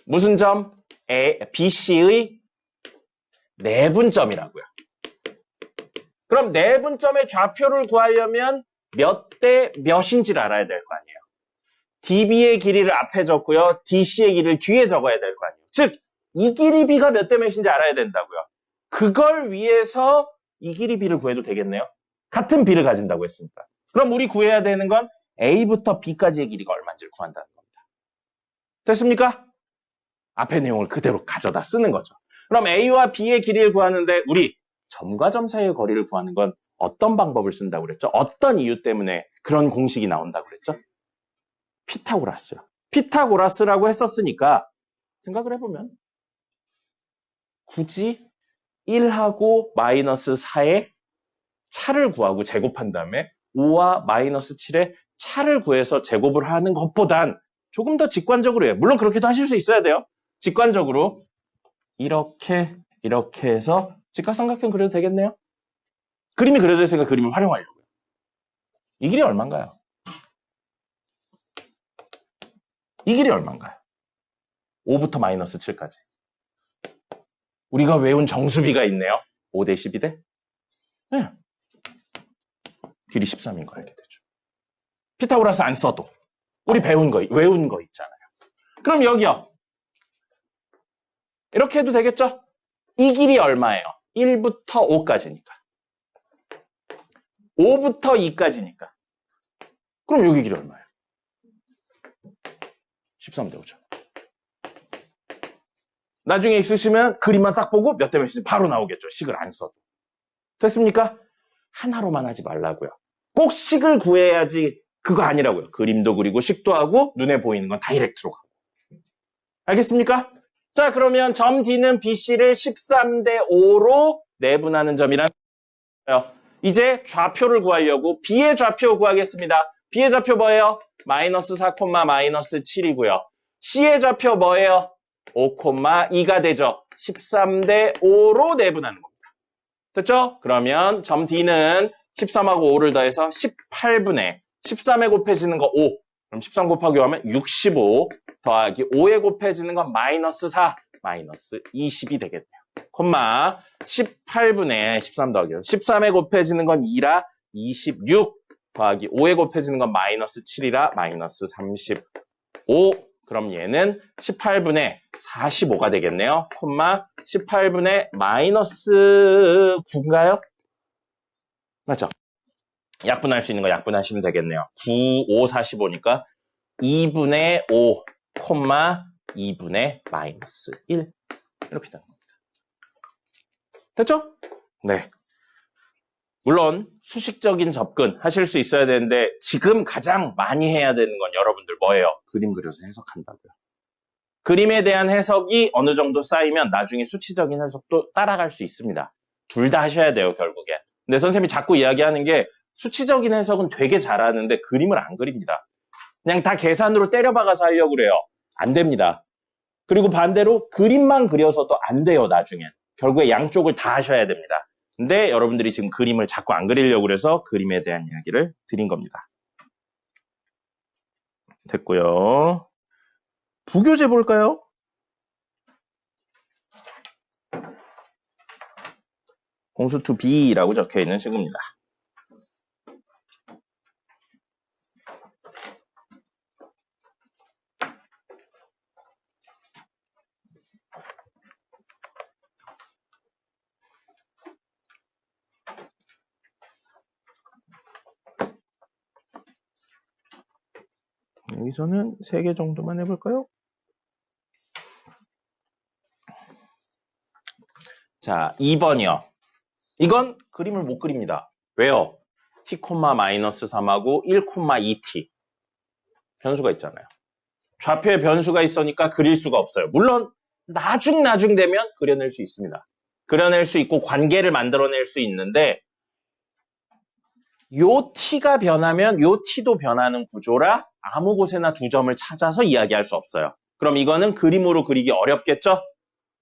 [SPEAKER 1] 무슨 점? BC의 내분점이라고요. 그럼 내분점의 좌표를 구하려면 몇 대 몇인지를 알아야 될 거 아니에요. DB의 길이를 앞에 적고요. DC의 길이를 뒤에 적어야 될 거 아니에요. 즉, 이 길이 B가 몇 대 몇인지 알아야 된다고요. 그걸 위해서 이 길이 B를 구해도 되겠네요. 같은 B를 가진다고 했으니까. 그럼 우리 구해야 되는 건 A부터 B까지의 길이가 얼마인지를 구한다는 겁니다. 됐습니까? 앞의 내용을 그대로 가져다 쓰는 거죠. 그럼 A와 B의 길이를 구하는데 우리 점과 점 사이의 거리를 구하는 건 어떤 방법을 쓴다고 그랬죠? 어떤 이유 때문에 그런 공식이 나온다고 그랬죠? 피타고라스요. 피타고라스라고 했었으니까 생각을 해보면 굳이 1하고 마이너스 4의 차를 구하고 제곱한 다음에 5와 마이너스 7의 차를 구해서 제곱을 하는 것보단 조금 더 직관적으로 해요. 물론 그렇게도 하실 수 있어야 돼요. 직관적으로 이렇게 해서 직각삼각형 그려도 되겠네요. 그림이 그려져 있으니까 그림을 활용하려고요. 이 길이 얼마인가요? 이 길이 얼마인가요? 5부터 마이너스 7까지. 우리가 외운 정수비가 있네요. 5 대 12대? 네. 길이 13인 거 알게 되죠. 피타고라스 안 써도 우리 외운 거 있잖아요. 그럼 여기요. 이렇게 해도 되겠죠? 이 길이 얼마예요? 1부터 5까지니까. 5부터 2까지니까. 그럼 여기 길이 얼마예요? 13대 5죠. 나중에 있으시면 그림만 딱 보고 몇 대 몇인지 바로 나오겠죠. 식을 안 써도. 됐습니까? 하나로만 하지 말라고요. 꼭 식을 구해야지 그거 아니라고요. 그림도 그리고 식도 하고 눈에 보이는 건 다이렉트로 가고. 알겠습니까? 자, 그러면 점 D는 BC를 13대 5로 내분하는 점이란 거예요. 이제 좌표를 구하려고 B의 좌표 구하겠습니다. B의 좌표 뭐예요? 마이너스 4, 마이너스 7이고요. C의 좌표 뭐예요? 5, 2가 되죠. 13대 5로 내분하는 겁니다. 됐죠? 그러면 점 D는 13하고 5를 더해서 18분의 13에 곱해지는 거 5. 그럼 13 곱하기 5 하면 65 더하기 5에 곱해지는 건 마이너스 4, 마이너스 20이 되겠네요. 콤마 18분의 13 더하기 13에 곱해지는 건 2라 26 더하기 5에 곱해지는 건 마이너스 7이라 마이너스 35. 그럼 얘는 18분의 45가 되겠네요. 콤마 18분의 마이너스 9인가요? 맞죠? 약분할 수 있는 거 약분하시면 되겠네요. 9, 5, 45니까 2분의 5, 콤마 2분의 마이너스 1 이렇게 되는 겁니다. 됐죠? 네. 물론 수식적인 접근 하실 수 있어야 되는데 지금 가장 많이 해야 되는 건 여러분들 뭐예요? 그림 그려서 해석한다고요. 그림에 대한 해석이 어느 정도 쌓이면 나중에 수치적인 해석도 따라갈 수 있습니다. 둘 다 하셔야 돼요, 결국에. 근데 선생님이 자꾸 이야기하는 게 수치적인 해석은 되게 잘하는데 그림을 안 그립니다. 그냥 다 계산으로 때려박아서 하려고 그래요. 안 됩니다. 그리고 반대로 그림만 그려서도 안 돼요, 나중엔. 결국에 양쪽을 다 하셔야 됩니다. 근데 여러분들이 지금 그림을 자꾸 안 그리려고 그래서 그림에 대한 이야기를 드린 겁니다. 됐고요. 부교재 볼까요? 공수2 B라고 적혀있는 식입니다. 여기서는 3개 정도만 해볼까요? 자, 2번이요. 이건 그림을 못 그립니다. 왜요? t, 마이너스 3하고 1, 2t. 변수가 있잖아요. 좌표에 변수가 있으니까 그릴 수가 없어요. 물론 나중 되면 그려낼 수 있습니다. 그려낼 수 있고 관계를 만들어낼 수 있는데 요 t가 변하면 요 t도 변하는 구조라 아무 곳에나 두 점을 찾아서 이야기할 수 없어요. 그럼 이거는 그림으로 그리기 어렵겠죠?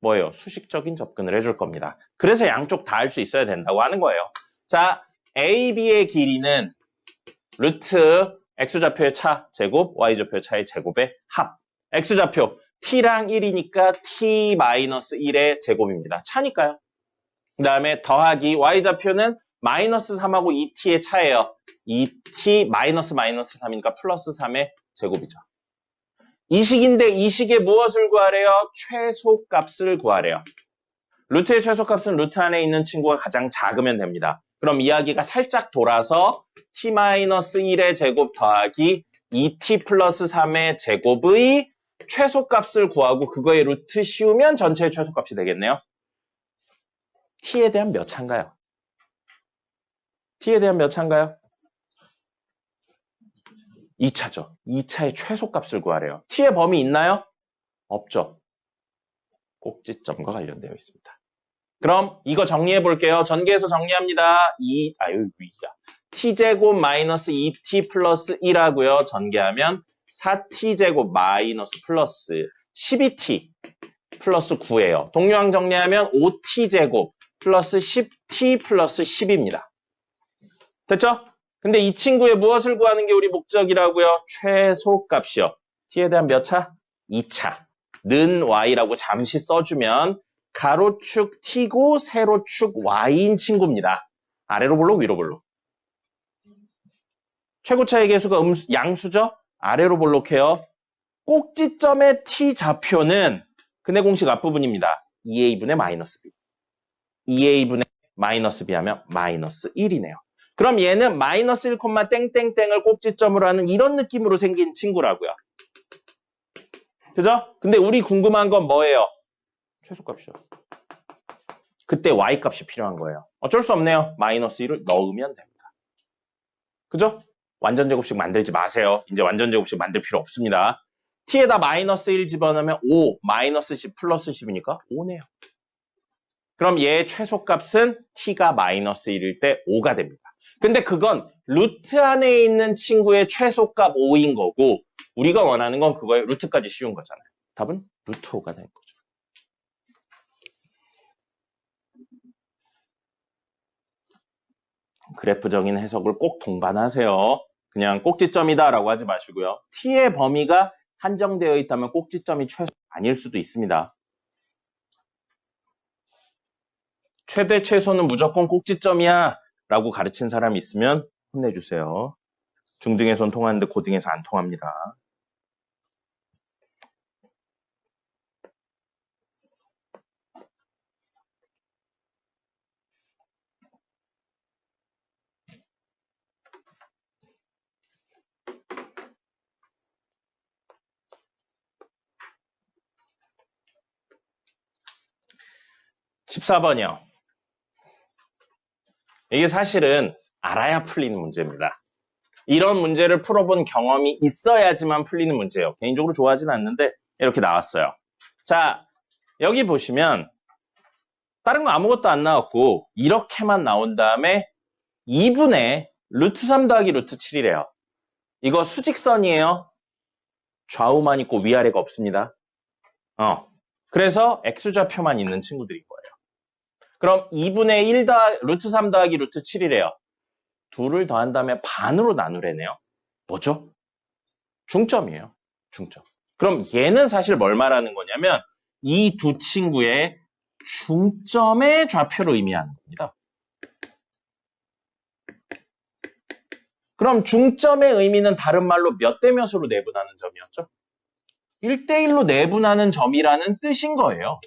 [SPEAKER 1] 뭐예요? 수식적인 접근을 해줄 겁니다. 그래서 양쪽 다 할 수 있어야 된다고 하는 거예요. 자, A, B의 길이는 루트 X좌표의 차 제곱, Y좌표의 차의 제곱의 합. X좌표 T랑 1이니까 T-1의 제곱입니다. 차니까요. 그 다음에 더하기 Y좌표는 마이너스 3하고 2T의 차예요. 2T 마이너스 3이니까 플러스 3의 제곱이죠. 이 식인데 이 식의 무엇을 구하래요? 최소값을 구하래요. 루트의 최소값은 루트 안에 있는 친구가 가장 작으면 됩니다. 그럼 이야기가 살짝 돌아서 t-1의 제곱 더하기 2t 플러스 3의 제곱의 최소값을 구하고 그거의 루트 씌우면 전체의 최소값이 되겠네요. t에 대한 몇 차인가요? t에 대한 몇 차인가요? 2차죠. 2차의 최소값을 구하래요. t의 범위 있나요? 없죠. 꼭지점과 관련되어 있습니다. 그럼 이거 정리해 볼게요. 전개해서 정리합니다. t제곱 마이너스 2t 플러스 1하고요. 전개하면 4t제곱 마이너스 플러스 12t 플러스 9예요. 동류항 정리하면 5t제곱 플러스 10t 플러스 10입니다. 됐죠? 근데 이 친구의 무엇을 구하는 게 우리 목적이라고요? 최소값이요. t에 대한 몇 차? 2차. 는 y라고 잠시 써주면 가로축 t고 세로축 y인 친구입니다. 아래로 볼록 위로 볼록. 최고차의 개수가 양수죠? 아래로 볼록해요. 꼭지점의 t좌표는 근해 공식 앞부분입니다. 2a분의 마이너스 b. 2a분의 마이너스 b 하면 마이너스 1이네요. 그럼 얘는 마이너스 1, 땡땡땡을 꼭지점으로 하는 이런 느낌으로 생긴 친구라고요. 그죠? 근데 우리 궁금한 건 뭐예요? 최소값이죠. 그때 y값이 필요한 거예요. 어쩔 수 없네요. 마이너스 1을 넣으면 됩니다. 그죠? 완전 제곱식 만들지 마세요. 이제 완전 제곱식 만들 필요 없습니다. t에다 마이너스 1 집어넣으면 5, 마이너스 10 플러스 10이니까 5네요. 그럼 얘의 최소값은 t가 마이너스 1일 때 5가 됩니다. 근데 그건 루트 안에 있는 친구의 최소값 5인 거고 우리가 원하는 건 그거예요. 루트까지 씌운 거잖아요. 답은 루트 5가 된 거죠. 그래프적인 해석을 꼭 동반하세요. 그냥 꼭지점이다라고 하지 마시고요. t의 범위가 한정되어 있다면 꼭지점이 최소 아닐 수도 있습니다. 최대 최소는 무조건 꼭지점이야 라고 가르친 사람이 있으면 혼내주세요. 중등에선 통하는데 고등에서 안 통합니다. (14번이요) 이게 사실은 알아야 풀리는 문제입니다. 이런 문제를 풀어본 경험이 있어야지만 풀리는 문제예요. 개인적으로 좋아하지는 않는데 이렇게 나왔어요. 자, 여기 보시면 다른 거 아무것도 안 나왔고 이렇게만 나온 다음에 2분의 루트 3 더하기 루트 7이래요. 이거 수직선이에요. 좌우만 있고 위아래가 없습니다. 그래서 x좌표만 있는 친구들인 거예요. 그럼 2분의 1 루트 3 더하기 루트 7이래요. 둘을 더한 다음에 반으로 나누래네요. 뭐죠? 중점이에요. 중점. 그럼 얘는 사실 뭘 말하는 거냐면 이 두 친구의 중점의 좌표를 의미하는 겁니다. 그럼 중점의 의미는 다른 말로 몇 대 몇으로 내분하는 점이었죠? 1대1로 내분하는 점이라는 뜻인 거예요.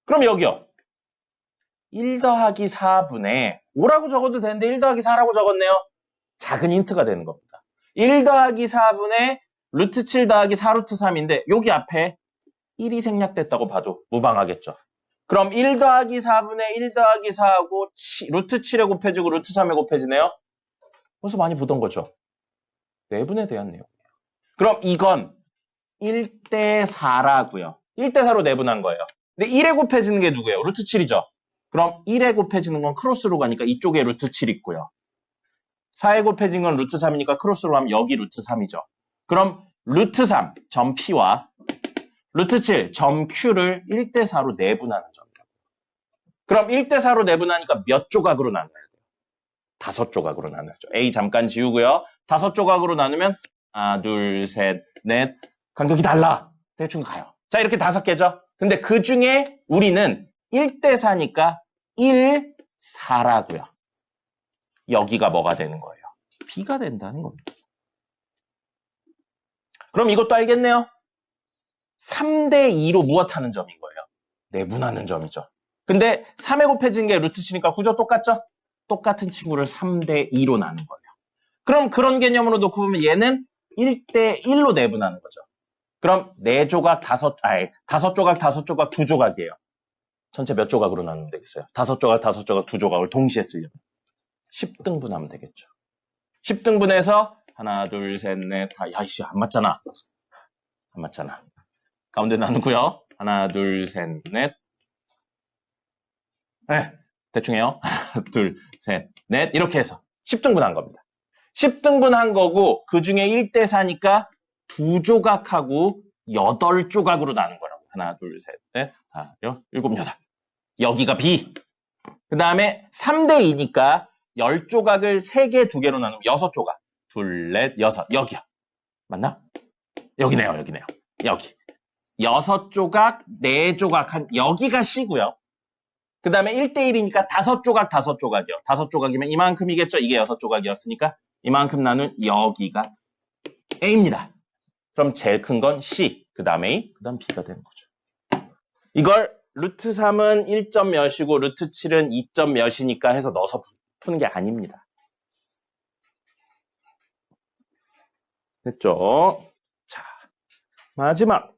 [SPEAKER 1] 그럼 여기요. 1 더하기 4분의 5라고 적어도 되는데 1 더하기 4라고 적었네요. 작은 힌트가 되는 겁니다. 1 더하기 4분의 루트 7 더하기 4 루트 3인데 여기 앞에 1이 생략됐다고 봐도 무방하겠죠. 그럼 1 더하기 4분의 1 더하기 4하고 루트 7에 곱해지고 루트 3에 곱해지네요. 벌써 많이 보던 거죠. 내분에 대한 내용이에요. 그럼 이건 1대 4라고요. 1대 4로 내분한 거예요. 근데 1에 곱해지는 게 누구예요? 루트 7이죠. 그럼 1에 곱해지는 건 크로스로 가니까 이쪽에 루트 7 있고요. 4에 곱해진 건 루트 3이니까 크로스로 하면 여기 루트 3이죠. 그럼 루트 3 점 P와 루트 7 점 Q를 1대 4로 내분하는 점이라고. 그럼 1대 4로 내분하니까 몇 조각으로 나눠야 돼요? 5조각으로 나누죠. A 잠깐 지우고요. 5조각으로 나누면 하나, 둘, 셋, 넷. 간격이 달라. 대충 가요. 자, 이렇게 5개죠. 근데 그 중에 우리는 1대 4니까 1, 4라고요. 여기가 뭐가 되는 거예요? B가 된다는 겁니다. 그럼 이것도 알겠네요. 3대 2로 무엇하는 점인 거예요? 내분하는 점이죠. 근데 3에 곱해진 게 루트 7이니까 구조 똑같죠? 똑같은 친구를 3대 2로 나눈 거예요. 그럼 그런 개념으로 놓고 보면 얘는 1대 1로 내분하는 거죠. 그럼 4조각, 5조각, 5조각, 2조각이에요. 전체 몇 조각으로 나누면 되겠어요? 5조각, 5조각, 2조각을 동시에 쓰려면 10등분하면 되겠죠. 10등분해서 하나, 둘, 셋, 넷, 다. 야, 이씨, 안 맞잖아. 안 맞잖아. 가운데 나누고요. 하나, 둘, 셋, 넷. 네, 대충 해요. 하나, 둘, 셋, 넷. 이렇게 해서 10등분한 겁니다. 10등분한 거고 그 중에 1대 4니까 2조각하고 8조각으로 나눈 거라고. 하나, 둘, 셋, 넷, 다, 7, 8. 여기가 B. 그 다음에 3대 2니까 10조각을 3개, 2개로 나누면 6조각. 둘, 넷, 6. 여기요. 맞나? 여기네요, 여기네요. 여기. 6조각, 4조각, 한 여기가 C고요. 그 다음에 1대 1이니까 5조각, 5조각이요. 5조각이면 이만큼이겠죠? 이게 6조각이었으니까 이만큼 나눈 여기가 A입니다. 그럼 제일 큰 건 C, 그 다음에 A, 그 다음 B가 되는 거죠. 이걸 루트 3은 1점 몇이고 루트 7은 2점 몇이니까 해서 넣어서 푸는 게 아닙니다. 됐죠? 자, 마지막.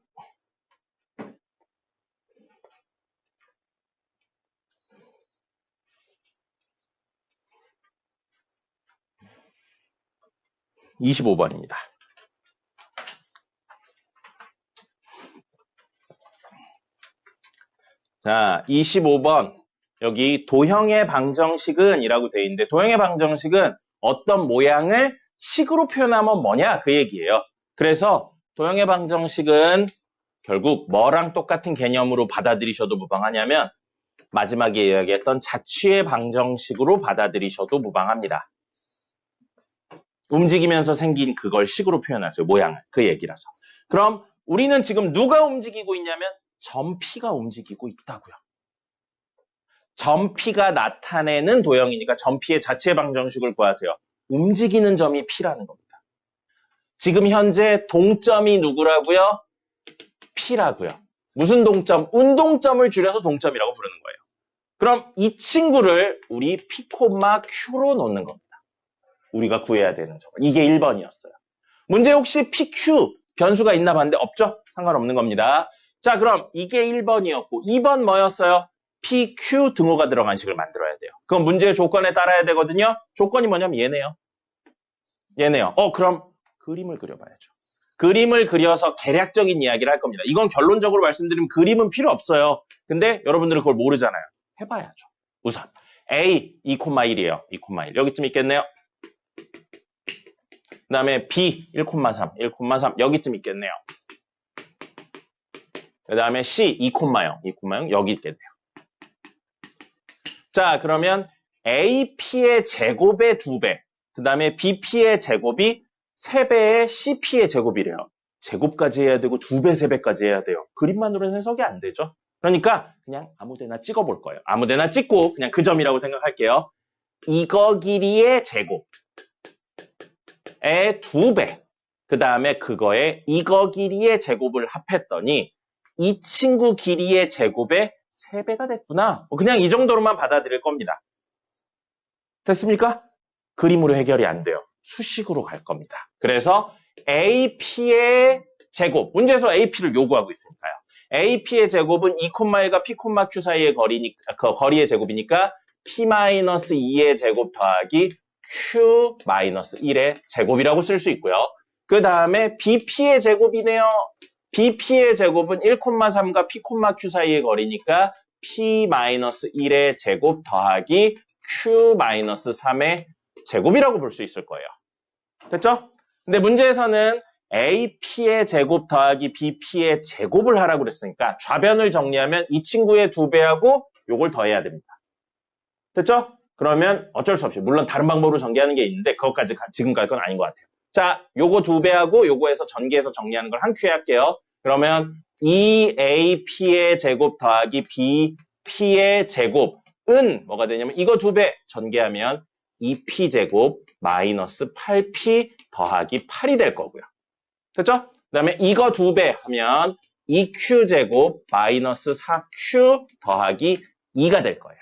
[SPEAKER 1] (25번입니다) 자, 25번. 여기 도형의 방정식은 이라고 되어 있는데 도형의 방정식은 어떤 모양을 식으로 표현하면 뭐냐 그 얘기예요. 그래서 도형의 방정식은 결국 뭐랑 똑같은 개념으로 받아들이셔도 무방하냐면 마지막에 이야기했던 자취의 방정식으로 받아들이셔도 무방합니다. 움직이면서 생긴 그걸 식으로 표현하세요. 모양을. 그 얘기라서. 그럼 우리는 지금 누가 움직이고 있냐면 점 P가 움직이고 있다고요. 점 P가 나타내는 도형이니까 점 P의 자취의 방정식을 구하세요. 움직이는 점이 P라는 겁니다. 지금 현재 동점이 누구라고요? P라고요. 무슨 동점? 운동점을 줄여서 동점이라고 부르는 거예요. 그럼 이 친구를 우리 P, Q로 놓는 겁니다. 우리가 구해야 되는 점은. 이게 1번이었어요. 문제 혹시 PQ 변수가 있나 봤는데 없죠? 상관없는 겁니다. 자, 그럼 이게 1번이었고 2번 뭐였어요? PQ 등호가 들어간 식을 만들어야 돼요. 그럼 문제의 조건에 따라야 되거든요. 조건이 뭐냐면 얘네요. 얘네요. 그럼 그림을 그려봐야죠. 그림을 그려서 계략적인 이야기를 할 겁니다. 이건 결론적으로 말씀드리면 그림은 필요 없어요. 근데 여러분들은 그걸 모르잖아요. 해봐야죠. 우선 A 2,1이에요. 2,1 여기쯤 있겠네요. 그 다음에 B 1,3 1,3 여기쯤 있겠네요. 그 다음에 C 2,0 2,0 여기 있겠네요. 자, 그러면 AP의 제곱의 2배, 그 다음에 BP의 제곱이 3배의 CP의 제곱이래요. 제곱까지 해야 되고 2배, 3배까지 해야 돼요. 그림만으로는 해석이 안 되죠. 그러니까 그냥 아무데나 찍어볼 거예요. 아무데나 찍고 그냥 그 점이라고 생각할게요. 이거 길이의 제곱의 2배, 그 다음에 그거에 이거 길이의 제곱을 합했더니 이 친구 길이의 제곱의 3배가 됐구나. 그냥 이 정도로만 받아들일 겁니다. 됐습니까? 그림으로 해결이 안 돼요. 수식으로 갈 겁니다. 그래서 AP의 제곱, 문제에서 AP를 요구하고 있으니까요. AP의 제곱은 2,1과 P,Q 사이의 거리의 제곱이니까 P-2의 제곱 더하기 Q-1의 제곱이라고 쓸 수 있고요. 그 다음에 BP의 제곱이네요. BP의 제곱은 1,3과 P,Q 사이의 거리니까 P-1의 제곱 더하기 Q-3의 제곱이라고 볼 수 있을 거예요. 됐죠? 근데 문제에서는 AP의 제곱 더하기 BP의 제곱을 하라고 그랬으니까 좌변을 정리하면 이 친구의 2배하고 요걸 더해야 됩니다. 됐죠? 그러면 어쩔 수 없이 물론 다른 방법으로 전개하는 게 있는데 그것까지 지금 갈 건 아닌 것 같아요. 자, 요거 2배하고 요거에서 전개해서 정리하는 걸 한 큐에 할게요. 그러면 2AP의 제곱 더하기 BP의 제곱은 뭐가 되냐면 이거 2배 전개하면 2P제곱 마이너스 8P 더하기 8이 될 거고요. 됐죠? 그 다음에 이거 2배 하면 2Q제곱 마이너스 4Q 더하기 2가 될 거예요.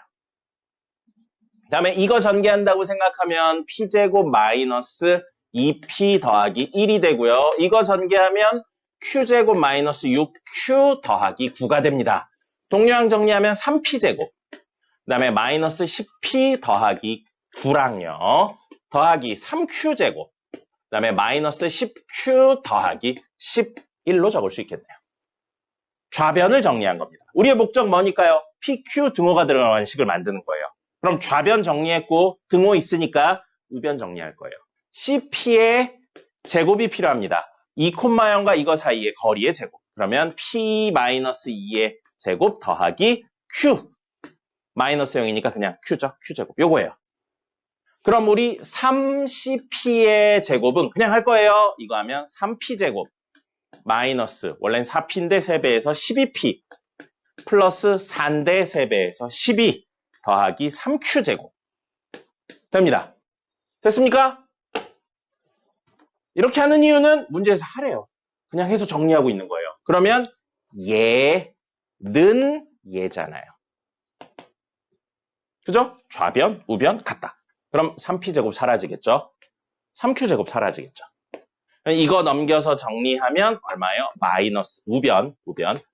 [SPEAKER 1] 그 다음에 이거 전개한다고 생각하면 P제곱 마이너스 2P 더하기 1이 되고요. 이거 전개하면 Q제곱 마이너스 6Q 더하기 9가 됩니다. 동류항 정리하면 3P제곱 그 다음에 마이너스 10P 더하기 9랑요. 더하기 3Q제곱 그 다음에 마이너스 10Q 더하기 11로 적을 수 있겠네요. 좌변을 정리한 겁니다. 우리의 목적 뭐니까요? PQ 등호가 들어간 식을 만드는 거예요. 그럼 좌변 정리했고 등호 있으니까 우변 정리할 거예요. CP의 제곱이 필요합니다. 2,0과 이거 사이의 거리의 제곱. 그러면 P-2의 제곱 더하기 Q. 마이너스 0이니까 그냥 Q죠. Q제곱. 요거예요. 그럼 우리 3CP의 제곱은 그냥 할 거예요. 이거 하면 3P제곱 마이너스 원래는 4P인데 3배에서 12P 플러스 4인데 3배에서 12 더하기 3Q제곱 됩니다. 됐습니까? 이렇게 하는 이유는 문제에서 하래요. 그냥 해서 정리하고 있는 거예요. 그러면 얘는 얘잖아요. 그죠? 좌변, 우변 같다. 그럼 3P제곱 사라지겠죠? 3Q제곱 사라지겠죠? 이거 넘겨서 정리하면 얼마예요? 마이너스, 우변,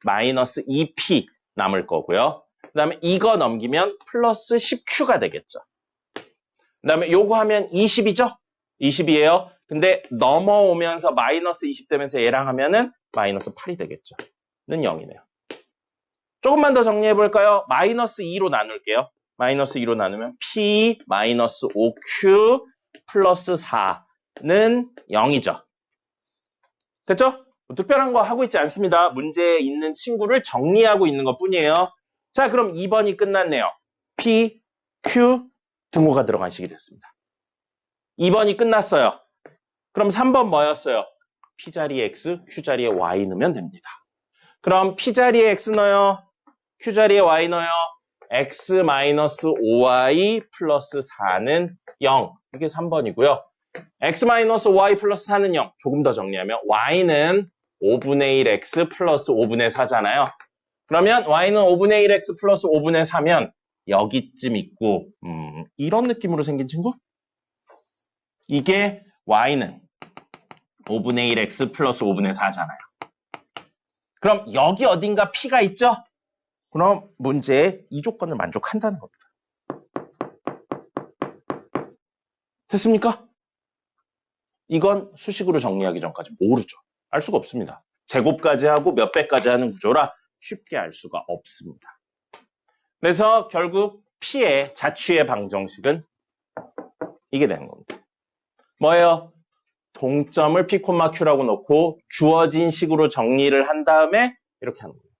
[SPEAKER 1] 마이너스 2P 남을 거고요. 그 다음에 이거 넘기면 플러스 10Q가 되겠죠. 그 다음에 요거 하면 20이죠? 20이에요. 근데 넘어오면서 마이너스 20 되면서 얘랑 하면은 마이너스 8이 되겠죠. 는 0이네요. 조금만 더 정리해 볼까요? 마이너스 2로 나눌게요. 마이너스 2로 나누면 P 마이너스 5Q 플러스 4는 0이죠. 됐죠? 특별한 거 하고 있지 않습니다. 문제에 있는 친구를 정리하고 있는 것 뿐이에요. 자, 그럼 2번이 끝났네요. P, Q 등호가 들어간 식이 됐습니다. 2번이 끝났어요. 그럼 3번 뭐였어요? P 자리에 X, Q 자리에 Y 넣으면 됩니다. 그럼 P 자리에 X 넣어요. Q 자리에 Y 넣어요. X-5Y 플러스 4는 0. 이게 3번이고요. X-Y 플러스 4는 0. 조금 더 정리하면 Y는 5분의 1 X 플러스 5분의 4잖아요. 그러면 Y는 5분의 1 X 플러스 5분의 4면 여기쯤 있고 이런 느낌으로 생긴 친구? 이게 Y는 5분의 1 X 플러스 5분의 4잖아요. 그럼 여기 어딘가 P가 있죠? 그럼 문제에 이 조건을 만족한다는 겁니다. 됐습니까? 이건 수식으로 정리하기 전까지 모르죠. 알 수가 없습니다. 제곱까지 하고 몇 배까지 하는 구조라 쉽게 알 수가 없습니다. 그래서 결국 P의 자취의 방정식은 이게 되는 겁니다. 뭐예요? 동점을 P, Q라고 놓고 주어진 식으로 정리를 한 다음에 이렇게 하는 거예요.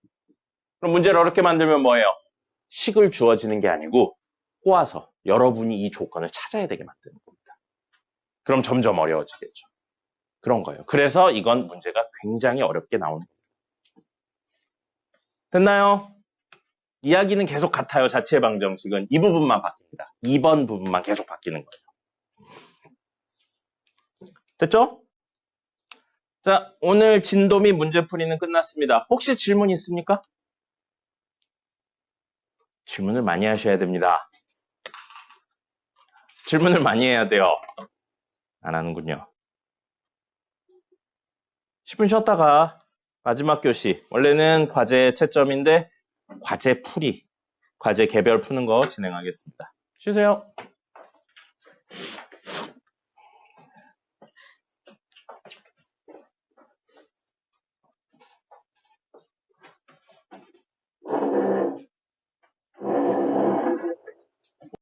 [SPEAKER 1] 그럼 문제를 어렵게 만들면 뭐예요? 식을 주어지는 게 아니고 꼬아서 여러분이 이 조건을 찾아야 되게 만드는 겁니다. 그럼 점점 어려워지겠죠. 그런 거예요. 그래서 이건 문제가 굉장히 어렵게 나오는 겁니다. 됐나요? 이야기는 계속 같아요. 자취의 방정식은 이 부분만 바뀝니다. 2번 부분만 계속 바뀌는 거예요. 됐죠? 자, 오늘 진도 및 문제풀이는 끝났습니다. 혹시 질문 있습니까? 질문을 많이 하셔야 됩니다. 질문을 많이 해야 돼요. 안 하는군요. 10분 쉬었다가 마지막 교시. 원래는 과제 채점인데 과제 풀이, 과제 개별 푸는 거 진행하겠습니다. 쉬세요.